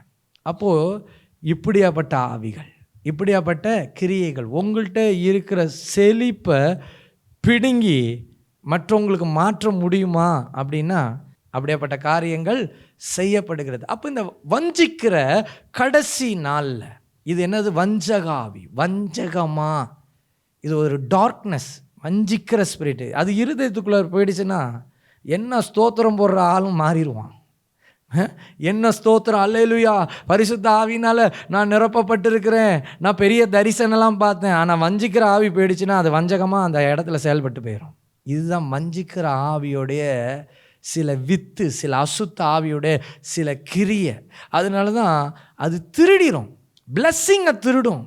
அப்போது இப்படியாப்பட்ட ஆவிகள், இப்படியாப்பட்ட கிரியைகள் உங்கள்கிட்ட இருக்கிற செழிப்பை பிடுங்கி மற்றவங்களுக்கு மாற்ற முடியுமா அப்படின்னா அப்படியாப்பட்ட காரியங்கள் செய்யப்படுகிறது. அப்போ இந்த வஞ்சிக்கிற கடைசி நாளில் இது என்னது? வஞ்சகாவி, வஞ்சகமா, இது ஒரு டார்க்னஸ், வஞ்சிக்கிற ஸ்பிரிட்டு. அது இருதயத்துக்குள்ளே போயிடுச்சுன்னா என்ன ஸ்தோத்திரம் போடுற ஆளும் மாறிடுவான். என்ன ஸ்தோத்திரம், அல்லேலூயா, பரிசுத்த ஆவினால் நான் நிரப்பப்பட்டிருக்கிறேன், நான் பெரிய தரிசனம்லாம் பார்த்தேன். ஆனால் வஞ்சிக்கிற ஆவி போயிடுச்சுன்னா அது வஞ்சகமாக அந்த இடத்துல செயல்பட்டு போயிடும். இதுதான் வஞ்சிக்கிற ஆவியோடைய சில வித்து, சில அசுத்த ஆவியுடைய சில கிரியை. அதனால தான் அது திருடிடும், பிளஸ்ஸிங்கை திருடும்.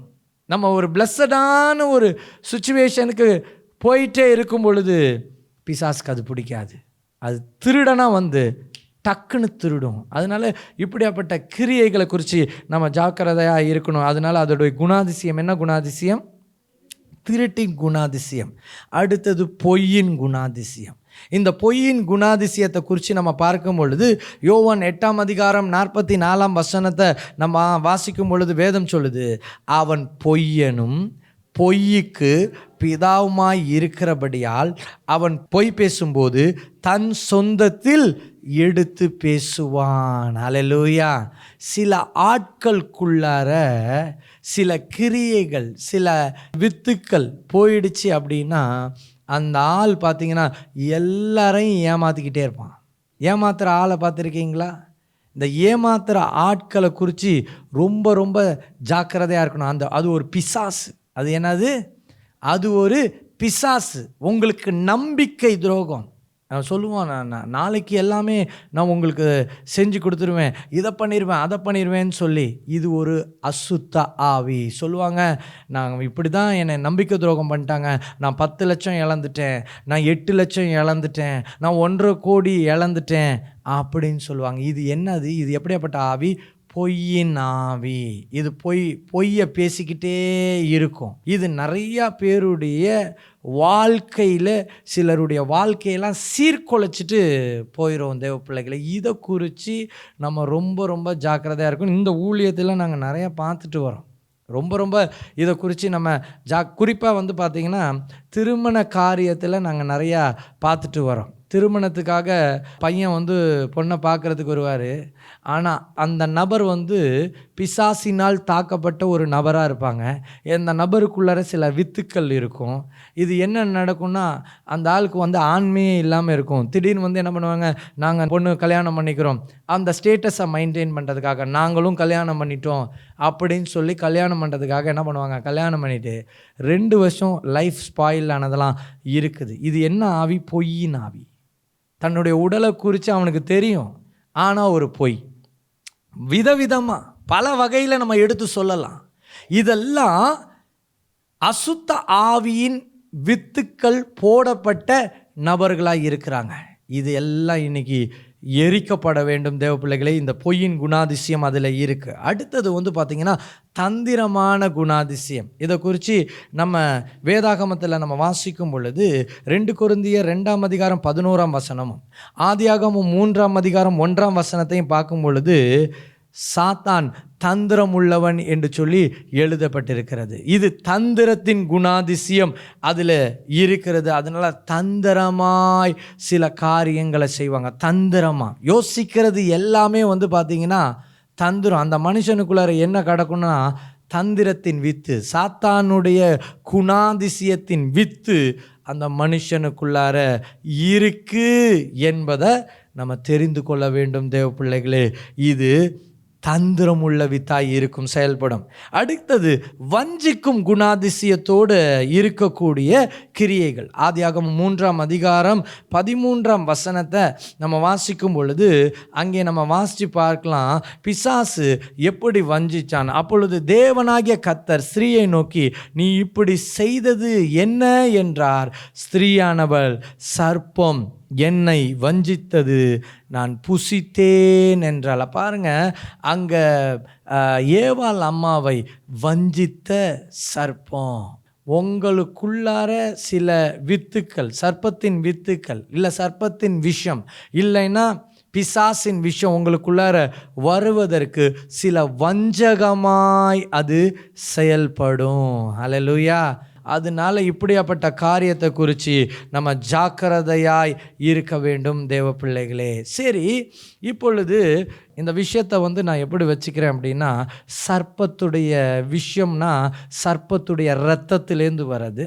நம்ம ஒரு பிளஸ்ஸடான ஒரு சுச்சுவேஷனுக்கு போயிட்டே இருக்கும் பொழுது பிசாசுக்கு அது பிடிக்காது. அது திருடனா வந்து டக்குன்னு திருடும். அதனால் இப்படியாப்பட்ட கிரியைகளை குறித்து நம்ம ஜாக்கிரதையாக இருக்கணும். அதனால் அதோடைய குணாதிசயம் என்ன? குணாதிசயம் திருட்டின் குணாதிசயம். அடுத்தது பொய்யின் குணாதிசயம். இந்த பொய்யின் குணாதிசயத்தை குறித்து நம்ம பார்க்கும் பொழுது யோவான் 8ஆம் அதிகாரம் 44ஆம் வசனத்தை நம்ம வாசிக்கும் பொழுது வேதம் சொல்லுது, அவன் பொய்யனும் பொய்யுக்கு பிதாவுமாய் இருக்கிறபடியால் அவன் பொய் பேசும்போது தன் சொந்தத்தில் எடுத்து பேசுவான். அல்லேலூயா. சில ஆட்களுக்குள்ளார சில கிரியைகள், சில வித்துக்கள் போயிடுச்சு அப்படின்னா அந்த ஆள் பார்த்திங்கன்னா எல்லாரையும் ஏமாற்றிக்கிட்டே இருப்பான். ஏமாத்துகிற ஆளை பார்த்துருக்கீங்களா? இந்த ஏமாத்துகிற ஆட்களை குறித்து ரொம்ப ரொம்ப ஜாக்கிரதையாக இருக்கணும். அது ஒரு பிசாசு. அது என்னது? அது ஒரு பிசாசு. உங்களுக்கு நம்பிக்கை துரோகம். நான் சொல்லுவான், நான் நாளைக்கு எல்லாமே நான் உங்களுக்கு செஞ்சு கொடுத்துருவேன், இதை பண்ணிடுவேன், அதை பண்ணிடுவேன்னு சொல்லி. இது ஒரு அசுத்த ஆவி. சொல்லுவாங்க, நான் இப்படி தான் என்னை நம்பிக்கை துரோகம் பண்ணிட்டாங்க, நான் 10 லட்சம் இழந்துட்டேன், நான் 8 லட்சம் இழந்துட்டேன், நான் 1.5 கோடி இழந்துட்டேன் அப்படின்னு சொல்லுவாங்க. இது என்னது? இது எப்படியாப்பட்ட ஆவி? பொய்யின் ஆவி. இது பொய்யை பேசிக்கிட்டே இருக்கும். இது நிறையா பேருடைய வாழ்க்கையில், சிலருடைய வாழ்க்கையெல்லாம் சீர்குலைச்சிட்டு போயிடும் தேவ பிள்ளைகளை. இதை குறித்து நம்ம ரொம்ப ரொம்ப ஜாக்கிரதையாக இருக்கணும். இந்த ஊழியத்தில் நாங்கள் நிறையா பார்த்துட்டு வரோம். ரொம்ப ரொம்ப இதை குறித்து நம்ம குறிப்பாக வந்து பார்த்திங்கன்னா திருமண காரியத்தில் நாங்கள் நிறையா பார்த்துட்டு வரோம். திருமணத்துக்காக பையன் வந்து பொண்ணை பார்க்குறதுக்கு வருவார். ஆனால் அந்த நபர் வந்து பிசாசினால் தாக்கப்பட்ட ஒரு நபராக இருப்பாங்க. இந்த நபருக்குள்ளார சில வித்துக்கள் இருக்கும். இது என்ன நடக்கும்னா, அந்த ஆளுக்கு வந்து ஆண்மையே இல்லாமல் இருக்கும். திடீர்னு வந்து என்ன பண்ணுவாங்க, நாங்கள் பொண்ணு கல்யாணம் பண்ணிக்கிறோம், அந்த ஸ்டேட்டஸை மெயின்டைன் பண்ணுறதுக்காக நாங்களும் கல்யாணம் பண்ணிட்டோம் அப்படின்னு சொல்லி கல்யாணம் பண்ணுறதுக்காக என்ன பண்ணுவாங்க, கல்யாணம் பண்ணிவிட்டு 2 வருஷம் லைஃப் ஸ்பாயில் ஆனதெல்லாம் இருக்குது. இது என்ன ஆவி? பொய்யின் ஆவி. தன்னுடைய உடலை குறித்து அவனுக்கு தெரியும், ஆனால் ஒரு பொய். விதவிதமாக பல வகையில் நம்ம எடுத்து சொல்லலாம். இதெல்லாம் அசுத்த ஆவியின் வித்துக்கள் போடப்பட்ட நபர்களாக இருக்கிறாங்க. இது எல்லாம் இன்னைக்கு எரிக்கப்பட வேண்டும் தேவ பிள்ளைகளே. இந்த பொய்யின் குணாதிசயம் அதில் இருக்குது. அடுத்தது வந்து பார்த்திங்கன்னா தந்திரமான குணாதிசயம். இதை குறித்து நம்ம வேதாகமத்தில் நம்ம வாசிக்கும் பொழுது 2 கொரிந்தியர் 2ஆம் அதிகாரம் 11ஆம் வசனமும் ஆதியாகமம் 3ஆம் அதிகாரம் 1ஆம் வசனத்தையும் பார்க்கும் பொழுது சாத்தான் தந்திரம் உள்ளவன் என்று சொல்லி எழுதப்பட்டிருக்கிறது. இது தந்திரத்தின் குணாதிசயம் அதில் இருக்கிறது. அதனால் தந்திரமாய் சில காரியங்களை செய்வாங்க. தந்திரமாக யோசிக்கிறது எல்லாமே வந்து பார்த்திங்கன்னா தந்திரம். அந்த மனுஷனுக்குள்ளார என்ன கிடக்குன்னா தந்திரத்தின் வித்து, சாத்தானுடைய குணாதிசயத்தின் வித்து அந்த மனுஷனுக்குள்ளார இருக்கு என்பதை நம்ம தெரிந்து கொள்ள வேண்டும் தேவ பிள்ளைகளே. இது தந்திரம் உள்ள வித்தாய் இருக்கும், செயல்படும். அடுத்தது வஞ்சிக்கும் குணாதிசயத்தோடு இருக்கக்கூடிய கிரியைகள். ஆதியாகமம் 3ஆம் அதிகாரம் 13ஆம் வசனத்தை நம்ம வாசிக்கும் பொழுது அங்கே நம்ம வாசித்து பார்க்கலாம், பிசாசு எப்படி வஞ்சிச்சான். அப்பொழுது தேவனாகிய கர்த்தர் ஸ்திரீயை நோக்கி, நீ இப்படி செய்தது என்ன என்றார். ஸ்திரீயானவள், சர்ப்பம் என்னை வஞ்சித்தது, நான் புசித்தேன் என்றால். பாருங்க, அங்கே ஏவாள் அம்மாவை வஞ்சித்த சர்ப்பம். உங்களுக்குள்ளார சில வித்துக்கள், சர்ப்பத்தின் வித்துக்கள், இல்லை சர்ப்பத்தின் விஷம், இல்லைன்னா பிசாசின் விஷம் உங்களுக்குள்ளார வருவதற்கு சில வஞ்சகமாய் அது செயல்படும். அல்லேலூயா. அதனால இப்படியாப்பட்ட காரியத்தை குறித்து நம்ம ஜாக்கிரதையாய் இருக்க வேண்டும் தேவ பிள்ளைகளே. சரி, இப்பொழுது இந்த விஷயத்தை வந்து நான் எப்படி வச்சுக்கிறேன் அப்படின்னா, சர்ப்பத்துடைய விஷயம்னா சர்ப்பத்துடைய இரத்தத்திலேருந்து வர்றது.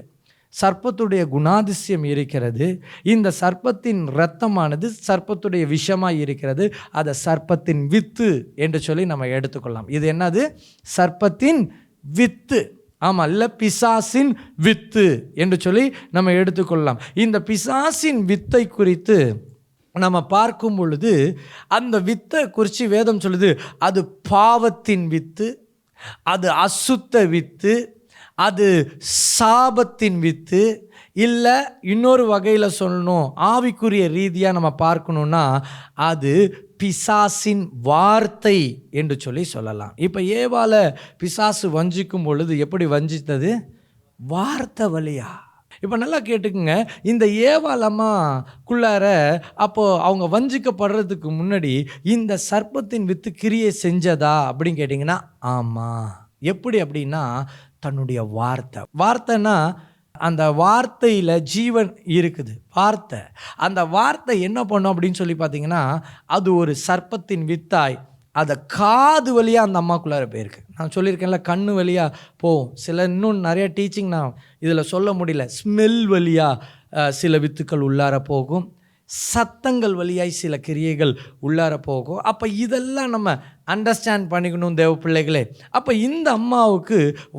சர்ப்பத்துடைய குணாதிசயம் இருக்கிறது. இந்த சர்ப்பத்தின் இரத்தமானது சர்ப்பத்துடைய விஷமாக இருக்கிறது. அதை சர்ப்பத்தின் வித்து என்று சொல்லி நம்ம எடுத்துக்கொள்ளலாம். இது என்னது? சர்ப்பத்தின் வித்து. ஆமாம், இல்லை பிசாசின் வித்து என்று சொல்லி நம்ம எடுத்துக்கொள்ளலாம். இந்த பிசாசின் வித்தை குறித்து நம்ம பார்க்கும் பொழுது அந்த வித்தை குறித்து வேதம் சொல்லுது, அது பாவத்தின் வித்து, அது அசுத்த வித்து, அது சாபத்தின் வித்து, இல்லை இன்னொரு வகையில் சொல்லணும், ஆவிக்குரிய ரீதியாக நம்ம பார்க்கணுன்னா அது பிசாசின் வார்த்தை என்று சொல்லலாம். இப்போ ஏவாளை பிசாசு வஞ்சிக்கும் பொழுது எப்படி வஞ்சித்தது? வார்த்தை வழியா. இப்போ நல்லா கேட்டுக்குங்க, இந்த ஏவாளம்மாக்குள்ளார அப்போது அவங்க வஞ்சிக்கப்படுறதுக்கு முன்னாடி இந்த சர்ப்பத்தின் வித்து கிரியை செஞ்சதா அப்படின்னு கேட்டிங்கன்னா ஆமாம். எப்படி அப்படின்னா தன்னுடைய வார்த்தைன்னா அந்த வார்த்தையில் ஜீவன் இருக்குது. வார்த்தை, அந்த வார்த்தை என்ன பண்ணும் அப்படின்னு சொல்லி பார்த்தீங்கன்னா அது ஒரு சர்ப்பத்தின் வித்தாய் அதை காது வழியாக அந்த அம்மாக்குள்ளார போயிருக்கு. நான் சொல்லியிருக்கேன்ல, கண்ணு வழியாக போகும். இன்னும் நிறைய டீச்சிங் நான் இதில் சொல்ல முடியல. ஸ்மெல் வழியாக சில வித்துக்கள் உள்ளார போகும், சத்தங்கள் வழியாய் சில கிரியைகள் உள்ளார போகும். அப்போ இதெல்லாம் நம்ம அண்டர்ஸ்டாண்ட் பண்ணிக்கணும் தேவ பிள்ளைகளே. அப்போ இந்த அம்மாவுக்கு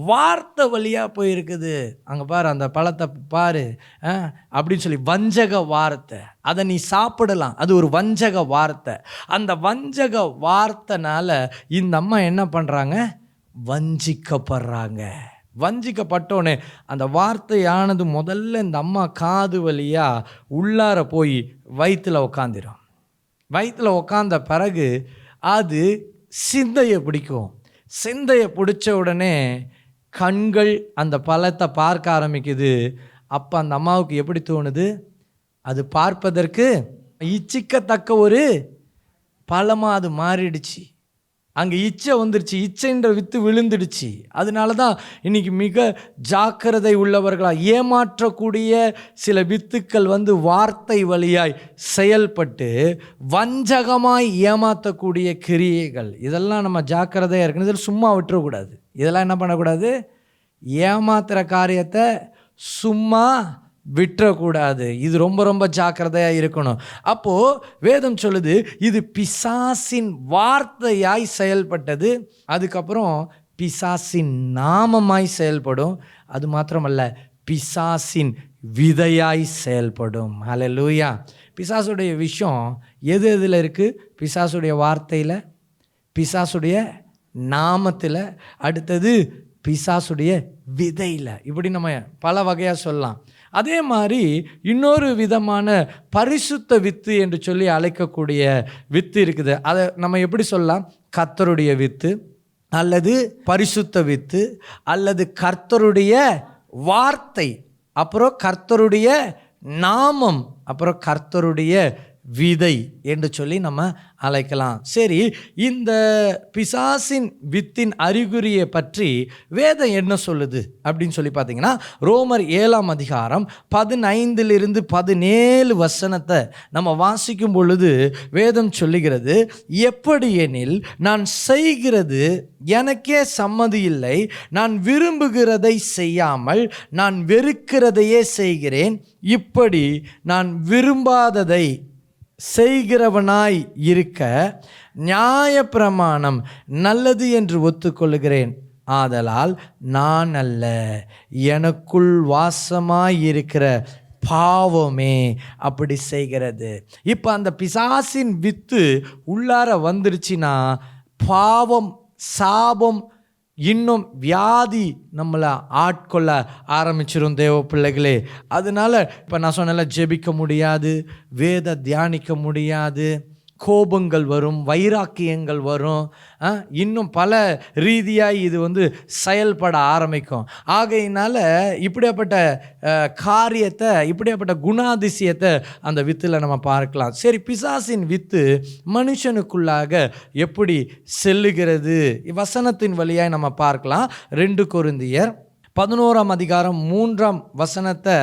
வார்த்தை வழியாக போயிருக்குது. அங்கே பாரு, அந்த பழத்தை பாரு அப்படின்னு சொல்லி வஞ்சக வார்த்தை, அதை நீ சாப்பிடலாம், அது ஒரு வஞ்சக வார்த்தை. அந்த வஞ்சக வார்த்தைனால இந்த அம்மா என்ன பண்ணுறாங்க? வஞ்சிக்கப்படுறாங்க. வஞ்சிக்கப்பட்டோன்னே அந்த வார்த்தையானது முதல்ல இந்த அம்மா காது வழியாக உள்ளார போய் வயிற்றில் உக்காந்துடும். வயிற்றில் உக்காந்த பிறகு அது சிந்தையை பிடிக்கும். சிந்தையை பிடிச்ச உடனே கண்கள் அந்த பழத்தை பார்க்க ஆரம்பிக்குது. அப்போ அந்த அம்மாவுக்கு எப்படி தோணுது? அது பார்ப்பதற்கு இச்சிக்கத்தக்க ஒரு பழமாக அது மாறிடுச்சு. அங்கே இச்சை வந்துடுச்சு, இச்சைன்ற வித்து விழுந்துடுச்சு. அதனால தான் இன்றைக்கி மிக ஜாக்கிரதை உள்ளவர்களாக ஏமாற்றக்கூடிய சில வித்துக்கள் வார்த்தை வழியாய் செயல்பட்டு வஞ்சகமாய் ஏமாற்றக்கூடிய கிரியைகள். இதெல்லாம் நம்ம ஜாக்கிரதையாக இருக்கணும். இதில் சும்மா விட்டுறக்கூடாது. இதெல்லாம் என்ன பண்ணக்கூடாது? ஏமாத்துகிற காரியத்தை சும்மா விட்டுறக்கூடாது. இது ரொம்ப ரொம்ப ஜாக்கிரதையாக இருக்கணும். அப்போது வேதம் சொல்லுது இது பிசாசின் வார்த்தையாய் செயல்பட்டது. அதுக்கப்புறம் பிசாசின் நாமமாய் செயல்படும். அது மாத்திரமல்ல, பிசாசின் விதையாய் செயல்படும். ஹல்லேலூயா. பிசாசுடைய விஷயம் எதில் இருக்குது? பிசாசுடைய வார்த்தையில், பிசாசுடைய நாமத்தில், அடுத்தது பிசாசுடைய விதையில். இப்படி நம்ம பல வகையாக சொல்லலாம். அதே மாதிரி இன்னொரு விதமான பரிசுத்த வித்து என்று சொல்லி அழைக்கக்கூடிய வித்து இருக்குது. அதை நம்ம எப்படி சொல்லலாம்? கர்த்தருடைய வித்து, அல்லது பரிசுத்த வித்து, அல்லது கர்த்தருடைய வார்த்தை, அப்புறம் கர்த்தருடைய நாமம், அப்புறம் கர்த்தருடைய விதை என்று சொல்லி நம்ம அழைக்கலாம். சரி, இந்த பிசாசின் வித்தின் அறிகுறியை பற்றி வேதம் என்ன சொல்லுது அப்படின்னு சொல்லி பார்த்தீங்கன்னா, ரோமர் 7ஆம் அதிகாரம் 15-17 வசனத்தை நம்ம வாசிக்கும் பொழுது வேதம் சொல்லுகிறது, எப்படி எனில் நான் செய்கிறது எனக்கே சம்மதி இல்லை, நான் விரும்புகிறதை செய்யாமல் நான் வெறுக்கிறதையே செய்கிறேன், இப்படி நான் விரும்பாததை செய்கிறவனாய் இருக்க நியாயப்பிரமாணம் நல்லது என்று ஒத்துக்கொள்கிறேன். ஆதலால் நான் அல்ல, எனக்குள் வாசமாய் இருக்கிற பாவமே அப்படி செய்கிறது. இப்போ அந்த பிசாசின் வித்து உள்ளார வந்துருச்சுன்னா பாவம், சாபம், இன்னும் வியாதி நம்மளை ஆட்கொள்ள ஆரம்பிச்சிடும் தேவ பிள்ளைகளே. அதனால இப்போ நான் சொன்னல, ஜெபிக்க முடியாது, வேத தியானிக்க முடியாது, கோபங்கள் வரும், வைராக்கியங்கள் வரும், இன்னும் பல ரீதியாக இது செயல்பட ஆரம்பிக்கும். ஆகையினால இப்படியாப்பட்ட காரியத்தை, இப்படியாப்பட்ட குணாதிசயத்தை அந்த வித்தில் நம்ம பார்க்கலாம். சரி, பிசாசின் வித்து மனுஷனுக்குள்ளாக எப்படி செல்லுகிறது? வசனத்தின் வழியாக நம்ம பார்க்கலாம். 2 கொரிந்தியர் 11ஆம் அதிகாரம் 3ஆம் வசனத்தை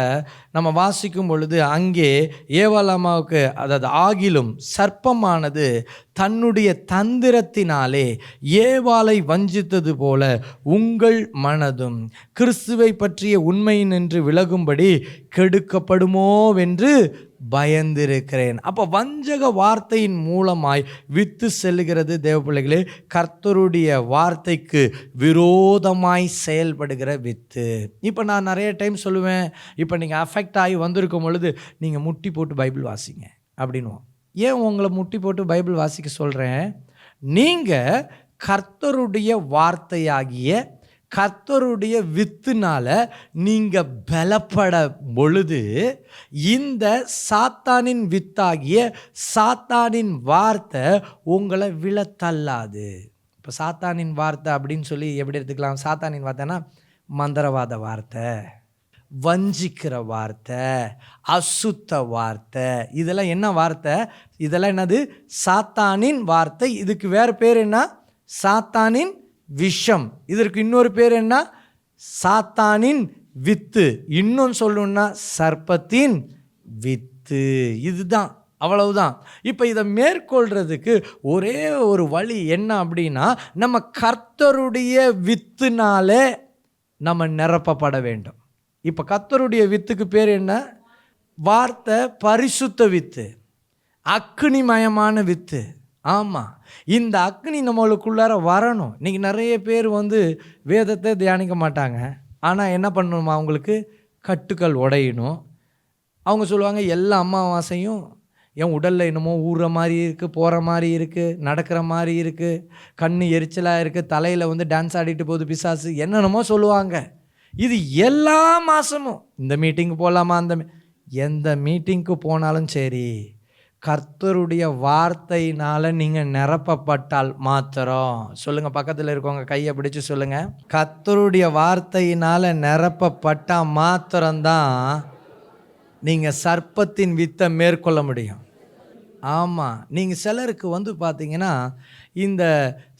நம்ம வாசிக்கும் பொழுது, அங்கே ஏவாளம்மாவுக்கு, அதாவது ஆகிலும் சர்ப்பமானது தன்னுடைய தந்திரத்தினாலே ஏவாளை வஞ்சித்தது போல உங்கள் மனதும் கிறிஸ்துவை பற்றிய உண்மையினின்று விலகும்படி கெடுக்கப்படுமோவென்று பயந்திருக்கிறேன். அப்போ வஞ்சக வார்த்தையின் மூலமாய் வித்து செல்லுகிறது தேவ பிள்ளைகளே, கர்த்தருடைய வார்த்தைக்கு விரோதமாய் செயல்படுகிற வித்து. இப்போ நான் நிறைய டைம் சொல்லுவேன், இப்போ நீங்கள் அஃபெக்ட் ஆகி வந்திருக்கும் பொழுது நீங்கள் முட்டி போட்டு பைபிள் வாசிங்க அப்படின்வோம். ஏன் உங்களை முட்டி போட்டு பைபிள் வாசிக்க சொல்கிறேன்? நீங்கள் கர்த்தருடைய வார்த்தையாகிய கர்த்தருடைய வித்துனால நீங்கள் பலப்பட பொழுது இந்த சாத்தானின் வித்தாகிய சாத்தானின் வார்த்தை உங்களை விழத்தள்ளாது. இப்போ சாத்தானின் வார்த்தை அப்படின்னு சொல்லி எப்படி எடுத்துக்கலாம்? சாத்தானின் வார்த்தைனா மந்திரவாத வார்த்தை, வஞ்சிக்கிற வார்த்தை, அசுத்த வார்த்தை, இதெல்லாம் என்ன வார்த்தை? இதெல்லாம் என்னது? சாத்தானின் வார்த்தை. இதுக்கு வேறு பேர் என்ன? சாத்தானின் விஷம். இதற்கு இன்னொரு பேர் என்ன? சாத்தானின் வித்து. இன்னொன்று சொல்லணும்னா சர்ப்பத்தின் வித்து. இதுதான், அவ்வளவுதான். இப்போ இதை மேற்கொள்றதுக்கு ஒரே ஒரு வழி என்ன அப்படின்னா, நம்ம கர்த்தருடைய வித்துனாலே நம்ம நிரப்பப்பட வேண்டும். இப்போ கர்த்தருடைய வித்துக்கு பேர் என்ன? வார்த்தை பரிசுத்த வித்து, அக்னிமயமான வித்து. ஆமாம், இந்த அக்னி நம்மளுக்குள்ளார வரணும். இன்றைக்கி நிறைய பேர் வேதத்தை தியானிக்க மாட்டாங்க. ஆனால் என்ன பண்ணணுமா? அவங்களுக்கு கட்டுக்கள் உடையணும். அவங்க சொல்லுவாங்க, எல்லா அமாவாசையும் என் உடலில் என்னமோ ஊறுற மாதிரி இருக்குது, போகிற மாதிரி இருக்குது, நடக்கிற மாதிரி இருக்குது, கண் எரிச்சலாக இருக்குது, தலையில் டான்ஸ் ஆடிட்டு போகுது பிசாசு, என்னென்னமோ சொல்லுவாங்க. இது எல்லா மாதமும் இந்த மீட்டிங்கு போகலாமா, எந்த மீட்டிங்க்கு போனாலும் சரி, கர்த்தருடைய வார்த்தையினால் நீங்கள் நிரப்பப்பட்டால் மாத்திரம், சொல்லுங்கள், பக்கத்தில் இருக்கவங்க கையை பிடிச்சி சொல்லுங்கள், கர்த்தருடைய வார்த்தையினால் நிரப்பப்பட்டால் மாத்திரம்தான் நீங்கள் சர்ப்பத்தின் வித்தை மேற்கொள்ள முடியும். ஆமாம், நீங்கள் சிலருக்கு பார்த்தீங்கன்னா இந்த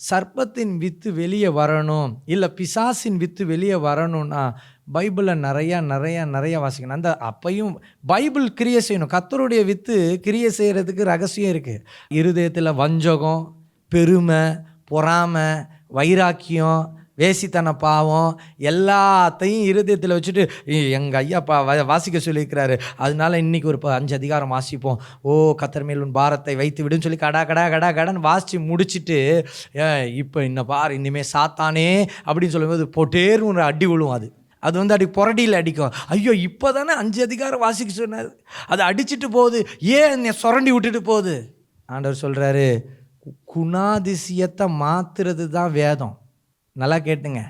சர்ப்பத்தின் வித்து வெளியே வரணும், இல்லை பிசாசின் வித்து வெளியே வரணும்னா பைபிளில் நிறையா வாசிக்கணும். அந்த அப்பையும் பைபிள் கிரியை செய்யணும். கர்த்தருடைய வித்து கிரியை செய்கிறதுக்கு ரகசியம் இருக்குது. இருதயத்தில் வஞ்சகம், பெருமை, பொறாமை, வைராக்கியம், வேசித்தன பாவம் எல்லாத்தையும் இருதயத்தில் வச்சுட்டு எங்கள் ஐயா வாசிக்க சொல்லியிருக்கிறாரு, அதனால இன்றைக்கி ஒரு 5 அதிகாரம் வாசிப்போம், ஓ கர்த்தர் மேல் உன் பாரத்தை வைத்து விடுன்னு சொல்லி கடான்னு வாசித்து முடிச்சுட்டு, இப்போ இன்னும் பார் இனிமேல் சாத்தானே அப்படின்னு சொல்லும்போது போட்டேன்னு ஒரு அடி விழுவும். அது அடி புரடியில் அடிக்கும். ஐயோ இப்போ தானே 5 அதிகாரம் வாசிக்க சொன்னார், அது அடிச்சுட்டு போகுது, ஏன் என்னை சுரண்டி விட்டுட்டு போகுது. ஆண்டவர் சொல்கிறாரு, குணாதிசயத்தை மாற்றுறது தான் வேதம். நல்லா கேட்டுங்க,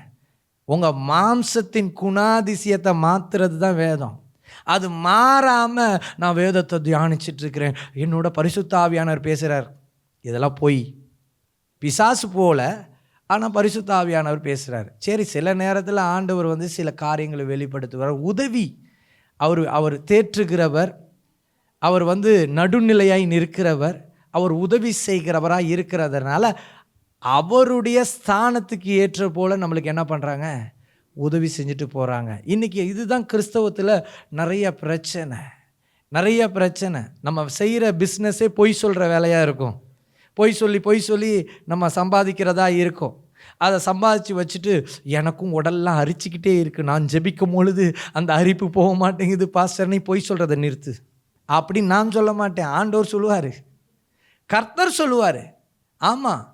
உங்கள் மாம்சத்தின் குணாதிசயத்தை மாற்றுறது தான் வேதம். அது மாறாமல் நான் வேதத்தை தியானிச்சிட்ருக்கிறேன், என்னோட பரிசுத்த ஆவியானவர் பேசுகிறார், இதெல்லாம் போய் பிசாசு போல. ஆனால் பரிசுத்த ஆவியானவர் பேசுகிறார். சரி, சில நேரத்தில் ஆண்டவர் சில காரியங்களை வெளிப்படுத்துவார். உதவி, அவர் தேற்றுகிறவர், அவர் நடுநிலையாய் நிற்கிறவர், அவர் உதவி செய்கிறவராக இருக்கிறதுனால அவருடைய ஸ்தானத்துக்கு ஏற்ற போல் நம்மளுக்கு என்ன பண்ணுறாங்க? உதவி செஞ்சுட்டு போகிறாங்க. இன்றைக்கி இதுதான் கிறிஸ்தவத்தில் நிறைய பிரச்சனை. நம்ம செய்கிற பிஸ்னஸே பொய் சொல்கிற வேலையாக இருக்கும். பொய் சொல்லி நம்ம சம்பாதிக்கிறதா இருக்கும். அதை சம்பாதிச்சு வச்சுட்டு எனக்கும் உடல்லாம் அரிச்சிக்கிட்டே இருக்குது, நான் ஜெபிக்கும் பொழுது அந்த அரிப்பு போக மாட்டேங்குது பாஸ்டர், நீ பொய் சொல்கிறத நிறுத்து அப்படின்னு நான் சொல்ல மாட்டேன், ஆண்டவர் சொல்லுவார், கர்த்தர் சொல்லுவார். ஆமாம்,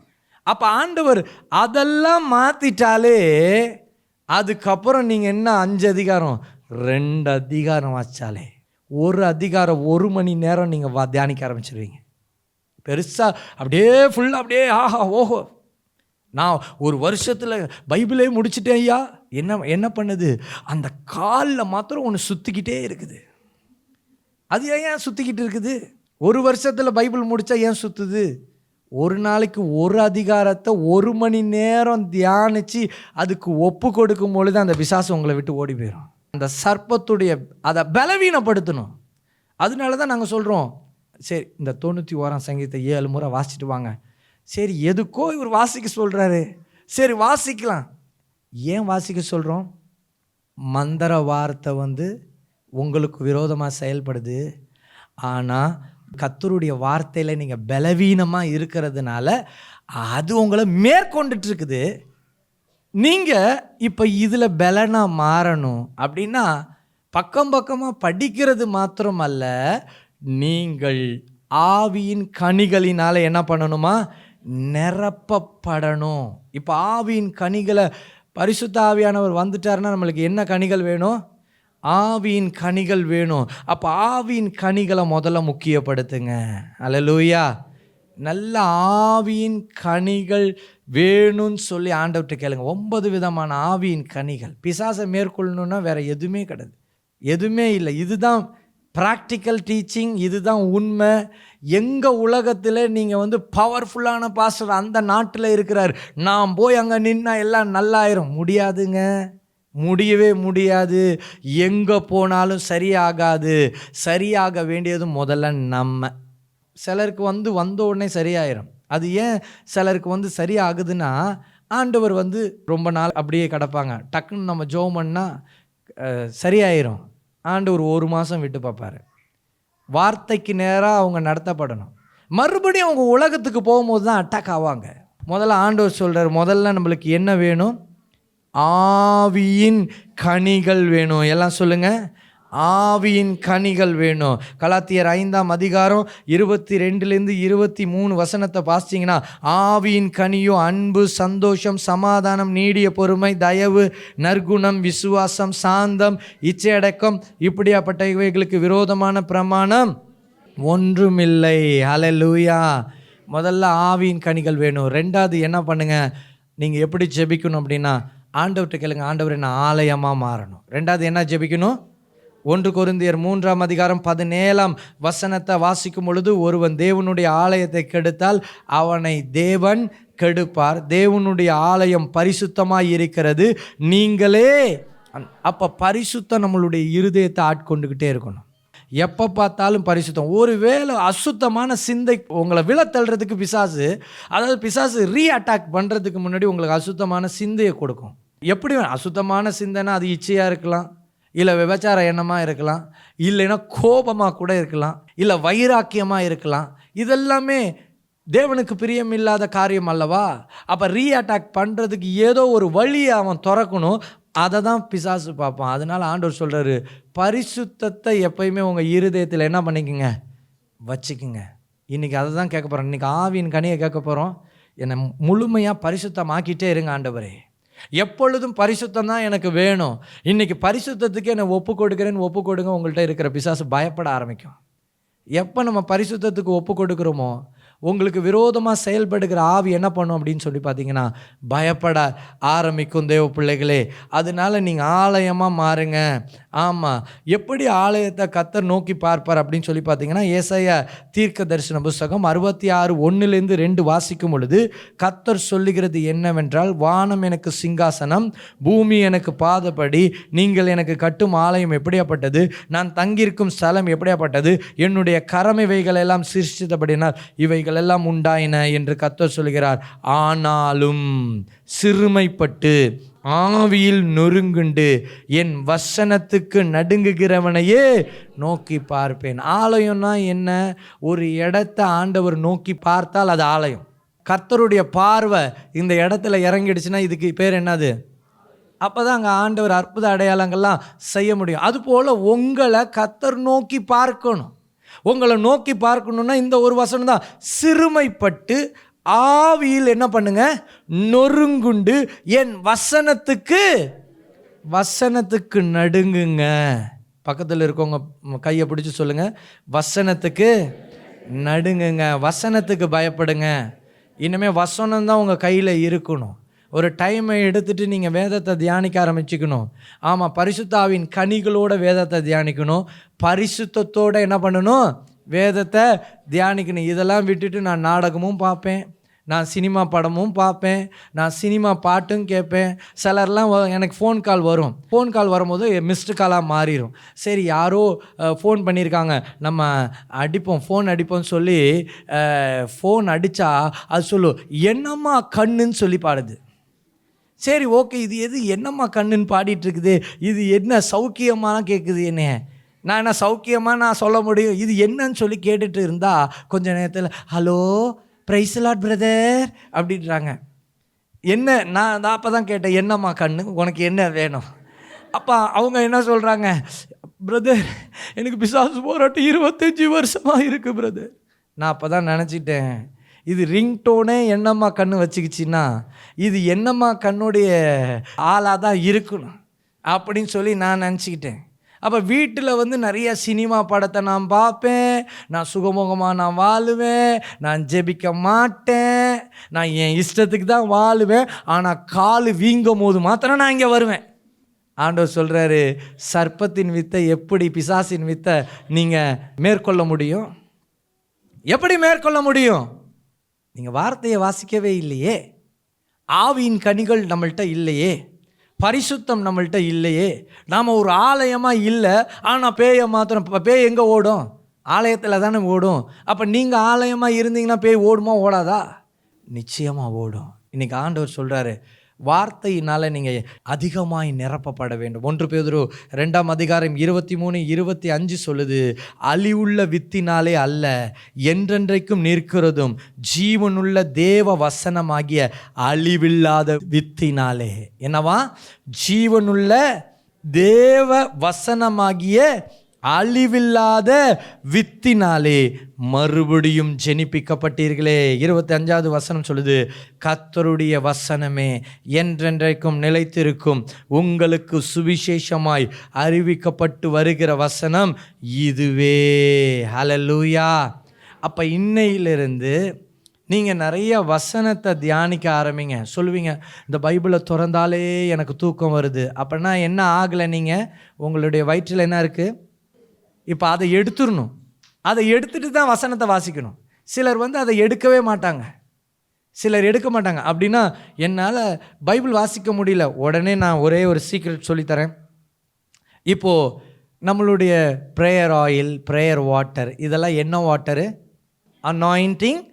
அப்போ ஆண்டவர் அதெல்லாம் மாற்றிட்டாலே அதுக்கப்புறம் நீங்கள் என்ன 5 அதிகாரம் 2 அதிகாரம் வாசித்தாலே, ஒரு அதிகாரம் 1 மணி நேரம் நீங்கள் தியானிக்க ஆரம்பிச்சிருவீங்க. பெருசாக அப்படியே ஃபுல்லாக அப்படியே ஆஹா ஓஹோ, நான் ஒரு வருஷத்தில் பைபிளே முடிச்சிட்டேன் ஐயா. என்ன பண்ணுது? அந்த காலில் மாத்திரம் ஒன்று சுற்றிக்கிட்டே இருக்குது. அது ஏன் சுற்றிக்கிட்டு இருக்குது? ஒரு வருஷத்தில் பைபிள் முடித்தா ஏன் சுற்றுது? ஒரு நாளைக்கு ஒரு அதிகாரத்தை 1 மணி நேரம் தியானித்து அதுக்கு ஒப்பு கொடுக்கும் பொழுது அந்த பிசாசு உங்களை விட்டு ஓடி போயிடும். அந்த சர்ப்பத்துடைய அதை பலவீனப்படுத்தணும். அதனால தான் நாங்கள் சொல்கிறோம், சரி இந்த 91ஆம் சங்கீதத்தை 7 முறை வாசிச்சுட்டு வாங்க. சரி, எதுக்கோ இவர் வாசிக்க சொல்கிறாரு, சரி வாசிக்கலாம். ஏன் வாசிக்க சொல்கிறோம்? மந்திர வார்த்தை உங்களுக்கு விரோதமாக செயல்படுது. ஆனால் கர்த்தருடைய வார்த்தையில் நீங்கள் பலவீனமாக இருக்கிறதுனால அது உங்களை மேற்கொண்டுட்டு இருக்குது. நீங்கள் இப்போ இதில் பலனாக மாறணும் அப்படின்னா பக்கமாக படிக்கிறது மாத்திரம் அல்ல, நீங்கள் ஆவியின் கனிகளினால் என்ன பண்ணணுமா? நிரப்பப்படணும். இப்போ ஆவியின் கனிகளை பரிசுத்த ஆவியானவர் வந்துட்டாருன்னா நம்மளுக்கு என்ன கனிகள் வேணும்? ஆவியின் கனிகள் வேணும். அப்போ ஆவியின் கனிகளை முதல்ல முக்கியப்படுத்துங்க. அல்லேலூயா. நல்ல ஆவியின் கனிகள் வேணும்னு சொல்லி ஆண்டவர்கிட்ட கேளுங்க. 9 விதமான ஆவியின் கனிகள். பிசாசை மேற்கொள்ளணுன்னா வேற எதுவுமே கிடையாது, எதுவுமே இல்லை. இதுதான் ப்ராக்டிக்கல் டீச்சிங், இதுதான் உண்மை. எங்கள் உலகத்தில் நீங்கள் பவர்ஃபுல்லான பாஸ்டர் அந்த நாட்டில் இருக்கிறார், நான் போய் அங்கே நின்னா எல்லாம் நல்லாயிரும், முடியாதுங்க, முடியவே முடியாது. எங்கே போனாலும் சரியாகாது. சரியாக வேண்டியது முதல்ல நம்ம. சிலருக்கு வந்த உடனே சரியாயிரும். அது ஏன் சிலருக்கு சரியாகுதுன்னா, ஆண்டவர் ரொம்ப நாள் அப்படியே கிடப்பாங்க. டக்குன்னு நம்ம ஜெபம் பண்ணால் சரியாயிரும். ஆண்டவர் 1 மாதம் விட்டு பார்ப்பாரு. வார்த்தைக்கு நேராக அவங்க நடத்தப்படணும். மறுபடியும் அவங்க உலகத்துக்கு போகும்போது தான் அட்டாக் ஆவாங்க. முதல்ல ஆண்டவர் சொல்கிறார், முதல்ல நம்மளுக்கு என்ன வேணும்? ஆவியின் கனிகள் வேணும். எல்லாம் சொல்லுங்கள், ஆவியின் கனிகள் வேணும். கலாத்தியர் 5ஆம் அதிகாரம் 22லேருந்து 23 வசனத்தை வாசிச்சிங்கன்னா, ஆவியின் கனியோ அன்பு, சந்தோஷம், சமாதானம், நீடிய பொறுமை, தயவு, நற்குணம், விசுவாசம், சாந்தம், இச்சையடக்கம், இப்படியாப்பட்ட இவைகளுக்கு விரோதமான பிரமாணம் ஒன்றுமில்லை. ஹல்லேலூயா. முதல்ல ஆவியின் கனிகள் வேணும். 2வது என்ன பண்ணுங்க, நீங்கள் எப்படி ஜெபிக்கணும் அப்படின்னா, ஆண்டவர்கிட்ட கேளுங்க, ஆண்டவர் என்ன ஆலயமாக மாறணும். 2வது என்ன ஜெபிக்கணும்? 1 கொரிந்தியர் 3ஆம் அதிகாரம் 17ஆம் வசனத்தை வாசிக்கும் பொழுது, ஒருவன் தேவனுடைய ஆலயத்தை கெடுத்தால் அவனை தேவன் கெடுப்பார். தேவனுடைய ஆலயம் பரிசுத்தமாக இருக்கிறது, நீங்களே. அப்போ பரிசுத்தம் நம்மளுடைய இருதயத்தை ஆட்கொண்டுக்கிட்டே இருக்கணும். எப்போ பார்த்தாலும் பரிசுத்தம். ஒருவேளை அசுத்தமான சிந்தை உங்களை விழத்தள்ளுறதுக்கு பிசாசு, அதாவது பிசாசு அட்டாக் பண்ணுறதுக்கு முன்னாடி உங்களுக்கு அசுத்தமான சிந்தையை கொடுக்கும். எப்படி அசுத்தமான சிந்தைனா, அது இச்சையாக இருக்கலாம், இல்லை விபச்சார எண்ணமாக இருக்கலாம், இல்லைன்னா கோபமாக கூட இருக்கலாம், இல்லை வைராக்கியமாக இருக்கலாம். இதெல்லாமே தேவனுக்கு பிரியமில்லாத காரியம் அல்லவா? அப்போ அட்டாக் பண்ணுறதுக்கு ஏதோ ஒரு வழியை அவன் திறக்கணும். அதை தான் பிசாசு பார்ப்பான். அதனால் ஆண்டவர் சொல்கிறாரு, பரிசுத்தத்தை எப்பயுமே உங்கள் இருதயத்தில் என்ன பண்ணிக்கோங்க, வச்சுக்குங்க. இன்றைக்கி அதை தான் கேட்க போகிறோம். இன்றைக்கி ஆவியின் கனியை கேட்க போகிறோம். என்னை முழுமையாக பரிசுத்தமாக்கிட்டே இருங்க ஆண்டவரே. எப்பொழுதும் பரிசுத்தம் தான் எனக்கு வேணும். இன்றைக்கி பரிசுத்தத்துக்கு என்னை ஒப்பு கொடுங்க. உங்கள்கிட்ட இருக்கிற பிசாசு பயப்பட ஆரம்பிக்கும். எப்போ நம்ம பரிசுத்தத்துக்கு ஒப்பு கொடுக்குறோமோ, உங்களுக்கு விரோதமாக செயல்படுகிற ஆவி என்ன பண்ணும் அப்படின்னு சொல்லி பார்த்தீங்கன்னா, பயப்பட ஆரம்பிக்கும் தேவ பிள்ளைகளே. அதனால நீங்கள் ஆலயமாக மாறுங்க. ஆமாம், எப்படி ஆலயத்தை கர்த்தர் நோக்கி பார்ப்பார் அப்படின்னு சொல்லி பார்த்தீங்கன்னா, ஏசாயா தீர்க்க தரிசன புஸ்தகம் 66:1-2 வாசிக்கும் பொழுது, கர்த்தர் சொல்லுகிறது என்னவென்றால், வானம் எனக்கு சிங்காசனம், பூமி எனக்கு பாதப்படி, நீங்கள் எனக்கு கட்டும் ஆலயம் எப்படியாப்பட்டது, நான் தங்கியிருக்கும் ஸ்தலம் எப்படியாப்பட்டது, என்னுடைய கரம் இவைகளெல்லாம் சிருஷ்டித்தபடினால் இவைகள் எல்லாம் உண்டாயின என்று கர்த்தர் சொல்கிறார். ஆனாலும் சிறுமைப்பட்டு ஆவியில் நொறுங்குண்டு என் வசனத்துக்கு நடுங்குகிறவனையே நோக்கி பார்ப்பேன். ஆலயம்னா என்ன? ஒரு இடத்த ஆண்டவர் நோக்கி பார்த்தால் அது ஆலயம். கர்த்தருடைய பார்வை இந்த இடத்துல இறங்கிடுச்சுன்னா இதுக்கு பேர் என்னது? அப்போ தான் அங்கே ஆண்டவர் அற்புத அடையாளங்கள்லாம் செய்ய முடியும். அதுபோல் உங்களை கர்த்தர் நோக்கி பார்க்கணும். உங்களை நோக்கி பார்க்கணுன்னா இந்த ஒரு வசனம் தான், சிறுமைப்பட்டு ஆவியில் என்ன பண்ணுங்க, நொறுங்குண்டு என் வசனத்துக்கு நடுங்குங்க. பக்கத்தில் இருக்கவங்க கையை பிடிச்சி சொல்லுங்க, வசனத்துக்கு நடுங்குங்க, வசனத்துக்கு பயப்படுங்க. இனிமே வசனம் தான் உங்கள் கையில் இருக்கணும். ஒரு டைமை எடுத்துகிட்டு நீங்கள் வேதத்தை தியானிக்க ஆரம்பிச்சுக்கணும். ஆமாம், பரிசுத்தாவின் கனிகளோட வேதத்தை தியானிக்கணும். பரிசுத்தத்தோடு என்ன பண்ணணும், வேதத்தை தியானிக்கணும். இதெல்லாம் விட்டுட்டு நான் நாடகமும் பார்ப்பேன், நான் சினிமா படமும் பார்ப்பேன், நான் சினிமா பாட்டும் கேட்பேன். சிலர்லாம் எனக்கு ஃபோன் கால் வரும். ஃபோன் கால் வரும்போது மிஸ்டு காலாக மாறிடும். சரி, யாரோ ஃபோன் பண்ணியிருக்காங்க, நம்ம ஃபோன் அடிப்போம்னு சொல்லி ஃபோன் அடித்தா அது சொல்லும், என்னம்மா கண்ணுன்னு சொல்லி பாடுது. சரி, ஓகே, இது எது என்னம்மா கண்ணுன்னு பாடிட்டுருக்குது, இது என்ன சௌக்கியமான கேட்குது, நான் என்ன சௌக்கியமாக நான் சொல்ல முடியும், இது என்னன்னு சொல்லி கேட்டுட்டு இருந்தால் கொஞ்சம் நேரத்தில் ஹலோ பிரைஸ் லார்ட் பிரதர் அப்படின்றாங்க. என்ன, நான் அப்போ தான் கேட்டேன், என்னம்மா கண்ணு, உனக்கு என்ன வேணும்? அப்போ அவங்க என்ன சொல்கிறாங்க, பிரதர் எனக்கு பிசாசு போராட்டம் 25 வருஷமாக இருக்குது பிரதர். நான் அப்போ தான் நினச்சிட்டேன், இது ரிங்டோனே என்னம்மா கண்ணு வச்சுக்கிச்சின்னா இது என்னம்மா கண்ணுடைய ஆளாக தான் இருக்கணும் அப்படின்னு சொல்லி நான் நினச்சிக்கிட்டேன். அப்போ வீட்டில் வந்து நிறைய சினிமா படத்தை நான் பார்ப்பேன், நான் சுகமுகமாக நான் வாழுவேன், நான் ஜெபிக்க மாட்டேன், நான் என் இஷ்டத்துக்கு தான் வாழுவேன், ஆனால் கால் வீங்கும் போது மாத்திரம் நான் இங்கே வருவேன். ஆண்டவர் சொல்கிறாரு, சர்ப்பத்தின் வித்தை எப்படி, பிசாசின் வித்தை நீங்கள் மேற்கொள்ள முடியும்? எப்படி மேற்கொள்ள முடியும்? நீங்கள் வார்த்தையை வாசிக்கவே இல்லையே, ஆவியின் கனிகள் நம்மள்கிட்ட இல்லையே, பரிசுத்தம் நம்மள்கிட்ட இல்லையே, நாம் ஒரு ஆலயமாக இல்லை, ஆனால் பேயை மாத்திரம். பேய் எங்கே ஓடும்? ஆலயத்தில் தானே ஓடும். அப்போ நீங்கள் ஆலயமாக இருந்தீங்கன்னா பேய் ஓடுமா ஓடாதா? நிச்சயமாக ஓடும். இன்றைக்கி ஆண்டவர் சொல்கிறாரு, வார்த்தையினால் நீங்கள் அதிகமாய் நிரப்பப்பட வேண்டும். 1 பேதுரு 2:23-25 சொல்லுது, அழிவுள்ள வித்தினாலே அல்ல, என்றென்றைக்கும் நிற்கிறதும் ஜீவனுள்ள தேவ வசனமாகிய அழிவில்லாத வித்தினாலே. என்னவா? ஜீவனுள்ள தேவ வசனமாகிய அழிவில்லாத வித்தினாலே மறுபடியும் ஜெனிப்பிக்கப்பட்டீர்களே. 25வது வசனம் சொல்லுது, கர்த்தருடைய வசனமே என்றென்றைக்கும் நிலைத்திருக்கும், உங்களுக்கு சுவிசேஷமாய் அறிவிக்கப்பட்டு வருகிற வசனம் இதுவே. ஹல்லேலூயா. அப்போ இன்னையிலிருந்து நீங்கள் நிறைய வசனத்தை தியானிக்க ஆரம்பிங்க. சொல்லுவீங்க, இந்த பைபிளை திறந்தாலே எனக்கு தூக்கம் வருது. அப்படின்னா என்ன ஆகலை? நீங்கள் உங்களுடைய வயிற்றில் என்ன இருக்குது? இப்போ அதை எடுத்துடணும். அதை எடுத்துகிட்டு தான் வசனத்தை வாசிக்கணும். சிலர் வந்து அதை எடுக்கவே மாட்டாங்க, சிலர் எடுக்க மாட்டாங்க. அப்படின்னா என்னால் பைபிள் வாசிக்க முடியல. உடனே நான் ஒரே ஒரு சீக்ரெட் சொல்லித்தரேன். இப்போது நம்மளுடைய ப்ரேயர் ஆயில், ப்ரேயர் வாட்டர், இதெல்லாம் என்ன water? Anointing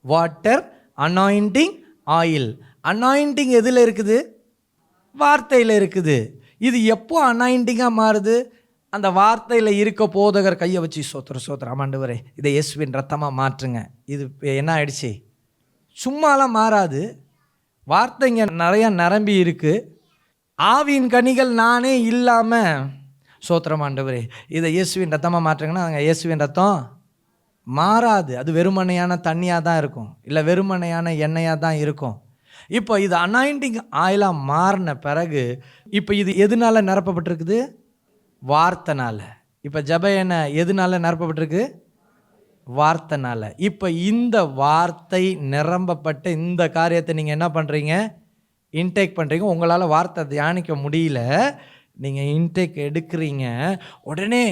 water, anointing oil. Anointing எதில் இருக்குது? வார்த்தையில் இருக்குது. இது எப்போ அனாயிண்டிங்காக மாறுது? அந்த வார்த்தையில் இருக்க போதகர் கையை வச்சு சோத்திரம் ஆண்டவரே, இதை இயேசுவின் ரத்தமாக மாற்றுங்க. இது என்ன ஆயிடுச்சு? சும்மாலாம் மாறாது. வார்த்தைங்க நிறையா நிரம்பி இருக்குது. ஆவியின் கனிகள் நானே இல்லாமல் சோத்திரம் ஆண்டவரே, இதை இயேசுவின் ரத்தமாக மாற்றுங்கன்னா அங்கே இயேசுவின் ரத்தம் மாறாது. அது வெறுமனையான தண்ணியாக தான் இருக்கும், இல்லை வெறுமனையான எண்ணெயாக தான் இருக்கும். இப்போ இது அனாயிண்டிங் ஆயிலாக மாறின பிறகு இப்போ இது எதனால நிரப்பப்பட்டிருக்குது? வார்த்தைனால. இப்போ ஜெப எண்ணெய் எதனால நிரப்பப்பட்டிருக்கு? வார்த்தைனால. இப்போ இந்த வார்த்தை நிரம்பப்பட்ட இந்த காரியத்தை நீங்கள் என்ன பண்ணுறீங்க? இன்டேக் பண்ணுறீங்க. உங்களால் வார்த்தை தியானிக்க முடியல, நீங்கள் இன்டேக் எடுக்கிறீங்க. உடனே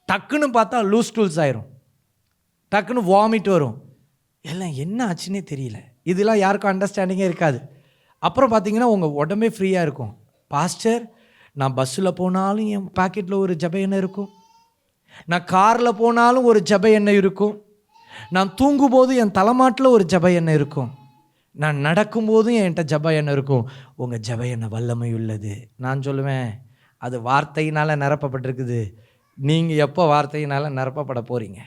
டக்குன்னு பார்த்தா லூஸ் டூல்ஸ் ஆயிரும், டக்குன்னு வாமிட் வரும், எல்லாம் என்ன ஆச்சுன்னே தெரியல. இதெல்லாம் யாருக்கும் அண்டர்ஸ்டாண்டிங்கே இருக்காது. அப்புறம் பார்த்தீங்கன்னா உங்கள் உடம்பே ஃப்ரீயாக இருக்கும். பாஸ்டர், நான் பஸ்ஸில் போனாலும் என் பாக்கெட்டில் ஒரு ஜெப எண்ணெய் இருக்கும், நான் காரில் போனாலும் ஒரு ஜெப எண்ணெய் இருக்கும், நான் தூங்கும்போது என் தலைமாட்டில் ஒரு ஜெப எண்ணெய் இருக்கும், நான் நடக்கும்போதும் என்கிட்ட ஜெப எண்ணெய் இருக்கும். உங்கள் ஜெப எண்ணெய் வல்லமை உள்ளது. நான் சொல்லுவேன், அது வார்த்தையினால் நிரப்பப்பட்டிருக்குது. நீங்கள் எப்போ வார்த்தையினால் நிரப்பப்பட போகிறீங்க?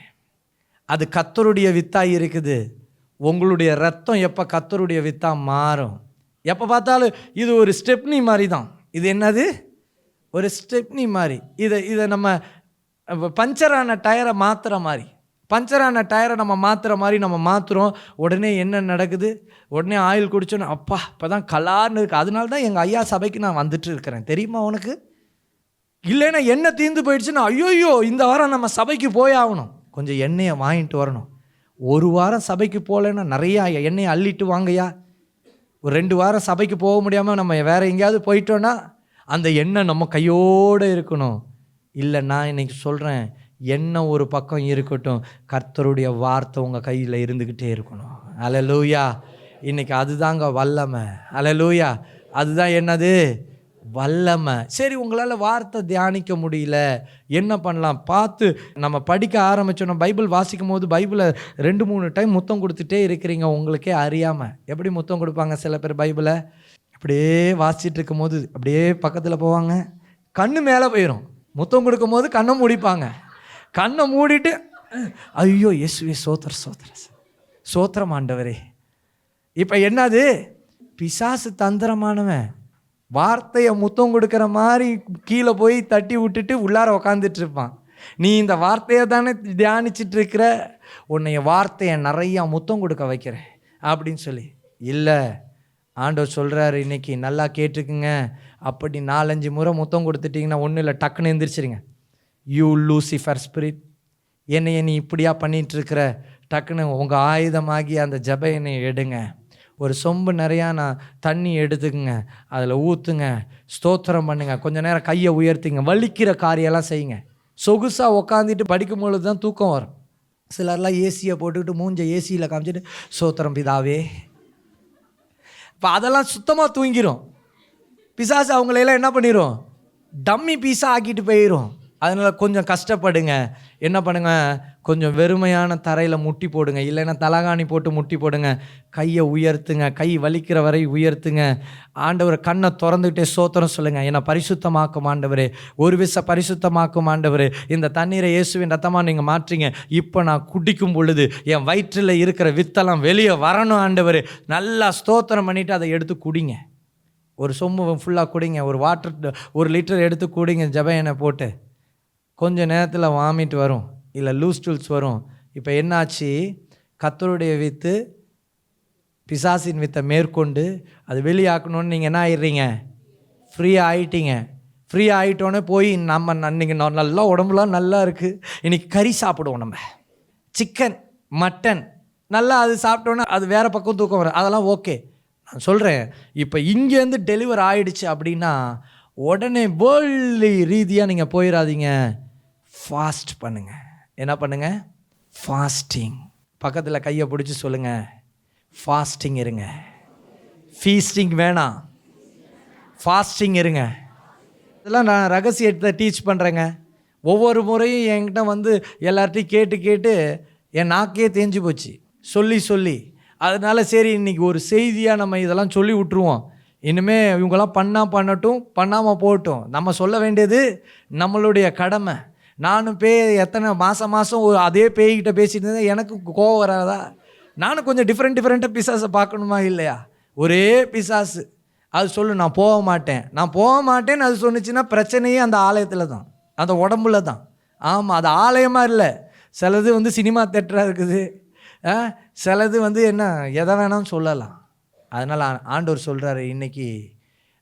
அது கர்த்தருடைய வித்தாக இருக்குது. உங்களுடைய ரத்தம் எப்போ கர்த்தருடைய வித்தாக மாறும்? எப்போ பார்த்தாலும் இது ஒரு ஸ்டெப்னி மாதிரி தான். இது என்னது? ஒரு ஸ்டெப்னி மாதிரி. இதை நம்ம பஞ்சரான டயரை மாற்றுற மாதிரி, பஞ்சரான டயரை நம்ம மாற்றுற மாதிரி நம்ம மாற்றுறோம். உடனே என்ன நடக்குது? உடனே ஆயில் குடிச்சோன்னு அப்பா இப்போ தான் கலார்னு இருக்குது. அதனால தான் எங்கள் ஐயா சபைக்கு நான் வந்துட்டு இருக்கிறேன், தெரியுமா உனக்கு? இல்லைன்னா எண்ணெய் தீர்ந்து போயிடுச்சுன்னா ஐயோயோ இந்த வாரம் நம்ம சபைக்கு போய் ஆகணும், கொஞ்சம் எண்ணெயை வாங்கிட்டு வரணும். ஒரு வாரம் சபைக்கு போகலைன்னா நிறையா எண்ணெயை அள்ளிட்டு வாங்கய்யா. ஒரு 2 வாரம் சபைக்கு போக முடியாமல் நம்ம வேறு எங்கேயாவது போயிட்டோன்னா அந்த எண்ணெய் நம்ம கையோடு இருக்கணும். இல்லை, நான் இன்றைக்கி சொல்கிறேன், எண்ணெய் ஒரு பக்கம் இருக்கட்டும், கர்த்தருடைய வார்த்தை உங்கள் கையில் இருந்துக்கிட்டே இருக்கணும். அல்லேலூயா. இன்றைக்கி அதுதாங்க வல்லமை. அல்லேலூயா. அதுதான் என்னது? வல்லமை. சரி, உங்களால் வார்த்தை தியானிக்க முடியல, என்ன பண்ணலாம்? பார்த்து நம்ம படிக்க ஆரம்பித்தோன்னா, பைபிள் வாசிக்கும் போது பைபிளை 2-3 டைம் முத்தம் கொடுத்துட்டே இருக்கிறீங்க உங்களுக்கே அறியாமல். எப்படி முத்தம் கொடுப்பாங்க சில பேர்? பைபிளை அப்படியே வாசிச்சுட்டு இருக்கும் போது அப்படியே பக்கத்தில் போவாங்க, கண்ணு மேலே போயிடும். முத்தம் கொடுக்கும் போது கண்ணை மூடிப்பாங்க, கண்ணை மூடிட்டு ஐயோ இயேசுவே சோத்திரம் ஆண்டவரே. இப்போ என்னது? பிசாசு தந்திரமானவன் வார்த்தையை முத்தம் கொடுக்குற மாதிரி கீழே போய் தட்டி விட்டுட்டு உள்ளார உக்காந்துட்டு இருப்பான். நீ இந்த வார்த்தையை தானே தியானிச்சிட்டு இருக்கிற, உன்னைய வார்த்தையை நிறையா முத்தம் கொடுக்க வைக்கிறேன் அப்படின்னு சொல்லி. இல்லை, ஆண்டவர் சொல்கிறாரு இன்னைக்கு, நல்லா கேட்டுக்குங்க, அப்படி 4-5 முறை முத்தம் கொடுத்துட்டிங்கன்னா ஒன்றும் இல்லை, டக்குன்னு எந்திரிச்சிருங்க. யூ லூசிஃபர் ஸ்பிரிட், என்னைய நீ இப்படியா பண்ணிகிட்ருக்கிற, டக்குன்னு உங்கள் ஆயுதமாகி அந்த ஜெப எண்ணெயை எடுங்க. ஒரு சொம்பு நிறையா நான் தண்ணி எடுத்துக்குங்க, அதில் ஊற்றுங்க, ஸ்தோத்திரம் பண்ணுங்க, கொஞ்சம் நேரம் கையை உயர்த்திங்க, வலிக்கிற காரியெல்லாம் செய்யுங்க. சொகுசாக உக்காந்துட்டு படிக்கும்பொழுது தான் தூக்கம் வரும். சிலர்லாம் ஏசியை போட்டுக்கிட்டு மூஞ்ச ஏசியில் காமிச்சிட்டு ஸ்தோத்திரம் பிதாவே, இப்போ அதெல்லாம் சுத்தமாக தூங்கிடும். பிசாசு அவங்களையெல்லாம் என்ன பண்ணிடும், டம்மி பீஸாக ஆக்கிட்டு போயிடும். அதனால் கொஞ்சம் கஷ்டப்படுங்க, என்ன பண்ணுங்க, கொஞ்சம் வெறுமையான தரையில் முட்டி போடுங்க, இல்லைன்னா தலகாணி போட்டு முட்டி போடுங்க, கையை உயர்த்துங்க, கை வலிக்கிற வரை உயர்த்துங்க. ஆண்டவர் கண்ணை திறந்துக்கிட்டே ஸ்தோத்திரம் சொல்லுங்கள். என்னை பரிசுத்தமாக்கும் ஆண்டவரே, ஒரு விச பரிசுத்தமாக்கும் ஆண்டவரே, இந்த தண்ணீரை இயேசுவின் ரத்தமாக நீங்கள் மாற்றிங்க. இப்போ நான் குடிக்கும் பொழுது என் வயிற்றில் இருக்கிற வித்தெல்லாம் வெளியே வரணும் ஆண்டவரே. நல்லா ஸ்தோத்திரம் பண்ணிவிட்டு அதை எடுத்து குடிங்க. ஒரு சொம்பு ஃபுல்லாக குடிங்க, ஒரு வாட்டர் 1 லிட்டர் எடுத்து குடிங்க ஜெப எண்ணெய் போட்டு. கொஞ்சம் நேரத்தில் வாமிட் வரும், இல்லை லூஸ் டூல்ஸ் வரும். இப்போ என்னாச்சு, கர்த்தருடைய வித்து பிசாசின் வித்தை மேற்கொண்டு அது வெளியாக்கணும்னு நீங்கள் என்ன ஆயிடுறீங்க, ஃப்ரீ ஆகிட்டீங்க. ஃப்ரீ ஆகிட்டோன்னே போய் நம்ம அன்றைக்கி நல்லா உடம்புலாம் நல்லா இருக்குது, இன்றைக்கி கறி சாப்பிடுவோம், நம்ம சிக்கன் மட்டன் நல்லா அது சாப்பிட்டோன்னே அது வேறு பக்கம் தூக்கம் வரும், அதெல்லாம் ஓகே. நான் சொல்கிறேன், இப்போ இங்கேருந்து டெலிவர் ஆகிடுச்சு அப்படின்னா உடனே வேர்ல்டு ரீதியாக நீங்கள் போயிடாதீங்க, ஃபாஸ்ட் பண்ணுங்கள். என்ன பண்ணுங்கள், ஃபாஸ்டிங். பக்கத்தில் கையை பிடிச்சி சொல்லுங்கள், ஃபாஸ்டிங் இருங்க. ஃபீஸ்டிங் வேணாம், ஃபாஸ்டிங் இருங்க. இதெல்லாம் நான் ரகசியத்தை டீச் பண்ணுறேங்க. ஒவ்வொரு முறையும் என்கிட்ட வந்து எல்லார்ட்டையும் கேட்டு கேட்டு என் நாக்கே தேஞ்சு போச்சு சொல்லி. அதனால் சரி, இன்றைக்கி ஒரு செய்தியாக நம்ம இதெல்லாம் சொல்லி விட்ருவோம். இனிமேல் இவங்கெல்லாம் பண்ணட்டும், பண்ணாமல் போகட்டும். நம்ம சொல்ல வேண்டியது நம்மளுடைய கடமை. நானும் எத்தனை மாதம் ஒரு அதே பேய்கிட்ட பேசிட்டு இருந்தேன், எனக்கு கோவம் வராதா? நானும் கொஞ்சம் டிஃப்ரெண்ட்டாக பிசாசை பார்க்கணுமா இல்லையா? ஒரே பிசாசு அது சொல்லு, நான் போக மாட்டேன்னு அது சொன்னிச்சுன்னா பிரச்சனையே அந்த ஆலயத்தில் தான், அந்த உடம்புல தான். ஆமாம், அது ஆலயமாக இல்லை. சிலது வந்து சினிமா தேட்டராக இருக்குது, சிலது வந்து என்ன எதை வேணாலும் சொல்லலாம். அதனால் ஆண்டவர் சொல்கிறாரு, இன்றைக்கி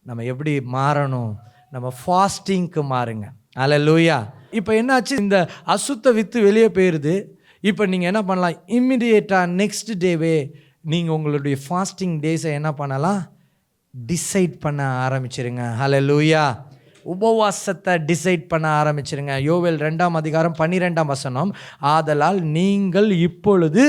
நம்ம எப்படி மாறணும், நம்ம ஃபாஸ்டிங்க்கு மாறுங்க. அல்லேலூயா. இப்போ என்னாச்சு, இந்த அசுத்த வித்து வெளியே போயிடுது. இப்போ நீங்கள் என்ன பண்ணலாம், இம்மிடியேட்டாக நெக்ஸ்ட் டேவே நீங்கள் உங்களுடைய ஃபாஸ்டிங் டேஸை என்ன பண்ணலாம், டிசைட் பண்ண ஆரம்பிச்சிருங்க. அல்லேலூயா. உபவாசத்தை டிசைட் பண்ண ஆரம்பிச்சிருங்க. யோவேல் 2:12 ஆதலால் நீங்கள் இப்பொழுது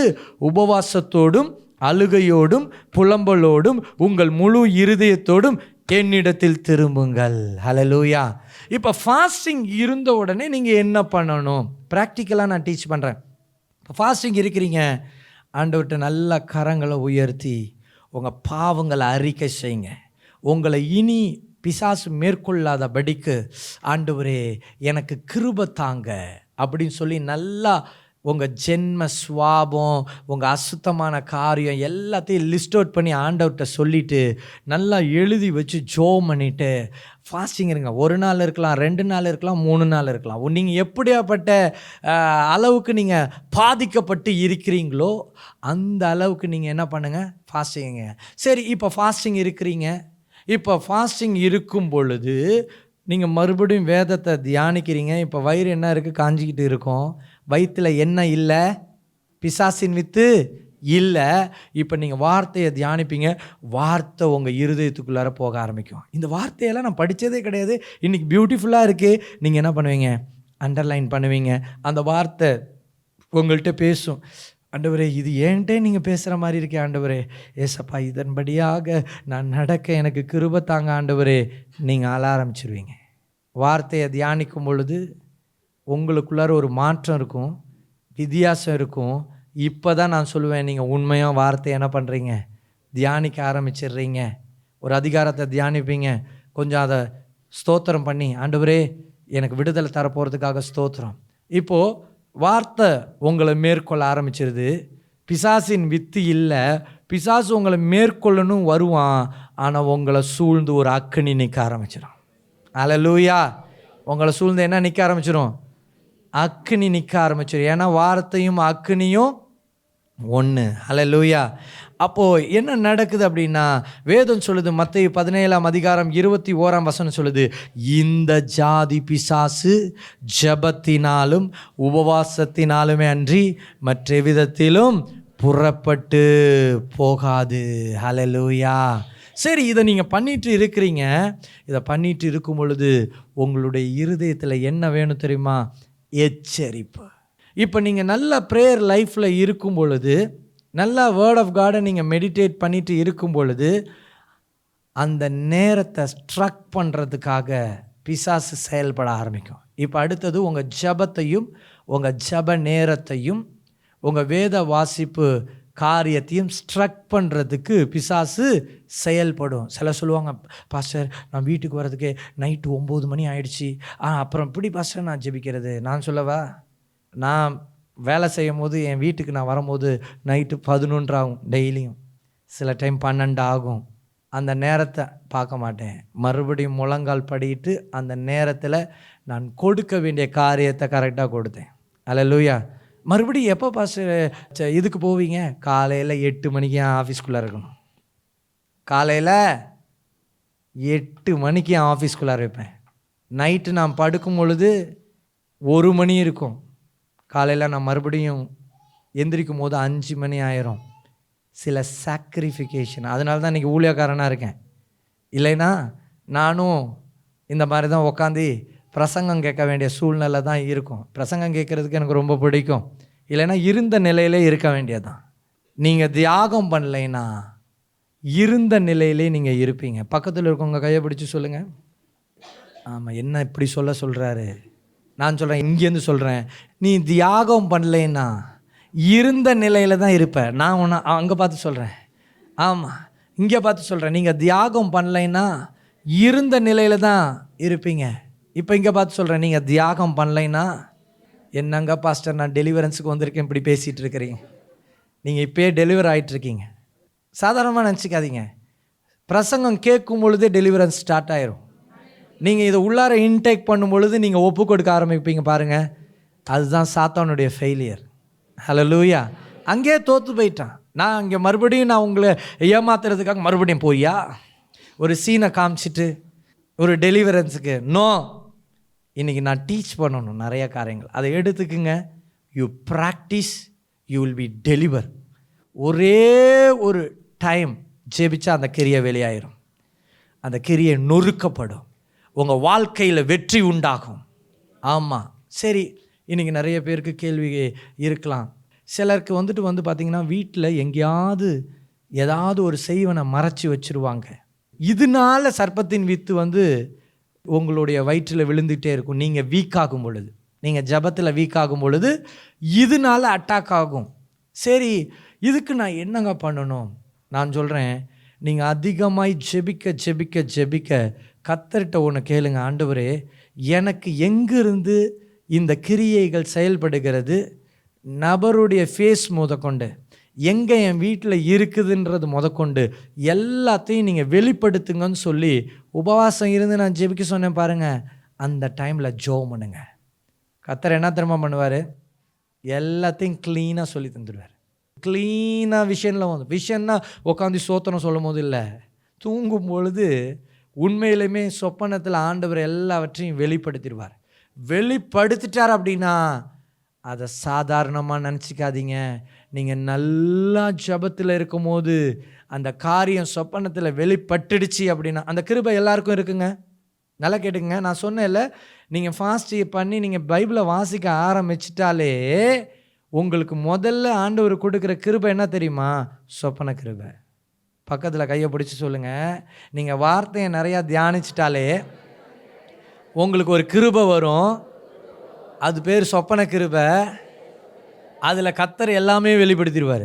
உபவாசத்தோடும் அழுகையோடும் புலம்பலோடும் உங்கள் முழு இருதயத்தோடும் என்னிடத்தில் திரும்புங்கள். ஹல்லேலூயா. இப்போ ஃபாஸ்டிங் இருந்த உடனே நீங்கள் என்ன பண்ணணும், ப்ராக்டிக்கலாக நான் டீச் பண்ணுறேன். இப்போ ஃபாஸ்டிங் இருக்கிறீங்க, ஆண்டவர்கிட்ட நல்ல கரங்களை உயர்த்தி உங்கள் பாவங்களை அறிக்கை செய்யுங்க. உங்களை இனி பிசாசு மேற்கொள்ளாதபடிக்கு ஆண்டவரே எனக்கு கிருபை தாங்க அப்படின்னு சொல்லி நல்லா உங்கள் ஜென்ம சுவாபம், உங்கள் அசுத்தமான காரியம் எல்லாத்தையும் லிஸ்ட் அவுட் பண்ணி ஆண்டவர்கிட்ட சொல்லிவிட்டு நல்லா எழுதி வச்சு ஜோம் பண்ணிவிட்டு ஃபாஸ்டிங் இருங்க. 1 நாள் இருக்கலாம், 2 நாள் இருக்கலாம், 3 நாள் இருக்கலாம். நீங்கள் எப்படியாப்பட்ட அளவுக்கு நீங்கள் பாதிக்கப்பட்டு இருக்கிறீங்களோ அந்த அளவுக்கு நீங்கள் என்ன பண்ணுங்கள், ஃபாஸ்டிங்க. சரி, இப்போ ஃபாஸ்டிங் இருக்கிறீங்க. இப்போ ஃபாஸ்டிங் இருக்கும் பொழுது நீங்கள் மறுபடியும் வேதத்தை தியானிக்கிறீங்க. இப்போ வயிறு என்ன இருக்குது, காஞ்சிக்கிட்டு இருக்கும். வயிற்றில் என்ன இல்லை, பிசாசின் வித்து இல்லை. இப்போ நீங்கள் வார்த்தையை தியானிப்பீங்க, வார்த்தை உங்கள் இருதயத்துக்குள்ளார போக ஆரம்பிக்கும். இந்த வார்த்தையெல்லாம் நான் படித்ததே கிடையாது, இன்றைக்கி பியூட்டிஃபுல்லாக இருக்குது. நீங்கள் என்ன பண்ணுவீங்க, அண்டர்லைன் பண்ணுவீங்க. அந்த வார்த்தை உங்கள்கிட்ட பேசும். ஆண்டவரே, இது ஏன்ட்டே நீங்கள் பேசுகிற மாதிரி இருக்கே ஆண்டவரே, ஏசப்பா இதன்படியாக நான் நடக்க எனக்கு கிருபை தாங்க ஆண்டவரே. நீங்கள் ஆள ஆரம்பிச்சிருவீங்க. வார்த்தையை தியானிக்கும் பொழுது உங்களுக்குள்ளார ஒரு மாற்றம் இருக்கும், வித்தியாசம் இருக்கும். இப்போ தான் நான் சொல்லுவேன், நீங்கள் உண்மையாக வார்த்தை என்ன பண்ணுறீங்க, தியானிக்க ஆரம்பிச்சிடுறீங்க. ஒரு அதிகாரத்தை தியானிப்பீங்க, கொஞ்சம் அதை ஸ்தோத்திரம் பண்ணி ஆண்டவரே எனக்கு விடுதலை தரப்போகிறதுக்காக ஸ்தோத்திரம். இப்போது வார்த்தை உங்களை மேற்கொள்ள ஆரம்பிச்சிருது. பிசாசின் வித்து இல்லை, பிசாசு உங்களை மேற்கொள்ளணும் வருவான், ஆனால் உங்களை சூழ்ந்து ஒரு அக்கினி நிற்க ஆரம்பிச்சிடும். அல்லேலூயா. உங்களை சூழ்ந்து என்ன நிற்க ஆரம்பிச்சிடும், அக்கினி நிற்க ஆரம்பிச்சிடும். ஏன்னா வார்த்தையும் அக்கினியும் 1. ஹல்லேலூயா. அப்போது என்ன நடக்குது அப்படின்னா, வேதம் சொல்லுது, மத்தேயு 17:21 சொல்லுது, இந்த ஜாதி பிசாசு ஜெபத்தினாலும் உபவாசத்தினாலுமே அன்றி மற்ற விதத்திலும் புறப்பட்டு போகாது. ஹல்லேலூயா. சரி, இதை நீங்கள் பண்ணிட்டு இருக்கிறீங்க. இதை பண்ணிட்டு இருக்கும் பொழுது உங்களுடைய இருதயத்தில் என்ன வேணும் தெரியுமா? எச்சரிப்பு. இப்போ நீங்கள் நல்ல ப்ரேயர் லைஃப்பில் இருக்கும் பொழுது, நல்லா வேர்ட் ஆஃப் காடை நீங்கள் மெடிடேட் பண்ணிட்டு இருக்கும் பொழுது, அந்த நேரத்தை ஸ்ட்ரக் பண்ணுறதுக்காக பிசாசு செயல்பட ஆரம்பிக்கும். இப்போ அடுத்தது உங்கள் ஜபத்தையும் உங்கள் ஜப நேரத்தையும் உங்கள் வேத வாசிப்பு காரியத்தையும் ஸ்ட்ரக் பண்ணுறதுக்கு பிசாசு செயல்படும். சில சொல்லுவாங்க, பாஸ்டர் நான் வீட்டுக்கு வர்றதுக்கு நைட்டு 9 மணி ஆயிடுச்சு, அப்புறம் இப்படி பாஸ்டர் நான் ஜெபிக்கிறது. நான் சொல்லவா, நான் வேலை செய்யும் போது என் வீட்டுக்கு நான் வரும்போது நைட்டு 11 ஆகும் டெய்லியும், சில டைம் 12 ஆகும். அந்த நேரத்தை பார்க்க மாட்டேன், மறுபடியும் முழங்கால் படிட்டு அந்த நேரத்தில் நான் கொடுக்க வேண்டிய காரியத்தை கரெக்டாக கொடுத்தேன். அல்லேலூயா. மறுபடியும் எப்போ பாஸ்டர் இதுக்கு போவீங்க? காலையில் 8 மணிக்கு என் ஆஃபீஸ்குள்ளே இருக்கணும். காலையில் 8 மணிக்கு என் ஆஃபீஸ்குள்ளார இருப்பேன். நைட்டு நான் படுக்கும் பொழுது 1 மணி இருக்கும். காலையில் நான் மறுபடியும் எந்திரிக்கும் போது 5 மணி ஆயிரும். சில சாக்ரிஃபிகேஷன். அதனால தான் இன்றைக்கி ஊழியக்காரனாக இருக்கேன். இல்லைன்னா நானும் இந்த மாதிரி தான் உட்காந்து பிரசங்கம் கேட்க வேண்டிய சூழ்நிலை தான் இருக்கும். பிரசங்கம் கேட்குறதுக்கு எனக்கு ரொம்ப பிடிக்கும். இல்லைன்னா இருந்த நிலையிலே இருக்க வேண்டியதுதான். நீங்கள் தியாகம் பண்ணலைன்னா இருந்த நிலையிலே நீங்கள் இருப்பீங்க. பக்கத்தில் இருக்கவங்க கையை பிடிச்சி சொல்லுங்கள். ஆமாம், என்ன இப்படி சொல்கிறாரு? நான் சொல்கிறேன், இங்கேருந்து சொல்கிறேன், நீ தியாகம் பண்ணலைன்னா இருந்த நிலையில் தான் இருப்ப. நான் ஒன்று அங்கே பார்த்து சொல்கிறேன். ஆமாம், இங்கே பார்த்து சொல்கிறேன், நீங்கள் தியாகம் பண்ணலைன்னா இருந்த நிலையில் தான் இருப்பீங்க. இப்போ இங்கே பார்த்து சொல்கிறேன், நீங்கள் தியாகம் பண்ணலைன்னா, என்னங்க பாஸ்டர் நான் டெலிவரன்ஸுக்கு வந்திருக்கேன் இப்படி பேசிகிட்டு இருக்கிறீங்க. நீங்கள் இப்போயே டெலிவர் ஆகிட்டுருக்கீங்க. சாதாரணமாக நினச்சிக்காதீங்க. பிரசங்கம் கேட்கும் பொழுதே டெலிவரன்ஸ் ஸ்டார்ட் ஆயிரும். நீங்கள் இதை உள்ளார இன்டேக் பண்ணும் பொழுது நீங்கள் ஒப்பு கொடுக்க ஆரம்பிப்பீங்க. பாருங்கள், அதுதான் சாத்தானுடைய ஃபெயிலியர். ஹல்லேலூயா. அங்கேயே தோற்று போயிட்டான். நான் அங்கே மறுபடியும் நான் உங்களை ஏமாத்துறதுக்காக மறுபடியும் போய்யா ஒரு சீனை காமிச்சிட்டு ஒரு டெலிவரன்ஸுக்கு நோ. இன்றைக்கி நான் டீச் பண்ணணும் நிறைய காரியங்கள், அதை எடுத்துக்குங்க. You practice, you will be deliver. ஒரே ஒரு டைம் ஜெபிச்சா அந்த கிரியை வெளியாயிரும். அந்த கிரியை நொறுக்கப்படும். உங்கள் வாழ்க்கையில் வெற்றி உண்டாகும். ஆமாம். சரி, இன்றைக்கி நிறைய பேருக்கு கேள்வி இருக்கலாம். சிலருக்கு வந்து பார்த்திங்கன்னா வீட்டில் எங்கேயாவது ஏதாவது ஒரு செய்வனை மறைச்சி வச்சுருவாங்க. இதனால சர்ப்பத்தின் வித்து உங்களுடைய வயிற்றில் விழுந்துகிட்டே இருக்கும். நீங்கள் வீக்காகும் பொழுது, நீங்கள் ஜபத்தில் வீக்காகும் பொழுது இதனால அட்டாக் ஆகும். சரி, இதுக்கு நான் என்னங்க பண்ணணும்? நான் சொல்கிறேன், நீங்கள் அதிகமாய் ஜெபிக்க ஜெபிக்க ஜெபிக்க கர்த்தர்கிட்ட ஒன்று கேளுங்க. ஆண்டவரே, எனக்கு எங்கிருந்து இந்த கிரியைகள் செயல்படுகிறது, நபருடைய ஃபேஸ் முதற்கொண்டு எங்கே என் வீட்டில் இருக்குதுன்றது முதற்கொண்டு எல்லாத்தையும் நீங்கள் வெளிப்படுத்துங்கன்னு சொல்லி உபவாசம் இருந்து நான் ஜெபிக்க சொன்னேன் பாருங்கள். அந்த டைமில் ஜெபம் பண்ணுங்க. கர்த்தர் என்ன தெரியுமா பண்ணுவார்? எல்லாத்தையும் க்ளீனாக சொல்லி தந்துடுவார். க்ளீனாக விஷயம்னா உட்காந்து சோத்தனம் சொல்லும் போது இல்லை, தூங்கும் பொழுது உண்மையிலுமே சொப்பனத்தில் ஆண்டவர் எல்லாவற்றையும் வெளிப்படுத்திடுவார். வெளிப்படுத்திட்டார் அப்படின்னா அதை சாதாரணமாக நினச்சிக்காதீங்க. நீங்கள் நல்லா ஜபத்தில் இருக்கும் போது அந்த காரியம் சொப்பனத்தில் வெளிப்பட்டுடுச்சு அப்படின்னா அந்த கிருபை எல்லாருக்கும் இருக்குங்க. நல்லா கேட்டுங்க, நான் சொன்னேன்ல, நீங்கள் ஃபாஸ்ட் பண்ணி நீங்கள் பைபிளை வாசிக்க ஆரம்பிச்சிட்டாலே உங்களுக்கு முதல்ல ஆண்டவர் கொடுக்குற கிருபை என்ன தெரியுமா? சொப்பன கிருபை. பக்கத்தில் கையை பிடிச்சி சொல்லுங்கள், நீங்கள் வார்த்தையை நிறையா தியானிச்சிட்டாலே உங்களுக்கு ஒரு கிருபை வரும். அது பேர் சொப்பன கிருபை. அதில் கர்த்தர் எல்லாமே வெளிப்படுத்திடுவார்.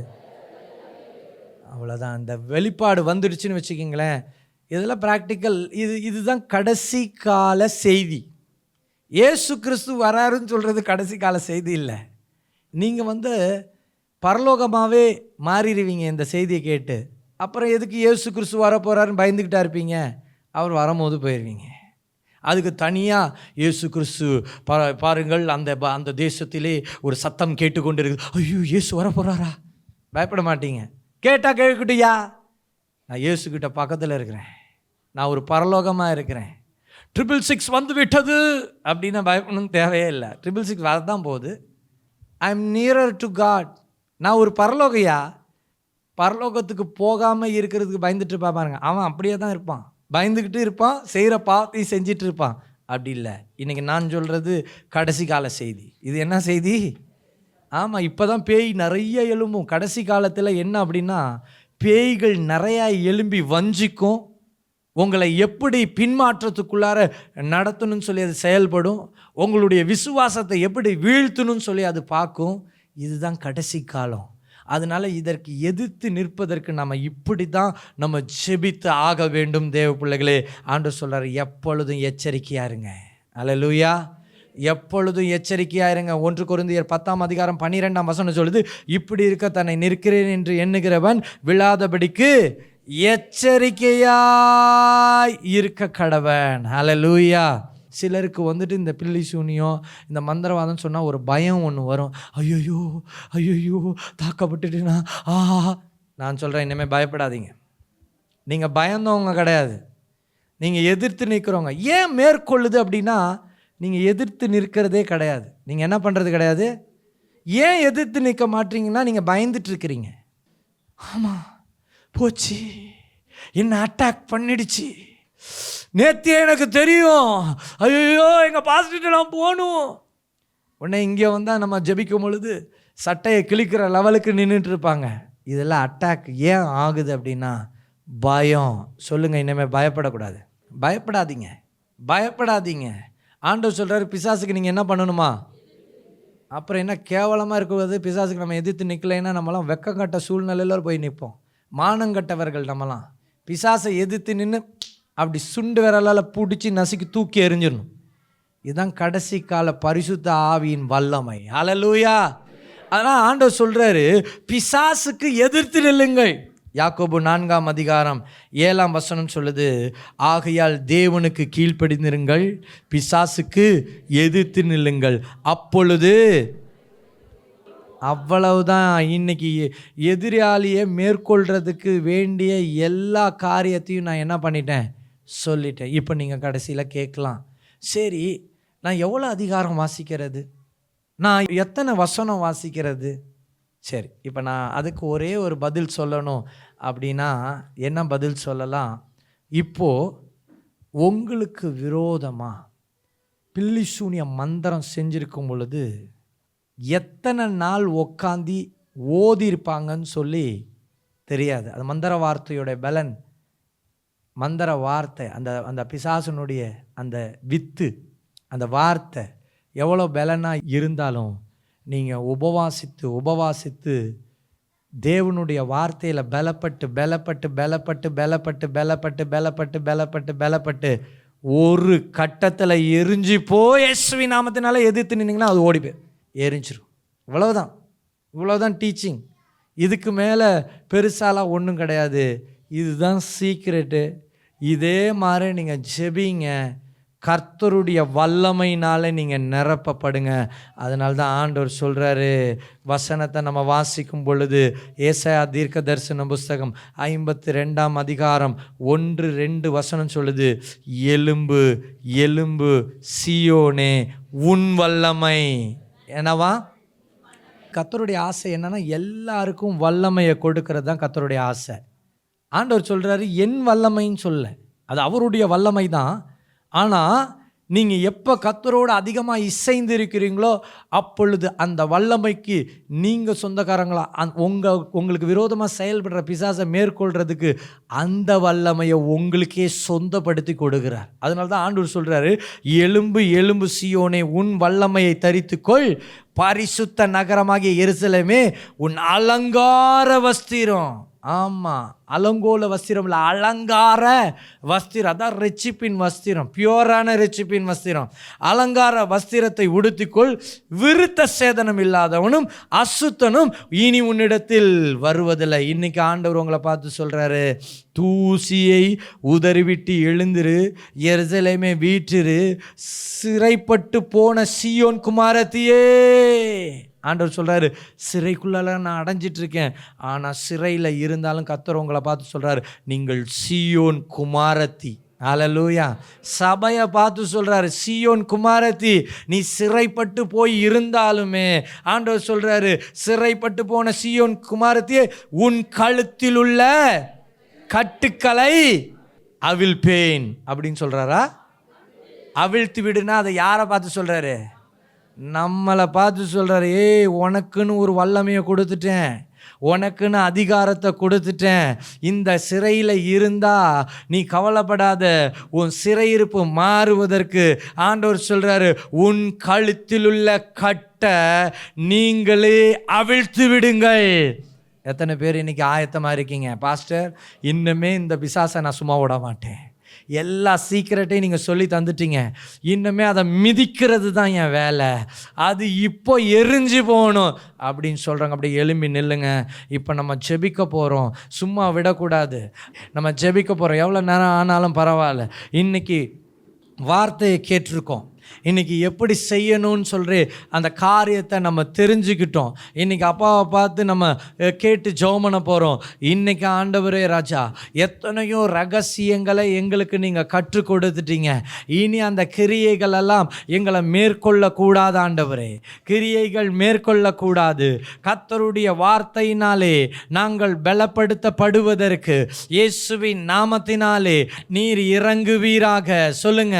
அவ்வளோதான். அந்த வெளிப்பாடு வந்துடுச்சுன்னு வச்சுக்கிங்களேன். இதெல்லாம் ப்ராக்டிக்கல். இதுதான் கடைசி கால செய்தி. இயேசு கிறிஸ்து வராருன்னு சொல்கிறது கடைசி கால செய்தி இல்லை. நீங்கள் பரலோகமாகவே மாறிடுவீங்க இந்த செய்தியை கேட்டு. அப்புறம் எதுக்கு இயேசு கிறிஸ்து வரப்போகிறாருன்னு பயந்துக்கிட்டா இருப்பீங்க. அவர் வரும்போது போயிடுவீங்க. அதுக்கு தனியாக இயேசு கிறிஸ்து பாருங்கள், அந்த தேசத்திலே ஒரு சத்தம் கேட்டுக்கொண்டு இருக்குது, ஐயோ இயேசு வரப்போகிறாரா, பயப்பட மாட்டீங்க. கேட்டால் கேட்கட்டுயா, நான் இயேசுக்கிட்ட பக்கத்தில் இருக்கிறேன், நான் ஒரு பரலோகமாக இருக்கிறேன், 666 வந்து விட்டது அப்படின்னா பயப்படணும்னு தேவையே இல்லை. 666 வரதான் போகுது. I am nearer to God. நான் ஒரு பரலோகையா, பரலோகத்துக்கு போகாமல் இருக்கிறதுக்கு பயந்துட்டு இருப்பா பாருங்க, அவன் அப்படியே தான் இருப்பான், பயந்துக்கிட்டு இருப்பான், செய்கிற பாவத்தையும் செஞ்சிட்டு இருப்பான். அப்படி இல்லை. இன்றைக்கி நான் சொல்கிறது கடைசி கால செய்தி. இது என்ன செய்தி? ஆமாம், இப்போ தான் பேய் நிறைய எழும்பும். கடைசி காலத்தில் என்ன அப்படின்னா, பேய்கள் நிறையா எழும்பி வஞ்சிக்கும், உங்களை எப்படி பின்மாற்றத்துக்குள்ளார நடத்தணும்னு சொல்லி அது செயல்படும், உங்களுடைய விசுவாசத்தை எப்படி வீழ்த்தணும்னு சொல்லி அது பார்க்கும். இதுதான் கடைசி காலம். அதனால் இதற்கு எதிர்த்து நிற்பதற்கு நம்ம இப்படி தான் நம்ம ஜெபித்து ஆக வேண்டும். தேவ பிள்ளைகளே, ஆண்டவர் சொல்கிறார், எப்பொழுதும் எச்சரிக்கையாக இருங்க. அல்லேலூயா. எப்பொழுதும் எச்சரிக்கையாக இருங்க. 1 கொரிந்தியர் 10:12 சொல்லுது, இப்படி இருக்க தன்னை நிற்கிறேன் என்று எண்ணுகிறவன் விழாதபடிக்கு எச்சரிக்கையாய் இருக்க கடவன். அல்லேலூயா. சிலருக்கு வந்துட்டு இந்த பில்லி சூனியம், இந்த மந்திரவாதம் சொன்னால் ஒரு பயம் ஒன்று வரும். ஐயோ ஐயோ தாக்கப்பட்டுட்டுனா நான் சொல்கிறேன், இனிமேல் பயப்படாதீங்க. நீங்கள் பயந்தவங்க கிடையாது, நீங்கள் எதிர்த்து நிற்கிறவங்க. ஏன் மேற்கொள்ளுது அப்படின்னா, நீங்கள் எதிர்த்து நிற்கிறதே கிடையாது. நீங்கள் என்ன பண்ணுறது கிடையாது. ஏன் எதிர்த்து நிற்க மாட்டீங்கன்னா, நீங்கள் பயந்துட்டுருக்கிறீங்க. ஆமாம், போச்சு, என்ன அட்டாக் பண்ணிடுச்சு, நேத்தியே எனக்கு தெரியும், ஐயோ எங்கள் பாஸ்டர்கிட்ட நான் போகணும். உடனே இங்கே வந்தால் நம்ம ஜெபிக்கும் பொழுது சட்டையை கிழிக்கிற லெவலுக்கு நின்றுட்டு இருப்பாங்க. இதெல்லாம் அட்டாக் ஏன் ஆகுது அப்படின்னா, பயம். சொல்லுங்கள், இனிமேல் பயப்படக்கூடாது. பயப்படாதீங்க, பயப்படாதீங்க. ஆண்டவர் சொல்கிறாரு, பிசாசுக்கு நீங்கள் என்ன பண்ணணுமா? அப்புறம் என்ன கேவலமாக இருக்கிறது, பிசாசுக்கு நம்ம எதிர்த்து நிற்கலைன்னா நம்மளாம் வெக்கங்கட்ட சூழ்நிலையில் போய் நிற்போம். மானங்கட்டவர்கள் நம்மலாம். பிசாசை எதிர்த்து நின்று அப்படி சுண்டு விரலால் பிடிச்சி நசுக்கி தூக்கி எறிஞ்சிடணும். இதுதான் கடைசி கால பரிசுத்த ஆவியின் வல்லமை. அல்லேலூயா. அதனால் ஆண்டவர் சொல்கிறாரு, பிசாசுக்கு எதிர்த்து நில்லுங்கள். யாக்கோபு 4:7 சொல்லுது, ஆகையால் தேவனுக்கு கீழ்ப்படிந்திருங்கள், பிசாசுக்கு எதிர்த்து நில்லுங்கள், அப்பொழுது. அவ்வளவுதான். இன்னைக்கு எதிராளியை மேற்கொள்கிறதுக்கு வேண்டிய எல்லா காரியத்தையும் நான் என்ன பண்ணிட்டேன், சொல்லிட்டேன். இப்போ நீங்கள் கடைசியில் கேட்கலாம், சரி நான் எவ்வளோ அதிகாரம் வாசிக்கிறது, நான் எத்தனை வசனம் வாசிக்கிறது? சரி, இப்போ நான் அதுக்கு ஒரே ஒரு பதில் சொல்லணும் அப்படின்னா என்ன பதில் சொல்லலாம்? இப்போது உங்களுக்கு விரோதமாக பில்லி சூனிய மந்திரம் செஞ்சுருக்கும் பொழுது எத்தனை நாள் உக்காந்தி ஓதிருப்பாங்கன்னு சொல்லி தெரியாது. அது மந்திர வார்த்தையோட பலன். மந்திர வார்த்தை, அந்த பிசாசனுடைய அந்த வித்து, அந்த வார்த்தை எவ்வளோ பலனாக இருந்தாலும் நீங்கள் உபவாசித்து தேவனுடைய வார்த்தையில் பலப்பட்டு ஒரு கட்டத்தில் எரிஞ்சு போய் இயேசுவின் நாமத்தினால எதிர்த்து நின்னீங்கன்னா அது ஓடி போய் எரிஞ்சிடும். இவ்வளோதான் டீச்சிங். இதுக்கு மேலே பெருசாலாம் ஒன்றும் கிடையாது. இதுதான் சீக்ரெட்டு. இதே மாதிரி நீங்கள் ஜெபிங்க, கர்த்தருடைய வல்லமையினால் நீங்கள் நிரப்பப்படுங்க. அதனால தான் ஆண்டவர் சொல்கிறாரு, வசனத்தை நம்ம வாசிக்கும் பொழுது ஏசாயா தீர்க்க தரிசன புஸ்தகம் 52:1-2 சொல்லுது, எலும்பு எலும்பு சீயோனே உன் வல்லமை. என்னவா? கர்த்தருடைய ஆசை என்னன்னா, எல்லாருக்கும் வல்லமையை கொடுக்கறது தான் கர்த்தருடைய ஆசை. ஆண்டவர் சொல்கிறாரு, என் வல்லமைன்னு சொல்ல, அது அவருடைய வல்லமை தான். ஆனால் நீங்கள் எப்போ கர்த்தரோடு அதிகமாக இசைந்து இருக்கிறீங்களோ அப்பொழுது அந்த வல்லமைக்கு நீங்கள் சொந்தக்காரங்களா. உங்களுக்கு விரோதமாக செயல்படுற பிசாசை மேற்கொள்கிறதுக்கு அந்த வல்லமையை உங்களுக்கே சொந்தப்படுத்தி கொடுக்குறார். அதனால தான் ஆண்டவர் சொல்கிறாரு, எலும்பு எலும்பு சீயோனே உன் வல்லமையை தரித்துக்கொள், பரிசுத்த நகரமாகிய எருசலேமே உன் அலங்கார வஸ்திரம். ஆமாம், அலங்கோல வஸ்திரம் இல்லை, அலங்கார வஸ்திரம். அதான் ரெச்சிப்பின் வஸ்திரம், பியூரான ரெச்சிப்பின் வஸ்திரம். அலங்கார வஸ்திரத்தை உடுத்திக்கொள், விருத்த சேதனம் இல்லாதவனும் அசுத்தனும் இனி உன்னிடத்தில் வருவதில்லை. இன்னைக்கு ஆண்டவர் உங்களை பார்த்து சொல்கிறாரு, தூசியை உதறிவிட்டு எழுந்திரு, எருசலேமே வீற்றிரு, சிறைப்பட்டு போன சீயோன் குமாரத்தியே. ஆண்டவர் சொல்கிறாரு, சிறைக்குள்ளெல்லாம் நான் அடைஞ்சிட்ருக்கேன், ஆனால் சிறையில் இருந்தாலும் கர்த்தர் உங்களை பார்த்து சொல்கிறாரு, நீங்கள் சீயோன் குமாரத்தி. அல்லேலூயா. சபையை பார்த்து சொல்கிறாரு, சீயோன் குமாரத்தி, நீ சிறைப்பட்டு போய் இருந்தாலுமே ஆண்டவர் சொல்கிறாரு, சிறைப்பட்டு போன சீயோன் குமாரத்தியே, உன் கழுத்தில் உள்ள கட்டுக்களை அவிழ்ப்பேன் அப்படின்னு சொல்கிறாரா? அவிழ்த்து விடுனா அதை யாரை பார்த்து சொல்கிறாரு? நம்மளை பார்த்து சொல்கிறாரு. ஏய், உனக்குன்னு ஒரு வல்லமையை கொடுத்துட்டேன், உனக்குன்னு அதிகாரத்தை கொடுத்துட்டேன், இந்த சிறையில் இருந்தா நீ கவலைப்படாத, உன் சிறையிருப்பு மாறுவதற்கு ஆண்டவர் சொல்கிறாரு, உன் கழுத்தில் உள்ள கட்டை நீங்களே அவிழ்த்து விடுங்கள். எத்தனை பேர் இன்னைக்கு ஆயத்தமாக இருக்கீங்க? பாஸ்டர், இன்னுமே இந்த பிசாசை நான் சும்மா விட மாட்டேன், எல்லா சீக்கிரட்டையும் நீங்கள் சொல்லி தந்துட்டீங்க, இன்னுமே அதை மிதிக்கிறது தான் என் வேலை, அது இப்போ எரிஞ்சு போகணும் அப்படின்னு சொல்கிறாங்க. அப்படி எழும்பி நில்லுங்க. இப்போ நம்ம ஜெபிக்க போகிறோம், சும்மா விடக்கூடாது. நம்ம ஜெபிக்க போகிறோம், எவ்வளோ நேரம் ஆனாலும் பரவாயில்ல. இன்றைக்கி வார்த்தையை கேட்டிருக்கோம், இன்றைக்கி எப்படி செய்யணும்னு சொல்கிற அந்த காரியத்தை நம்ம தெரிஞ்சுக்கிட்டோம். இன்றைக்கி அப்பாவை பார்த்து நம்ம கேட்டு ஜெபம் பண்ண போகிறோம். இன்றைக்கி ஆண்டவரே ராஜா, எத்தனையோ ரகசியங்களை எங்களுக்கு நீங்கள் கற்றுக் கொடுத்துட்டீங்க, இனி அந்த கிரியைகளெல்லாம் எங்களை மேற்கொள்ளக்கூடாது ஆண்டவரே, கிரியைகள் மேற்கொள்ளக்கூடாது. கர்த்தருடைய வார்த்தையினாலே நாங்கள் பலப்படுத்தப்படுவதற்கு இயேசுவின் நாமத்தினாலே நீர் இறங்குவீராக. சொல்லுங்க,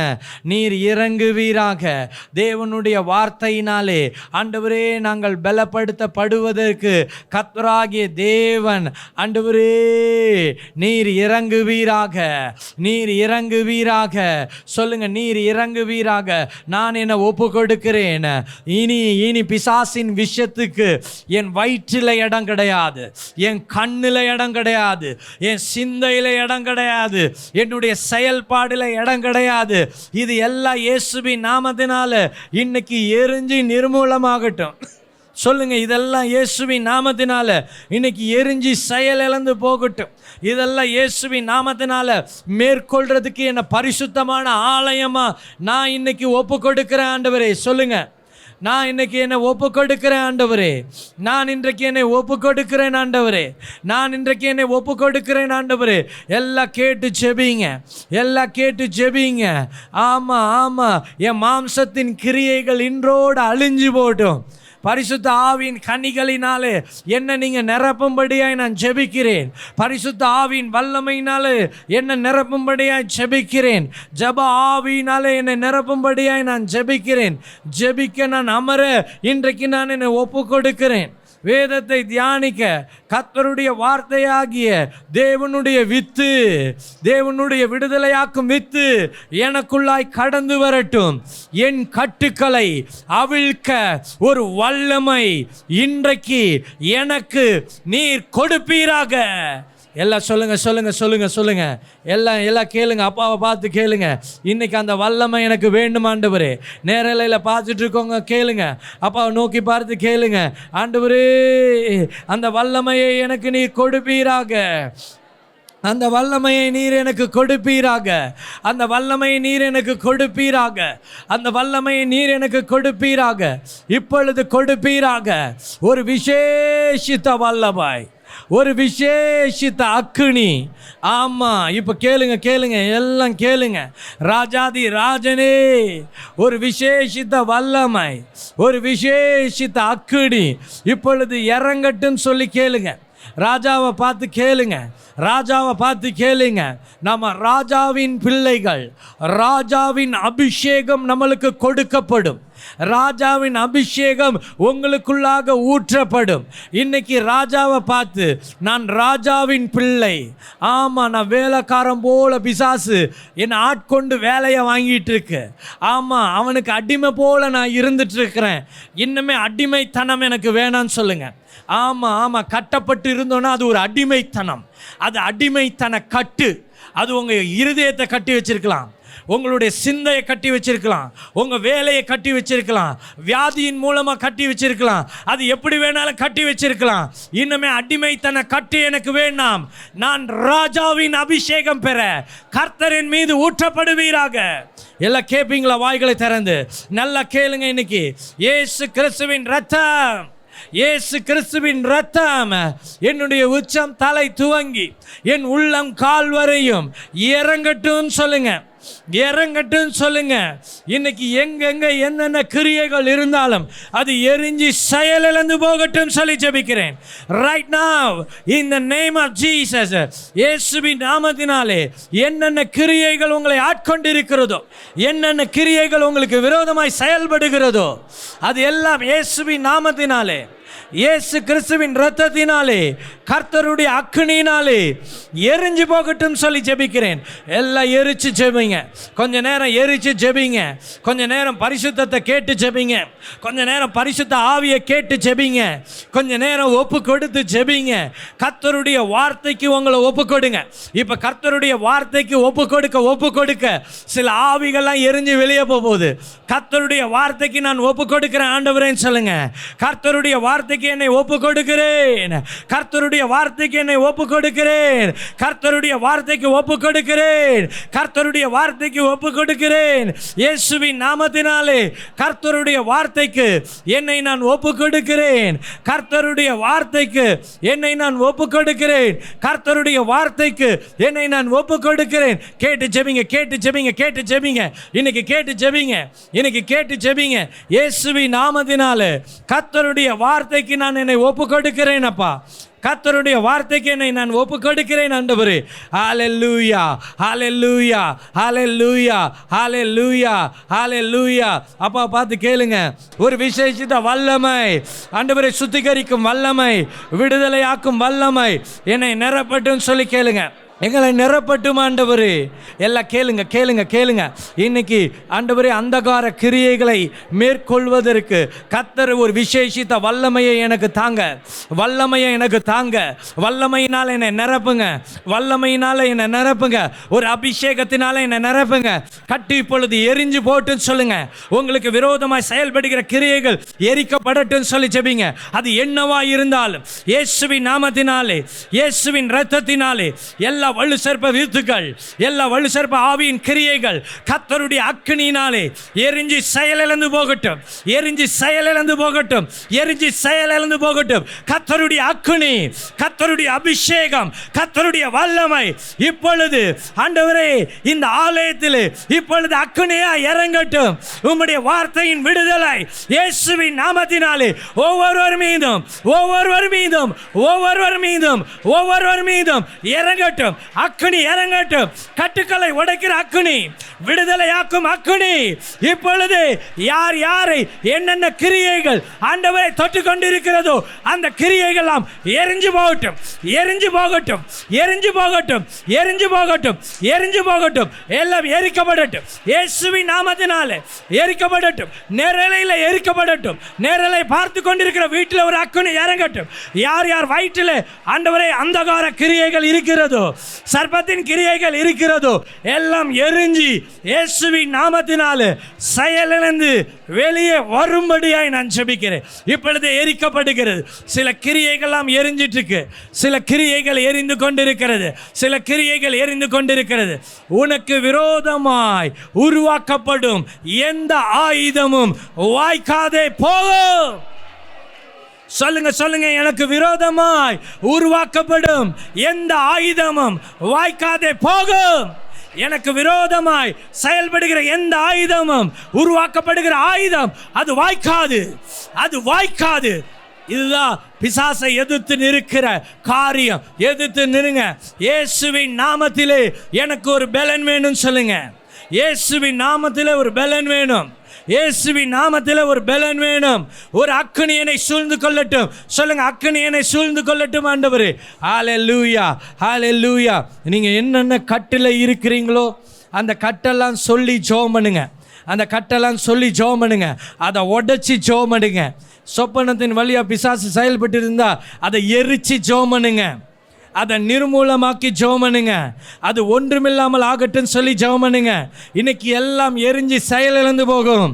நீர் இறங்குவீராக. தேவனுடைய வார்த்தையினாலே ஆண்டவரே நாங்கள் பலப்படுத்தப்படுவதற்கு கர்த்தராகிய தேவன் ஆண்டவரே நீர் இறங்குவீராக, நீர் இறங்குவீராக. சொல்லுங்க, நீர் இறங்குவீராக. நான் என்னை ஒப்பு கொடுக்கிறேன். இனி பிசாசின் விஷயத்துக்கு என் வயிற்றில் இடம் கிடையாது, என் கண்ணில் இடம் கிடையாது, என் சிந்தையில் இடம் கிடையாது, என்னுடைய செயல்பாடில் இடம் கிடையாது. இது எல்லாம் இயேசுவின் நாமத்தினால இன்னைக்கு எரிஞ்சு நிர்மூலமாகட்டும். சொல்லுங்க, இதெல்லாம் இயேசுவின் நாமத்தினால இன்னைக்கு எரிஞ்சு செயல் இழந்து போகட்டும். இதெல்லாம் இயேசுவின் நாமத்தினால மேற்கொள்றதுக்கு என்ன பரிசுத்தமான ஆலயமா நான் இன்னைக்கு ஒப்பு கொடுக்கிறேன் ஆண்டவரே. சொல்லுங்க, நான் இன்னைக்கு என்னை ஒப்பு கொடுக்கிறேன் ஆண்டவரே, நான் இன்றைக்கு என்னை ஒப்பு கொடுக்கிறேன் ஆண்டவரே, நான் இன்றைக்கு என்னை ஒப்பு கொடுக்கிறேன் ஆண்டவரே. எல்லாம் கேட்டு ஜெபிங்க, எல்லாம் கேட்டு ஜெபிங்க. ஆமாம், என் மாம்சத்தின் கிரியைகள் இன்றோடு அழிஞ்சு போட்டும். பரிசுத்த ஆவியின் கனிகளினாலே என்ன நீங்கள் நிரப்பும்படியாய் நான் ஜெபிக்கிறேன். பரிசுத்த ஆவியின் வல்லமையினாலே என்ன நிரப்பும்படியாய் ஜெபிக்கிறேன். ஜப ஆவியினாலே என்னை நிரப்பும்படியாய் நான் ஜெபிக்கிறேன். ஜெபிக்க நான் அமர இன்றைக்கு நான் என்னை ஒப்பு கொடுக்கிறேன். வேதத்தை தியானிக்க கர்த்தருடைய வார்த்தையாகிய தேவனுடைய வித்து, தேவனுடைய விடுதலையாக்கும் வித்து எனக்குள்ளாய் கடந்து வரட்டும். என் கட்டுக்களை அவிழ்க்க ஒரு வல்லமை இன்றைக்கு எனக்கு நீர் கொடுப்பீராக. எல்லாம் சொல்லுங்க, எல்லாம் கேளுங்க, அப்பாவை பார்த்து கேளுங்க. இன்னைக்கு அந்த வல்லமை எனக்கு வேண்டும் ஆண்டவரே. நேரலையில் பார்த்துட்டு இருக்கோங்க, கேளுங்க, அப்பாவை நோக்கி பார்த்து கேளுங்க. ஆண்டவரே, அந்த வல்லமையை எனக்கு நீர் கொடுப்பீராக, அந்த வல்லமையை நீர் எனக்கு கொடுப்பீராக, அந்த வல்லமையை நீர் எனக்கு கொடுப்பீராக, அந்த வல்லமையை நீர் எனக்கு கொடுப்பீராக, இப்பொழுது கொடுப்பீராக. ஒரு விசேஷித்த வல்லமாய், ஒரு விசேஷித்த அக்கினி. ஆமாம், இப்போ கேளுங்க, எல்லாம் கேளுங்க. ராஜாதி ராஜனே, ஒரு விசேஷித்த வல்லமை, ஒரு விசேஷித்த அக்கினி இப்பொழுது இறங்கட்டும் சொல்லி கேளுங்க. ராஜாவை பார்த்து கேளுங்க, ராஜாவை பார்த்து கேளுங்க. நம்ம ராஜாவின் பிள்ளைகள், ராஜாவின் அபிஷேகம் நம்மளுக்கு கொடுக்கப்படும், ராஜாவின் அபிஷேகம் உங்களுக்குள்ளாக ஊற்றப்படும். இன்னைக்கு ராஜாவை பார்த்து, நான் ராஜாவின் பிள்ளை, ஆமாம், நான் வேலைக்காரன் போல பிசாசு என்னை ஆட்கொண்டு வேலையை வாங்கிட்டு இருக்கு, ஆமாம், அவனுக்கு அடிமை போல நான் இருந்துட்டு இருக்கிறேன், இன்னுமே அடிமைத்தனம் எனக்கு வேணான்னு சொல்லுங்க. ஆமாம், கட்டப்பட்டு இருந்தோன்னா அது ஒரு அடிமைத்தனம், அது அடிமைத்தன கட்டு. அது உங்கள் இருதயத்தை கட்டி வச்சிருக்கலாம், உங்களுடைய சிந்தையை கட்டி வச்சிருக்கலாம், உங்கள் வேலையை கட்டி வச்சிருக்கலாம், வியாதியின் மூலமாக கட்டி வச்சிருக்கலாம், அது எப்படி வேணாலும் கட்டி வச்சிருக்கலாம். இன்னுமே அடிமைத்தன கட்டி எனக்கு வேண்டாம். நான் ராஜாவின் அபிஷேகம் பெற கர்த்தரின் மீது ஊற்றப்படுவீராக. எல்லாம் கேட்பீங்களா? வாய்களை திறந்து நல்லா கேளுங்க. இன்னைக்கு இயேசு கிறிஸ்துவின் ரத்தம் இயேசு கிறிஸ்துவின் இரத்தம் என்னுடைய உச்சம் தலை துவங்கி என் உள்ளம் கால் வரையும் இறங்கட்டும் சொல்லுங்க, இறங்கட்டும் சொல்லுங்க. இன்னைக்கு எங்கெங்க என்னென்ன கிரியைகள் இருந்தாலும் அது எரிஞ்சு செயலிழந்து போகட்டும் சொல்லி ஜெபிக்கிறேன். Right now in the name of Jesus. இயேசுவின் நாமத்தினாலே என்னென்ன கிரியைகள் உங்களை ஆட்கொண்டிருக்கிறதோ, என்னென்ன கிரியைகள் உங்களுக்கு விரோதமாய் செயல்படுகிறதோ, அது எல்லாம் இயேசுவின் நாமத்தினாலே, இயேசு கிறிஸ்துவின் இரத்தத்தினாலே, கர்த்தருடைய அக்கினியினாலே எரிஞ்சு போகட்டும் சொல்லி ஜெபிக்கிறேன். எல்லாம் எரிச்சு ஜெபிங்க. கொஞ்ச நேரம் எரிச்சு ஜெபிங்க. கொஞ்ச நேரம் பரிசுத்தத்தை கேட்டு ஜெபிங்க. கொஞ்ச நேரம் பரிசுத்த ஆவியை கேட்டு ஜெபிங்க. கொஞ்ச நேரம் ஒப்பு கொடுத்து ஜெபிங்க. கர்த்தருடைய வார்த்தைக்கு உங்களை ஒப்பு கொடுங்க. இப்போ கர்த்தருடைய வார்த்தைக்கு ஒப்பு கொடுக்க சில ஆவிகள்லாம் எரிஞ்சு வெளியே போகுது. கர்த்தருடைய வார்த்தைக்கு நான் ஒப்பு கொடுக்கிறேன் ஆண்டவரேன்னு சொல்லுங்க. கர்த்தருடைய வார்த்தைக்கு என்னை ஒப்பு கொடுக்கிறேன். கர்த்தருடைய வார்த்தைக்கு என்னை ஒப்பு கொடுக்கிறேன். கர்த்தருடைய வார்த்தைக்கு ஒப்பு கொடுக்கிறேன். கர்த்தருடைய வார்த்தைக்கு ஒப்பு கொடுக்கிறேன். இயேசுவின் நாமத்தினாலே கர்த்தருடைய வார்த்தைக்கு என்னை நான் ஒப்பு கொடுக்கிறேன். கர்த்தருடைய வார்த்தைக்கு என்னை நான் ஒப்பு கொடுக்கிறேன். கர்த்தருடைய வார்த்தைக்கு என்னை நான் ஒப்பு கொடுக்கிறேன். கேட்டு ஜெபிங்க, கேட்டு ஜெபிங்க, கேட்டு ஜெபிங்க. இன்னைக்கு கேட்டு ஜெபிங்க, இன்னைக்கு கேட்டு ஜெபிங்க. இயேசுவின் நாமத்தினாலே கர்த்தருடைய வார்த்தைக்கு நான் என்னை ஒப்பு கொடுக்கிறேன் அப்பா. கர்த்தருடைய வார்த்தைக்கு என்னை நான் ஒப்பு கொடுக்கிறேன் ஆண்டவரே. ஹல்லேலூயா, ஹல்லேலூயா, ஹல்லேலூயா, ஹல்லேலூயா, ஹல்லேலூயா. அப்பா பார்த்து கேளுங்க. ஒரு விசேஷித்த வல்லமை ஆண்டவரை சுத்திகரிக்கும் வல்லமை, விடுதலையாக்கும் வல்லமை என்னை நிரப்பட்டும் சொல்லி கேளுங்க. எங்களை நிரப்பட்டும் ஆண்டவரே. எல்லாம் கேளுங்க, கேளுங்க, கேளுங்க. இன்னைக்கு ஆண்டவரே அந்தகார கிரியைகளை மேற்கொள்வதற்கு கர்த்தர் ஒரு விசேஷித்த வல்லமையை எனக்கு தாங்க, வல்லமையை எனக்கு தாங்க. வல்லமையினால் என்னை நிரப்புங்க, வல்லமையினால் என்னை நிரப்புங்க. ஒரு அபிஷேகத்தினால என்னை நிரப்புங்க. கட்டி இப்பொழுது எரிஞ்சு போட்டுன்னு சொல்லுங்க. உங்களுக்கு விரோதமாய் செயல்படுகிற கிரியைகள் எரிக்கப்படட்டும் சொல்லி ஜெபிங்க. அது என்னவா இருந்தாலும் இயேசுவின் நாமத்தினாலே, இயேசுவின் இரத்தத்தினாலே எல்லா வலு சர்ப்ப வித்துக்கள், எல்லா வலு சர்ப்ப ஆவியின் கிரியைகள் கர்த்தருடைய அக்கினியினாலே எரிஞ்சு செயலிழந்து போகட்டும், எரிஞ்சு செயலிழந்து போகட்டும், எரிஞ்சு செயலிழந்து போகட்டும். கர்த்தருடைய அக்கினி, கர்த்தருடைய அபிஷேகம், கர்த்தருடைய வல்லமை இப்பொழுது ஆண்டவரே இந்த ஆலயத்தில் இப்பொழுது அக்கினியா இறங்கட்டும். உம்முடைய வார்த்தையின் விடுதலை இயேசுவின் நாமத்தினாலே ஒவ்வொருவர் மீதும், ஒவ்வொருவர் மீதும், ஒவ்வொருவர் மீதும், ஒவ்வொருவர் மீதும் இறங்கட்டும். அக்கினி இறங்கட்டும். கட்டுக்களை உடைக்கிற அக்கினி, விடுதலையாக்கும் அக்கினி இப்பொழுது யார் யாரை என்னென்ன கிரியைகள் ஆண்டவரை தொட்டு கொண்டிருக்கிறதோ அந்த கிரியைகள் எல்லாம் எரிஞ்சு போகட்டும், எரிஞ்சு போகட்டும், எரிஞ்சு போகட்டும், எரிஞ்சு போகட்டும், எரிஞ்சு போகட்டும். எல்லாம் எரிக்கப்படட்டும். இயேசுவின் நாமத்தினாலே எரிக்கப்படட்டும். நேரலையில் எரிக்கப்படட்டும். நேரலை பார்த்து கொண்டிருக்கிற வீட்டில் ஒரு அக்கினி இறங்கட்டும். யார் யார் வயிற்றில் ஆண்டவரே அந்தகார கிரியைகள் இருக்கிறதோ, சர்ப்பத்தின் கிரியைகள் இருக்கிறதோ எல்லாம் எரிஞ்சி இயேசுவின் நாமத்தினாலே செயலிழந்து வெளியே வரும்படியாய் நான் ஜெபிக்கிறேன். இப்பொழுது எரிக்கப்படுகிறது. சில கிரியைகள்லாம் எரிஞ்சிட்டு இருக்கு, சில கிரியைகள் எரிந்து கொண்டிருக்கிறது, சில கிரியைகள் எரிந்து கொண்டிருக்கிறது. உனக்கு விரோதமாய் உருவாக்கப்படும் எந்த ஆயுதமும் வாய்க்காதே போகும். சொல்லுங்க, சொல்லுங்க. எனக்கு விரோதமாய் உருவாக்கப்படும் எந்த ஆயுதமும் வாய்க்காதே போகும். எனக்கு விரோதமாய் செயல்படுகிற எந்த ஆயுதமும், உருவாக்கப்படுகிற ஆயுதம் அது வாய்க்காது, அது வாய்க்காது. இதுதான் பிசாசை எதிர்த்து நிற்கிற காரியம். எதிர்த்து நிறுங்க. இயேசுவின் நாமத்திலே எனக்கு ஒரு பலன் வேணும் சொல்லுங்க. இயேசுவின் நாமத்திலே ஒரு பலன் வேணும். இயேசுவின் நாமத்தில் ஒரு பலன் வேணும். ஒரு அக்கினி என்னை சூழ்ந்து கொள்ளட்டும் சொல்லுங்க. அக்கினி என்னை சூழ்ந்து கொள்ளட்டும் ஆண்டவரே. ஹல்லேலூயா, ஹல்லேலூயா. நீங்க என்னென்ன கட்டில் இருக்கிறீங்களோ அந்த கட்டெல்லாம் சொல்லி ஜெபம் பண்ணுங்க. அந்த கட்டெல்லாம் சொல்லி ஜெபம் பண்ணுங்க. அதை உடைச்சி ஜெபம் பண்ணுங்க. சொப்பனத்தின் வழியா பிசாசு செயல்பட்டு இருந்தா அதை எரிச்சு ஜெபம் பண்ணுங்க. அதை நிர்மூலமாக்கி ஜெபம் பண்ணுங்க. அது ஒன்றுமில்லாமல் ஆகட்டும் சொல்லி ஜெபம் பண்ணுங்க. இன்னைக்கு எல்லாம் எரிஞ்சு செயலிழந்து போகும்.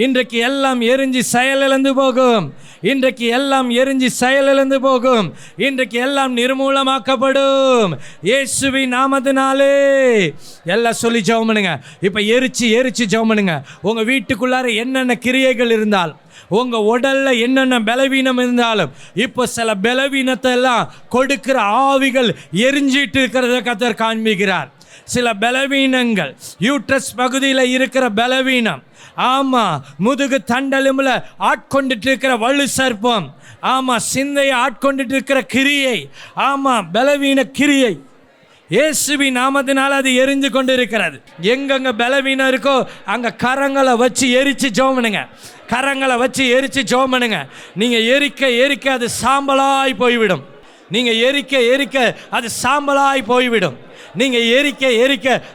இன்றைக்கு எல்லாம் எரிஞ்சு செயலிழந்து போகும். இன்றைக்கு எல்லாம் எரிஞ்சு செயலிழந்து போகும். இன்றைக்கு எல்லாம் நிர்மூலமாக்கப்படும் இயேசுவின் நாமத்தினாலே. எல்லாம் சொல்லி ஜெபம் பண்ணுங்க. இப்போ எரிச்சு ஜெபம் பண்ணுங்க. உங்கள் வீட்டுக்குள்ளார என்னென்ன கிரியைகள் இருந்தால், உங்கள் உடலில் என்னென்ன பலவீனம் இருந்தாலும், இப்போ சில பலவீனத்தை எல்லாம் கொடுக்கிற ஆவிகள் எரிஞ்சிட்டு இருக்கிறத கர்த்தர் காண்பிக்கிறார். சில பலவீனங்கள், யூட்ரஸ் பகுதியில் இருக்கிற பலவீனம், ஆமாம், முதுகு தண்டலுமில் ஆட்கொண்டுட்டு இருக்கிற வலு சர்ப்பம், ஆமாம், சிந்தையை ஆட்கொண்டுட்டு இருக்கிற கிரியை, ஆமாம், பலவீன கிரியை இயேசுவின் நாமத்தினால் அது எரிஞ்சு கொண்டு இருக்கிறது. எங்கெங்க பலவீனம் இருக்கோ அங்கே கரங்களை வச்சு எரிச்சு ஜெபம் பண்ணுங்க. கரங்களை வச்சு எரிச்சு ஜெபம் பண்ணுங்க. நீங்கள் எரிக்க அது சாம்பலாய் போய்விடும். நீங்கள் எரிக்க அது சாம்பலாய் போய்விடும். நீங்கள் எரிக்க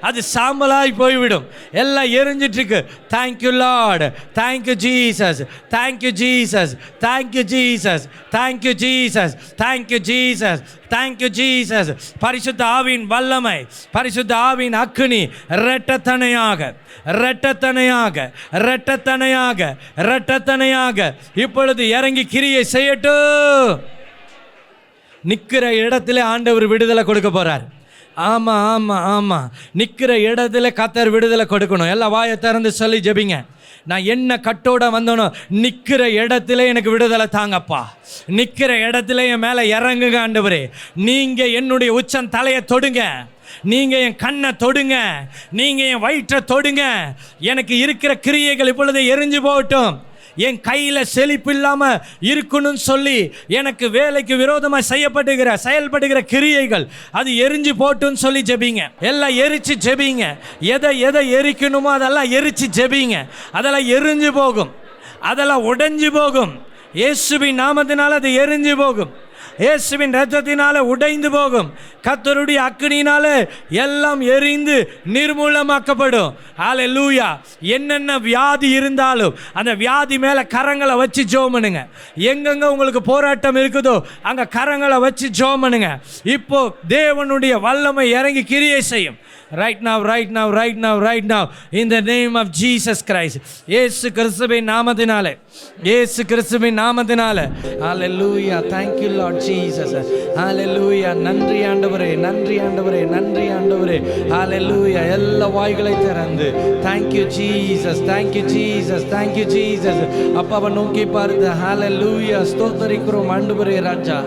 அது சாம்பலாய் போய்விடும். எல்லாம் எரிஞ்சிட்ருக்கு. Thank you Lord, thank you Jesus, thank you Jesus, thank you Jesus, thank you Jesus, thank you Jesus, thank you Jesus. பரிசுத்த ஆவியின் வல்லமை, பரிசுத்த ஆவியின் அக்கினி இரட்டத்தனையாக இப்பொழுது இறங்கி கிரியை செய்யட்டும். நிற்கிற இடத்துல ஆண்டவர் விடுதலை கொடுக்க போகிறார். ஆமாம், நிற்கிற இடத்துல கர்த்தர் விடுதலை கொடுக்கணும். எல்லாம் வாயை திறந்து சொல்லி ஜெபிங்க. நான் என்ன கட்டோட வந்தோனோ நிற்கிற இடத்துல எனக்கு விடுதலை தாங்கப்பா. நிற்கிற இடத்துல என் மேலே இறங்குங்க ஆண்டவரே. நீங்கள் என்னுடைய உச்சம் தலையை தொடுங்க, நீங்கள் என் கண்ணை தொடுங்க, நீங்கள் என் வயிற்றை தொடுங்க. எனக்கு இருக்கிற கிரியைகள் இப்பொழுது எரிஞ்சு போகட்டும். என் கையில் செழிப்பு இல்லாமல் இருக்கணும்னு சொல்லி எனக்கு வேலைக்கு விரோதமாக செயல்படுகிற கிரியைகள் அது எரிஞ்சு போட்டுன்னு சொல்லி ஜெபிங்க. எல்லாம் எரிச்சு ஜெபிங்க. எதை எரிக்கணுமோ அதெல்லாம் எரிச்சு ஜெபிங்க. அதெல்லாம் எரிஞ்சு போகும், அதெல்லாம் உடைஞ்சு போகும். இயேசுவின் நாமத்தினால் அது எரிஞ்சு போகும். இயேசுவின் இரத்தத்தினால உடைந்து போகும். கர்த்தருடைய அக்கினியினால எல்லாம் எரிந்து நிர்மூலமாக்கப்படும். ஹல்லேலூயா. என்னென்ன வியாதி இருந்தாலும் அந்த வியாதி மேலே கரங்களை வச்சு ஜெபம் பண்ணுங்க. எங்கெங்க உங்களுக்கு போராட்டம் இருக்குதோ அங்கே கரங்களை வச்சு ஜெபம் பண்ணுங்க. இப்போ தேவனுடைய வல்லமை இறங்கி கிரியை செய்யும். Right now, in the name of Jesus Christ. இயேசு கிறிஸ்துவின் நாமத்தினாலே, இயேசு கிறிஸ்துவின் நாமத்தினாலே. Hallelujah. Thank you Lord Jesus. Hallelujah. நன்றி ஆண்டவரே, நன்றி ஆண்டவரே, நன்றி ஆண்டவரே. Hallelujah. எல்லா வாய்களை திறந்து thank you Jesus, thank you Jesus, thank you Jesus. அப்பாவை நோக்கி பாருங்க. Hallelujah. ஸ்தோத்திரிக்கிறோம் ஆண்டவரே ராஜா.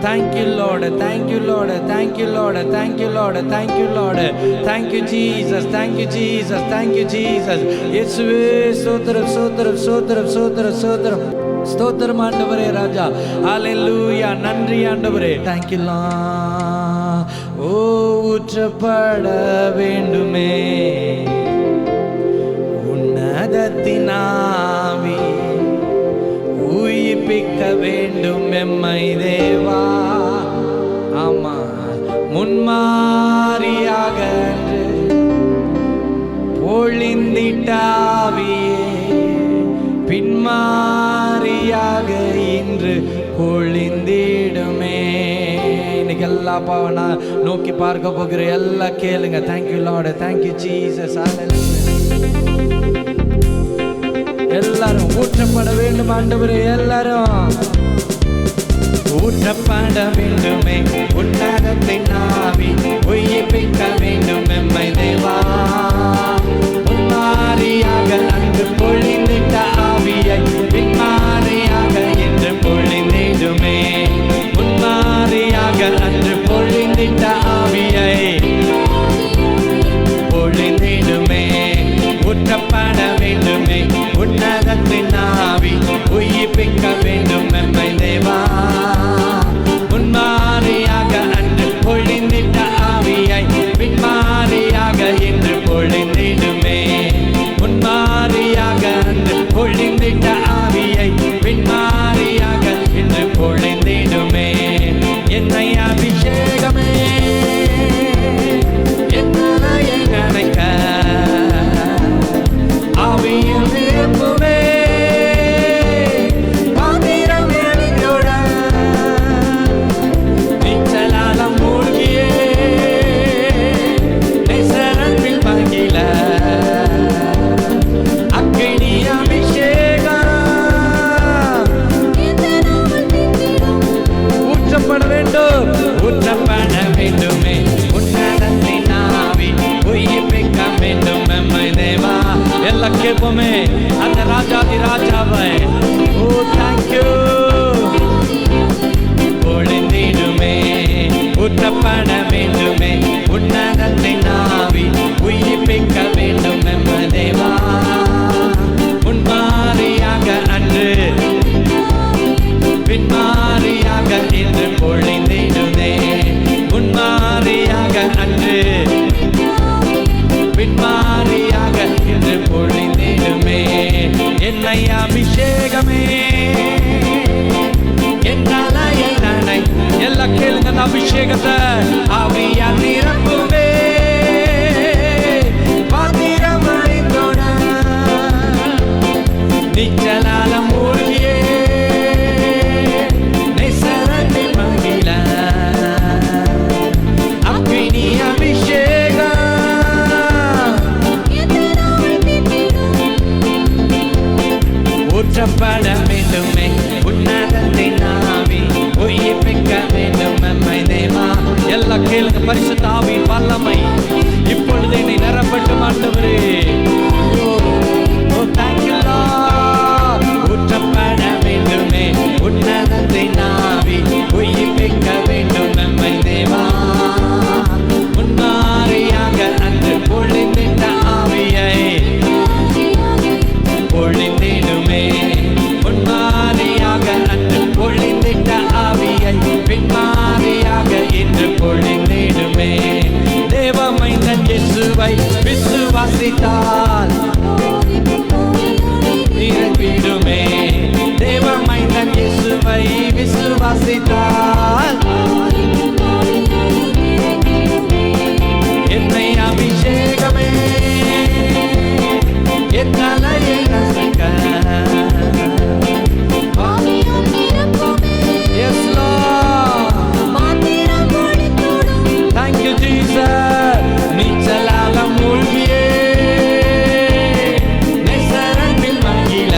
Thank you Lord, thank you Lord, thank you Lord, thank you Lord, thank you Lord. Thank you Jesus, thank you Jesus, thank you Jesus. இயேசுவே ஸ்தோத்திரம், ஸ்தோத்திரம், ஸ்தோத்திரம், ஸ்தோத்திரம், ஸ்தோத்திரம், ஸ்தோத்திரம் ஆண்டவரே ராஜா. ஹல்லேலூயா. நன்றி ஆண்டவரே. Thank you Lord. ஓ ஊற்றப்பட வேண்டுமே உன்னதத்தின் ஆவி, உயிர்ப்பிக்க வேண்டும் எம்மை தேவா. ஆமா, முன்மாரியாக பொழிந்திட்டாவியே, பின்மாரியாக இன்று பொழிந்திடுமே. இன்னைக்கு எல்லா பாவ நான் நோக்கி பார்க்க போகிற எல்லாம் கேளுங்க. Thank you Lord, thank you Jesus. எல்லாரும் ஊற்றப்பட வேண்டும் ஆண்டவரே. எல்லாரும் ஊற்றப்பட வேண்டுமே உன்னதத்தின் ஆவி, உயிர்ப்பிக்க வேண்டும் எம்மை தேவா. முன்மாரியாக அன்று பொழிந்திட்ட ஆவியை பின்மாரியாக இன்று பொழிந்திடுமே. முன்மாரியாக அன்று பொழிந்திட்ட ஆவியை பொழிந்திடுமே. ஊற்றப்பட வேண்டுமே உன்னதத்தின் ஆவி, உயிர்ப்பிக்க வேண்டும் எம்மை தேவா. முன்மாரியாக அன்று பொழிந்திட்ட ஆவியை பின்மாரியாக இன்று அபிஷேகமே என்னால என்னை எல்லாம் கேளுங்க. அந்த அபிஷேகத்தை ஆவியா நிரப்புமே பாத்திரம் அழிந்தோட நிச்சலால மூழ்கியே நெசரட்டி மகிழ அக்னி அபிஷேகம் ஊற்றப்பட வேண்டுமே உன்னதத்தின் ஆவி உயிர்ப்பிக்க வேண்டும் நம்மை தேவா. எல்லாம் கேளுங்க. பரிசுத்த ஆவியின் வல்லமை இப்பொழுது என்னை நிரப்பட்டு ஆண்டவரே. ஓ thank you Lord. ஊற்றப்பட வேண்டுமே உன்னதத்தின் ஆவி உயிர்ப்பிக்க வேண்டும் நம்மை தேவா. முன்னாரியாக அன்று பொழிந்திட்ட ஆவியை பொழிந்திடுமே. முன்மாரியாக அன்று பொழிந்திட்ட ஆவியை பின்மாரியாக இன்று பொழிந்திடுமே. தேவமைந்தன் இயேசுவை விசுவாசித்தால் நிரம்பிடுமே. தேவமைந்தன் இயேசுவை விசுவாசித்தால் என்னை அபிஷேகமே எத்தனை ரசிக்க. Yes Lord. Thank you Jesus. நீச்சலால மூழ்கியே நெசரத்தில் மகிழ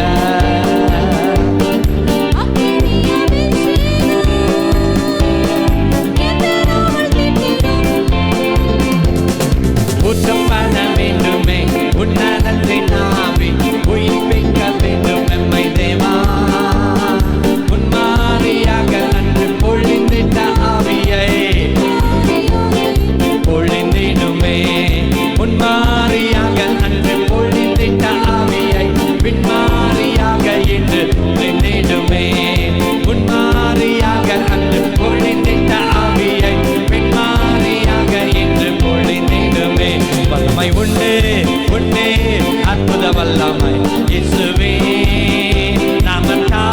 ஊற்றப்பட வேண்டுமே உன்னதத்தின் ஆவி உயிர்ப்பிக்க வேண்டும் நம்மை தேவா. முன்மாரியாக அன்று பொழிந்திட்ட ஆவியை பொழிந்திடுமே. முன்மாரியாக அன்று பொழிந்திட்ட ஆவியை பின்மாரியாக இன்று பொழிந்திடுமே. முன்மாரியாக அன்று பொழிந்திட்ட ஆவியை பின்மாரியாக இன்று பொழிந்திடுமே. வல்லமை உண்டு உண்டு அற்புத வல்லமை இயேசுவே நாமத்தா.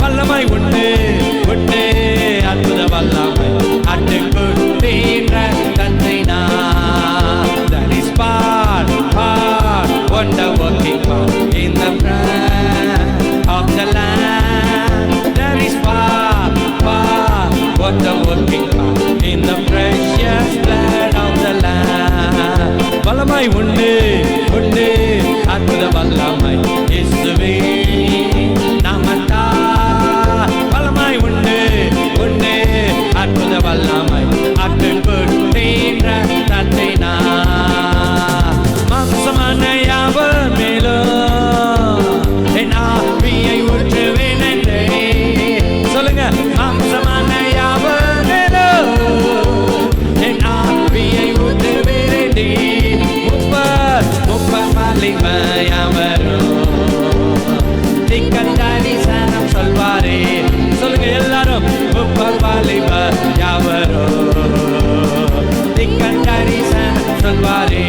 வல்லமை உண்டு உண்டு அற்புத வல்லமை அட்டுக்குட்டீன்ற தந்தைனா. That is part wonder working part in the blood of the Lamb. There is part wonder working part in the precious blood of the Lamb. வல்லமை உண்டு உண்டு அற்புத வல்லமை இயேசுவே நாமத்தா. வல்லமை உண்டு உண்டு அற்புத வல்லமை அட்டுக்குட்டீன்ற தந்தைனா. மாம்சமான யாவர் மேலும் என் ஆவியை ஊற்றுவேன் என்றே சொல்லுங்க. மாம்சமான யாவர் மேலும் என் ஆவியை ஊற்றுவேன் என்றே. முப்பர் வலிமையாவரும் திக்கண்டாரி சனம் சொல்வாரே சொல்லுங்க எல்லாரும். முப்பர் வலிமையாவரும் திக்கண்டாரி சனம் சொல்வாரே.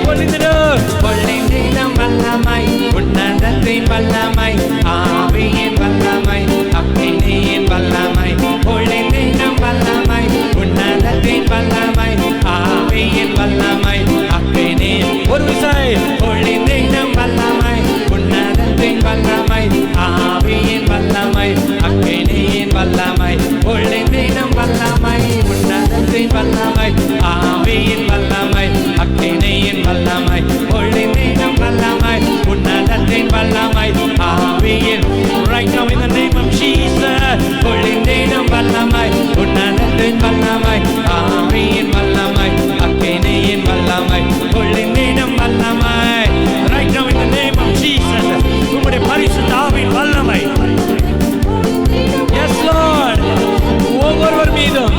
பொழிந்திடும் பொழிந்திடும் வல்லமை உன்னதத்தின் வல்லமை ஆவியின் வல்லமை அக்னியின் வல்லமை. பொழிந்திடும் வல்லமை உன்னதத்தின் வல்லமை ஆவியின் வல்லமை அக்னி. ஒரு விசை பொழிந்திடும் வல்லமை உன்னதத்தின் வல்லமை ஆவியின் வல்லமை அக்னியின் வல்லமை. பொழிந்திடும் வல்லமை உன்னதத்தின் வல்லமை ஆவியின் வல்லமை அக்னியின் வல்லமை. பொழிந்திடும் வல்லமை உன்னதத்தின் வல்லமை ஆவியின். Right now in the name of Jesus. பொழிந்திடும் வல்லமை உன்னதத்தின் வல்லமை ஆவியின் வல்லமை அக்னியின் வல்லமை. பொழிந்திடும் வல்லமை right now in the name of Jesus. உம்முடைய பரிசுத்த ஆவியின் வல்லமை. Yes Lord. ஒவ்வொருவர் மீதும்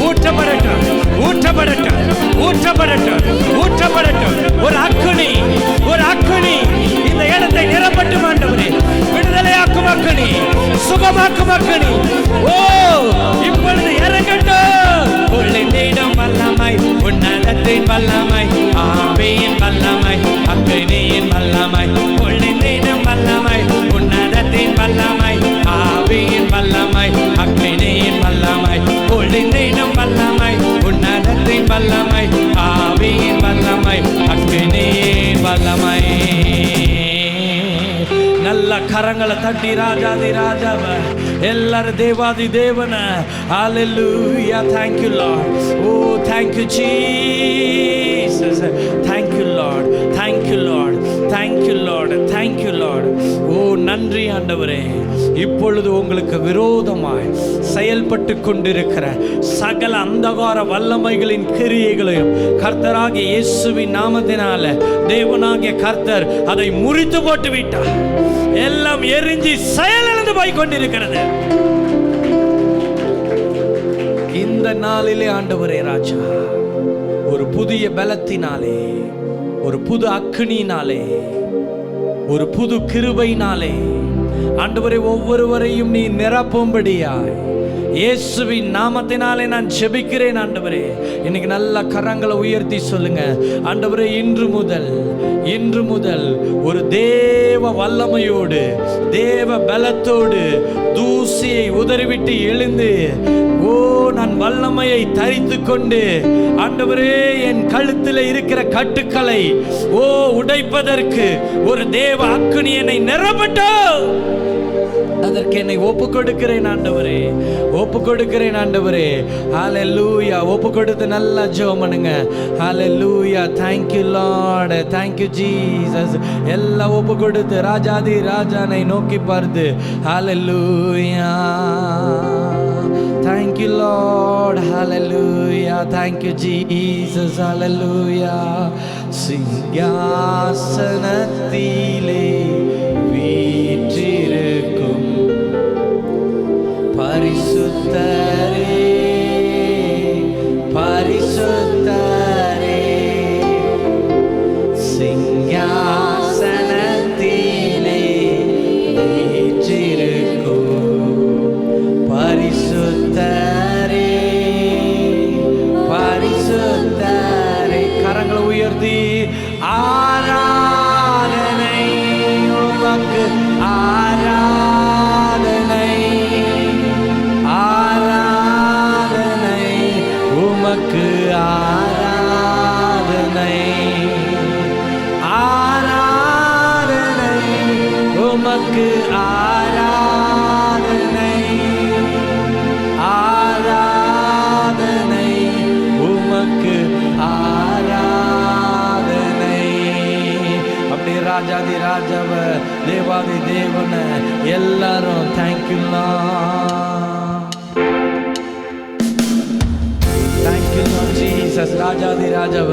ஊற்றப்படட்டும் ஊற்றப்படட்டும் ஊற்றப்படட்டும் ஊற்றப்படட்டும். ஒரு அக்கினி இந்த இடத்தை நிரப்பட்டும் ஆண்டவரே. விடுதலையாக்கும் அக்கினி, சுகமாக்கும் அக்கினி. ஓ இப்பொழுது இறங்கட்டும். பொழிந்திடும் வல்லமை உன்னதத்தின் வல்லமை ஆவியின் வல்லமை அக்கினியின் வல்லமை. பொழிந்திடும் வல்லமை எல்லா கரங்களை தட்டி ராஜாதி ராஜாவ எல்லாரும் தேவாதி தேவன ஹalleluya. Thank you Lord. Oh thank you Jesus. Thank you Lord. Thank you Lord. Thank you Lord. Thank you Lord. ஓ நன்றி ஆண்டவரே. இப்பொழுது உங்களுக்கு விரோதமாய் செயல்பட்டு கொண்டிருக்கிற சகல அந்தகார வல்லமைகளின் கிரியைகளையும் கர்த்தராகிய இயேசுவின் நாமத்தினால தேவனாகிய கர்த்தர் அதை முறித்து போட்டு விட்டார். எல்லாம் எரிஞ்சு செயலிழந்து போய் கொண்டிருக்கிறது. இந்த நாளிலே ஆண்டவரே ராஜா, ஒரு புதிய பலத்தினாலே, ஒரு புது அக்கினியினாலே, ஒரு புது கிருபையினாலே ஆண்டவரே ஒவ்வொருவரையும் நீ நிரப்பும்படியாய் இயேசுவின் நாமத்தினாலே நான் ஜெபிக்கிறேன் ஆண்டவரே. இன்னைக்கு நல்ல கரங்களை உயர்த்தி சொல்லுங்க ஆண்டவரே, இன்று முதல் ஒரு தேவ வல்லமையோடு தேவ பலத்தோடு தூசியை உதறிவிட்டு எழுந்து ஓ நான் வல்லமையை தரித்து கொண்டு ஆண்டவரே என் கழுத்தில் இருக்கிற கட்டுக்களை ஓ உடைப்பதற்கு ஒரு தேவ அக்கினி என்னை நிரப்பட்டும். அதற்கு என்னை ஒப்பு கொடுக்கிறேன் ஆண்டவரே, ஒப்பு கொடுக்கிறேன் ஆண்டவரே. ஹalleluya. ஒப்பு கொடுத்து நல்லா ஜெபம் பண்ணுங்க. ஹalleluya. Thank you Lord. Thank you Jesus. எல்லாம் ஒப்பு கொடுத்து ராஜாதி ராஜானை நோக்கி பார்த்து ஹalleluya. Thank you Lord. Hallelujah. Thank you Jesus. Hallelujah. சிங்காசனத்திலே வீற்றிருக்கும் பரிசுத்தரே, பரிசுத்தரே, சிங்காசனத்திலே வீற்றிருக்கும் பரிசுத்தரே, பரிசுத்தரே. கரங்களை உயர்த்தி ஆராதனை உமக்கு, ஆராதனை, ஆராதனை உமக்கு, ஆராதனை, ஆராதனை உமக்கு, ஆராதனை, ஆராதனை உமக்கு, ஆராதனை. அப்படி ராஜாதி ராஜாவ தேவாதி தேவன எல்லாரும் தேங்க்யூ தேங்க்யூ ஜீசஸ். ராஜாதி ராஜாவ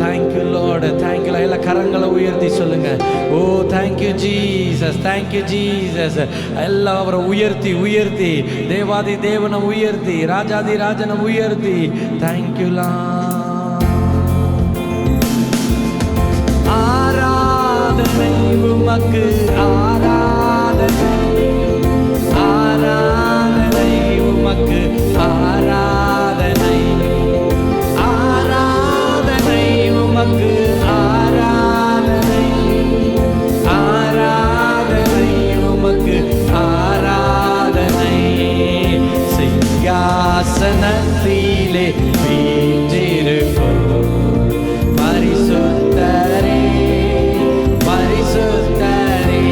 தேங்க்யூ லார்ட், தேங்க்யூ. எல்லா கரங்களை உயர்த்தி சொல்லுங்க. ஓ தேங்க்யூ ஜீசஸ், தேங்க்யூ ஜீசஸ். எல்லாம் அவரை உயர்த்தி உயர்த்தி தேவாதி தேவனை உயர்த்தி ராஜாதி ராஜனை உயர்த்தி தேங்க்யூ லார்ட். ஆராதனை உமக்கு, ஆராதனை, ஆராதனை உமக்கு, ஆராதனை, ஆராதனை உமக்கு, ஆராதனை, ஆராதனை உமக்கு, ஆராதனை. சிங்காசனத்திலே வீற்றிருக்கும் பரிசுத்தரே, பரிசுத்தரே,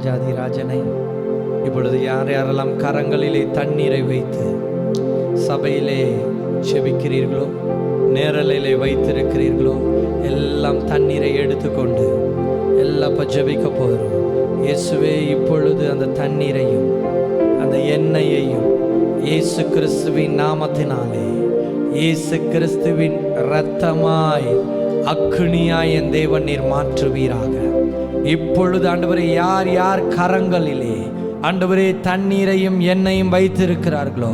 ராஜாதி ராஜனை, இப்பொழுது யார் யாரெல்லாம் கரங்களிலே தண்ணீரை வைத்து சபையிலே செபிக்கிறீர்களோ, நேரலையிலே வைத்திருக்கிறீர்களோ, எல்லாம் தண்ணீரை எடுத்துக்கொண்டு எல்லாம் ஜெபிக்க போகிறோம். இயேசுவே, இப்பொழுது அந்த தண்ணீரையும் அந்த எண்ணெயையும் இயேசு கிறிஸ்துவின் நாமத்தினாலே, இயேசு கிறிஸ்துவின் இரத்தமாய் அக்னியாய் என் தேவன் நீர் மாற்றுவீராக. இப்பொழுது ஆண்டவரே, யார் யார் கரங்களிலே ஆண்டவரே தண்ணீரையும் எண்ணெயும் வைத்திருக்கிறார்களோ,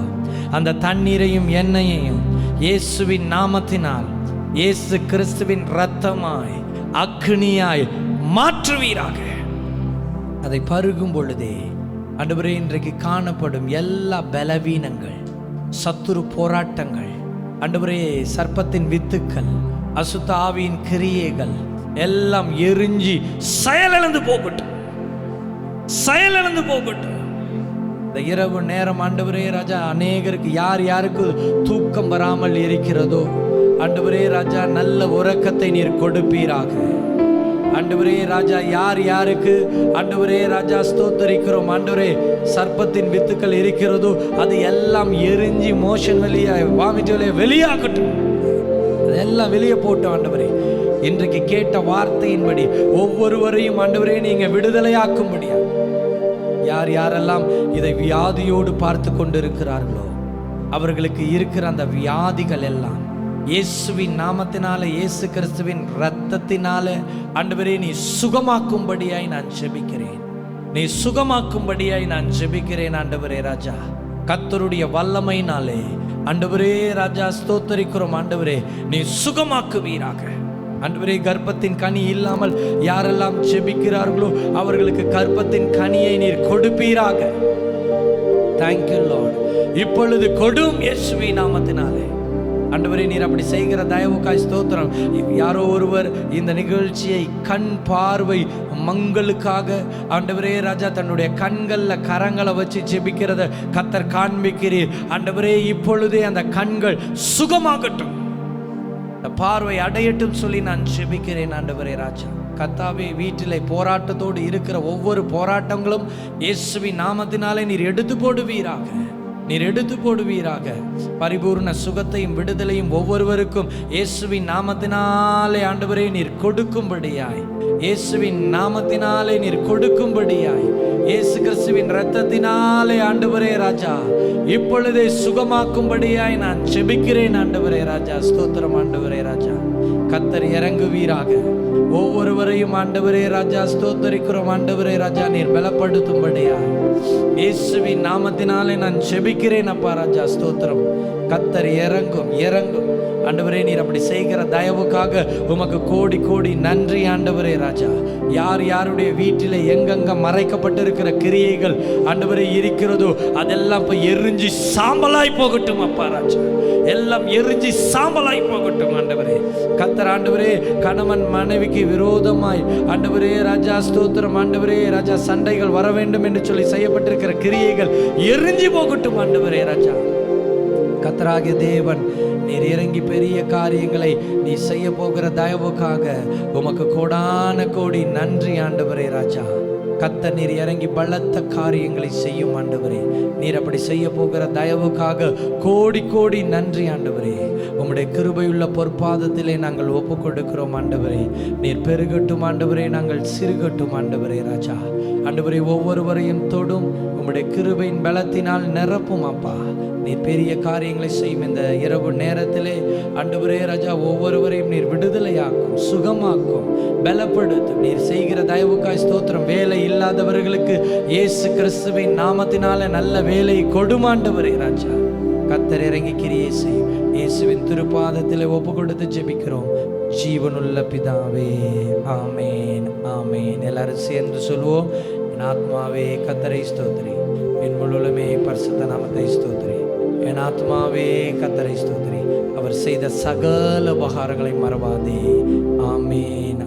அந்த தண்ணீரையும் எண்ணெயையும் இயேசுவின் நாமத்தினால், இயேசு கிறிஸ்துவின் இரத்தமாய் அக்னியாய் மாற்றுவீராக. அதை பருகும் பொழுதே ஆண்டவரே, இன்றைக்கு காணப்படும் எல்லா பலவீனங்கள், சத்துரு போராட்டங்கள், ஆண்டவரே சர்ப்பத்தின் வித்துக்கள், அசுத்த ஆவியின் கிரியைகள் எல்லாம் எரிஞ்சி செயலிழந்து போகட்டும், செயலிழந்து போகட்டும். இந்த இரவு நேரம் ஆண்டவரே ராஜா, அநேகருக்கு யார் யாருக்கு தூக்கம் வராமல் இருக்கிறதோ ஆண்டவரே ராஜா, நல்ல உறக்கத்தை நீர் கொடுப்பீராக. ஆண்டவரே ராஜா, யார் யாருக்கு ஆண்டவரே ராஜா ஸ்தோத்தரிக்கிறோம் ஆண்டவரே சர்ப்பத்தின் வித்துக்கள் இருக்கிறதோ அது எல்லாம் எரிஞ்சி மோஷன் வெளியே வாமிட்டு வெளியே வெளியாகட்டும். அதெல்லாம் வெளியே போட்டோம் ஆண்டவரே. இன்றைக்கு கேட்ட வார்த்தையின்படி ஒவ்வொருவரையும் ஆண்டவரே நீங்க விடுதலையாக்கும்படியா, யார் யாரெல்லாம் இதை வியாதியோடு பார்த்து கொண்டிருக்கிறார்களோ அவர்களுக்கு இருக்கிற அந்த வியாதிகள் எல்லாம் இயேசுவின் நாமத்தினால, இயேசு கிறிஸ்துவின் இரத்தத்தினால ஆண்டவரே நீ சுகமாக்கும்படியாய் நான் ஜெபிக்கிறேன். நீ சுகமாக்கும்படியாய் நான் ஜெபிக்கிறேன் ஆண்டவரே ராஜா. கர்த்தருடைய வல்லமையினாலே ஆண்டவரே ராஜா ஸ்தோத்தரிக்கிறோம் ஆண்டவரே, நீ சுகமாக்குவீராக. ஆண்டவரே, கர்ப்பத்தின் கனி இல்லாமல் யாரெல்லாம் ஜெபிக்கிறார்களோ அவர்களுக்கு கர்ப்பத்தின் கனியை நீர் கொடுப்பீராக. Thank you Lord. இப்பொழுது கொடும் இயேசுவின் நாமத்தினாலே ஆண்டவரே, நீர் அப்படி செய்கிற தயவுக்காய் ஸ்தோத்திரம். யாரோ ஒருவர் இந்த நிகழ்ச்சியை கண் பார்வை மங்களுக்காக ஆண்டவரே ராஜா தன்னுடைய கண்களில் கரங்களை வச்சு ஜெபிக்கிறத கர்த்தர் காண்பிக்கிறீர் ஆண்டவரே. இப்பொழுதே அந்த கண்கள் சுகமாகட்டும், அந்த பார்வை அடையட்டும் சொல்லி நான் ஜெபிக்கிறேன் ஆண்டவரே ராஜா. கர்த்தாவே, வீட்டிலே போராட்டத்தோடு இருக்கிற ஒவ்வொரு போராட்டங்களும் இயேசுவின் நாமத்தினாலே நீர் எடுத்து போடுவீராக, நீர் எடுத்து போடுவீராக. பரிபூர்ண சுகத்தையும் விடுதலையும் ஒவ்வொருவருக்கும் இயேசுவின் நாமத்தினாலே ஆண்டவரே நீர் கொடுக்கும்படியாய், இயேசுவின் நாமத்தினாலே நீர் கொடுக்கும்படியாய், இயேசு கிறிஸ்துவின் இரத்தத்தினாலே ஆண்டவரே ராஜா இப்பொழுதே சுகமாக்கும்படியாய் நான் ஜெபிக்கிறேன் ஆண்டவரே ராஜா. ஸ்தோத்திரம் ஆண்டவரே ராஜா. கர்த்தர் இறங்குவீராக. ஒவ்வொருவரையும் ஆண்டவரே ராஜா ஸ்தோத்தரிக்கிறோம் ஆண்டவரே ராஜா, நீர் பலப்படுத்தும்படியாய் இயேசுவின் நாமத்தினாலே நான் ஜெபிக்கிறேன் அப்பா ராஜா. ஸ்தோத்திரம். கர்த்தர் இறங்கும் இறங்கும் ஆண்டவரே. நீர் அப்படி செய்கிற தயவுக்காக உமக்கு கோடி கோடி நன்றி ஆண்டவரே ராஜா. யார் யாருடைய வீட்டிலே எங்கெங்க மறைக்கப்பட்டிருக்கிற கிரியைகள் ஆண்டவரே இருக்கிறதோ அதெல்லாம் இப்போ எரிஞ்சு சாம்பலாய் போகட்டும் அப்பா ராஜா. எல்லாம் எரிஞ்சு சாம்பலாய் போகட்டும் ஆண்டவரே. கர்த்தர் ஆண்டவரே, கணவன் மனைவிக்கு விரோதமாய் ஆண்டவரே ராஜா ஸ்தோத்திரம் ஆண்டவரே ராஜா சண்டைகள் வர வேண்டும் என்று சொல்லி செய்யப்பட்டிருக்கிற கிரியைகள் எரிஞ்சு போகட்டும் ஆண்டவரே ராஜா. கர்த்தராகிய தேவன் நீர் இறங்கி பெரிய காரியங்களை நீ செய்ய போகிற தயவுக்காக உமக்கு கோடான கோடி நன்றி ஆண்டவரே ராஜா. கர்த்தர் நீர் இறங்கி பலத்த காரியங்களை செய்யும் ஆண்டவரே. நீர் அப்படி செய்ய போகிற தயவுக்காக கோடி கோடி நன்றி ஆண்டவரே. உம்முடைய கிருபையுள்ள பொற்பாதத்திலே நாங்கள் ஒப்பு கொடுக்கிறோம் ஆண்டவரே. நீர் பெருகட்டும் ஆண்டவரே, நாங்கள் சிறுகட்டும் ஆண்டவரே ராஜா. ஆண்டவரே, ஒவ்வொருவரையும் தொடும் உம்முடைய கிருபையின் பலத்தினால் நிரப்பும் அப்பா. நீர் பெரிய காரியங்களை செய்யும் இந்த இரவு நேரத்திலே ஆண்டவரே ராஜா ஒவ்வொருவரையும் நீர் விடுதலையாக்கும், சுகமாக்கும், பலப்படுத்தும். நீர் செய்கிற தயவுக்காய் ஸ்தோத்திரம். வேலை இல்லாதவர்களுக்கு இயேசு கிறிஸ்துவின் நாமத்தினால நல்ல வேலை கொடுமாண்டவரே ராஜா. கர்த்தர் இறங்கி கிரியை செய்யும். இயேசுவின் திருப்பாதத்தில் ஒப்பு கொடுத்து ஜெபிக்கிறோம் ஜீவனுள்ள பிதாவே, ஆமேன் ஆமேன். எல்லாரும் சேர்ந்து சொல்லுவோம். என் ஆத்மாவே கர்த்தரை ஸ்தோத்திரி, என் முழுமே பரிசுத்த நாமத்தை ஸ்தோத்திரி. என் ஆத்மாவே கர்த்தரை ஸ்தோத்திரி, அவர் செய்த சகல உபகாரங்களை மறவாதே. ஆமேன்.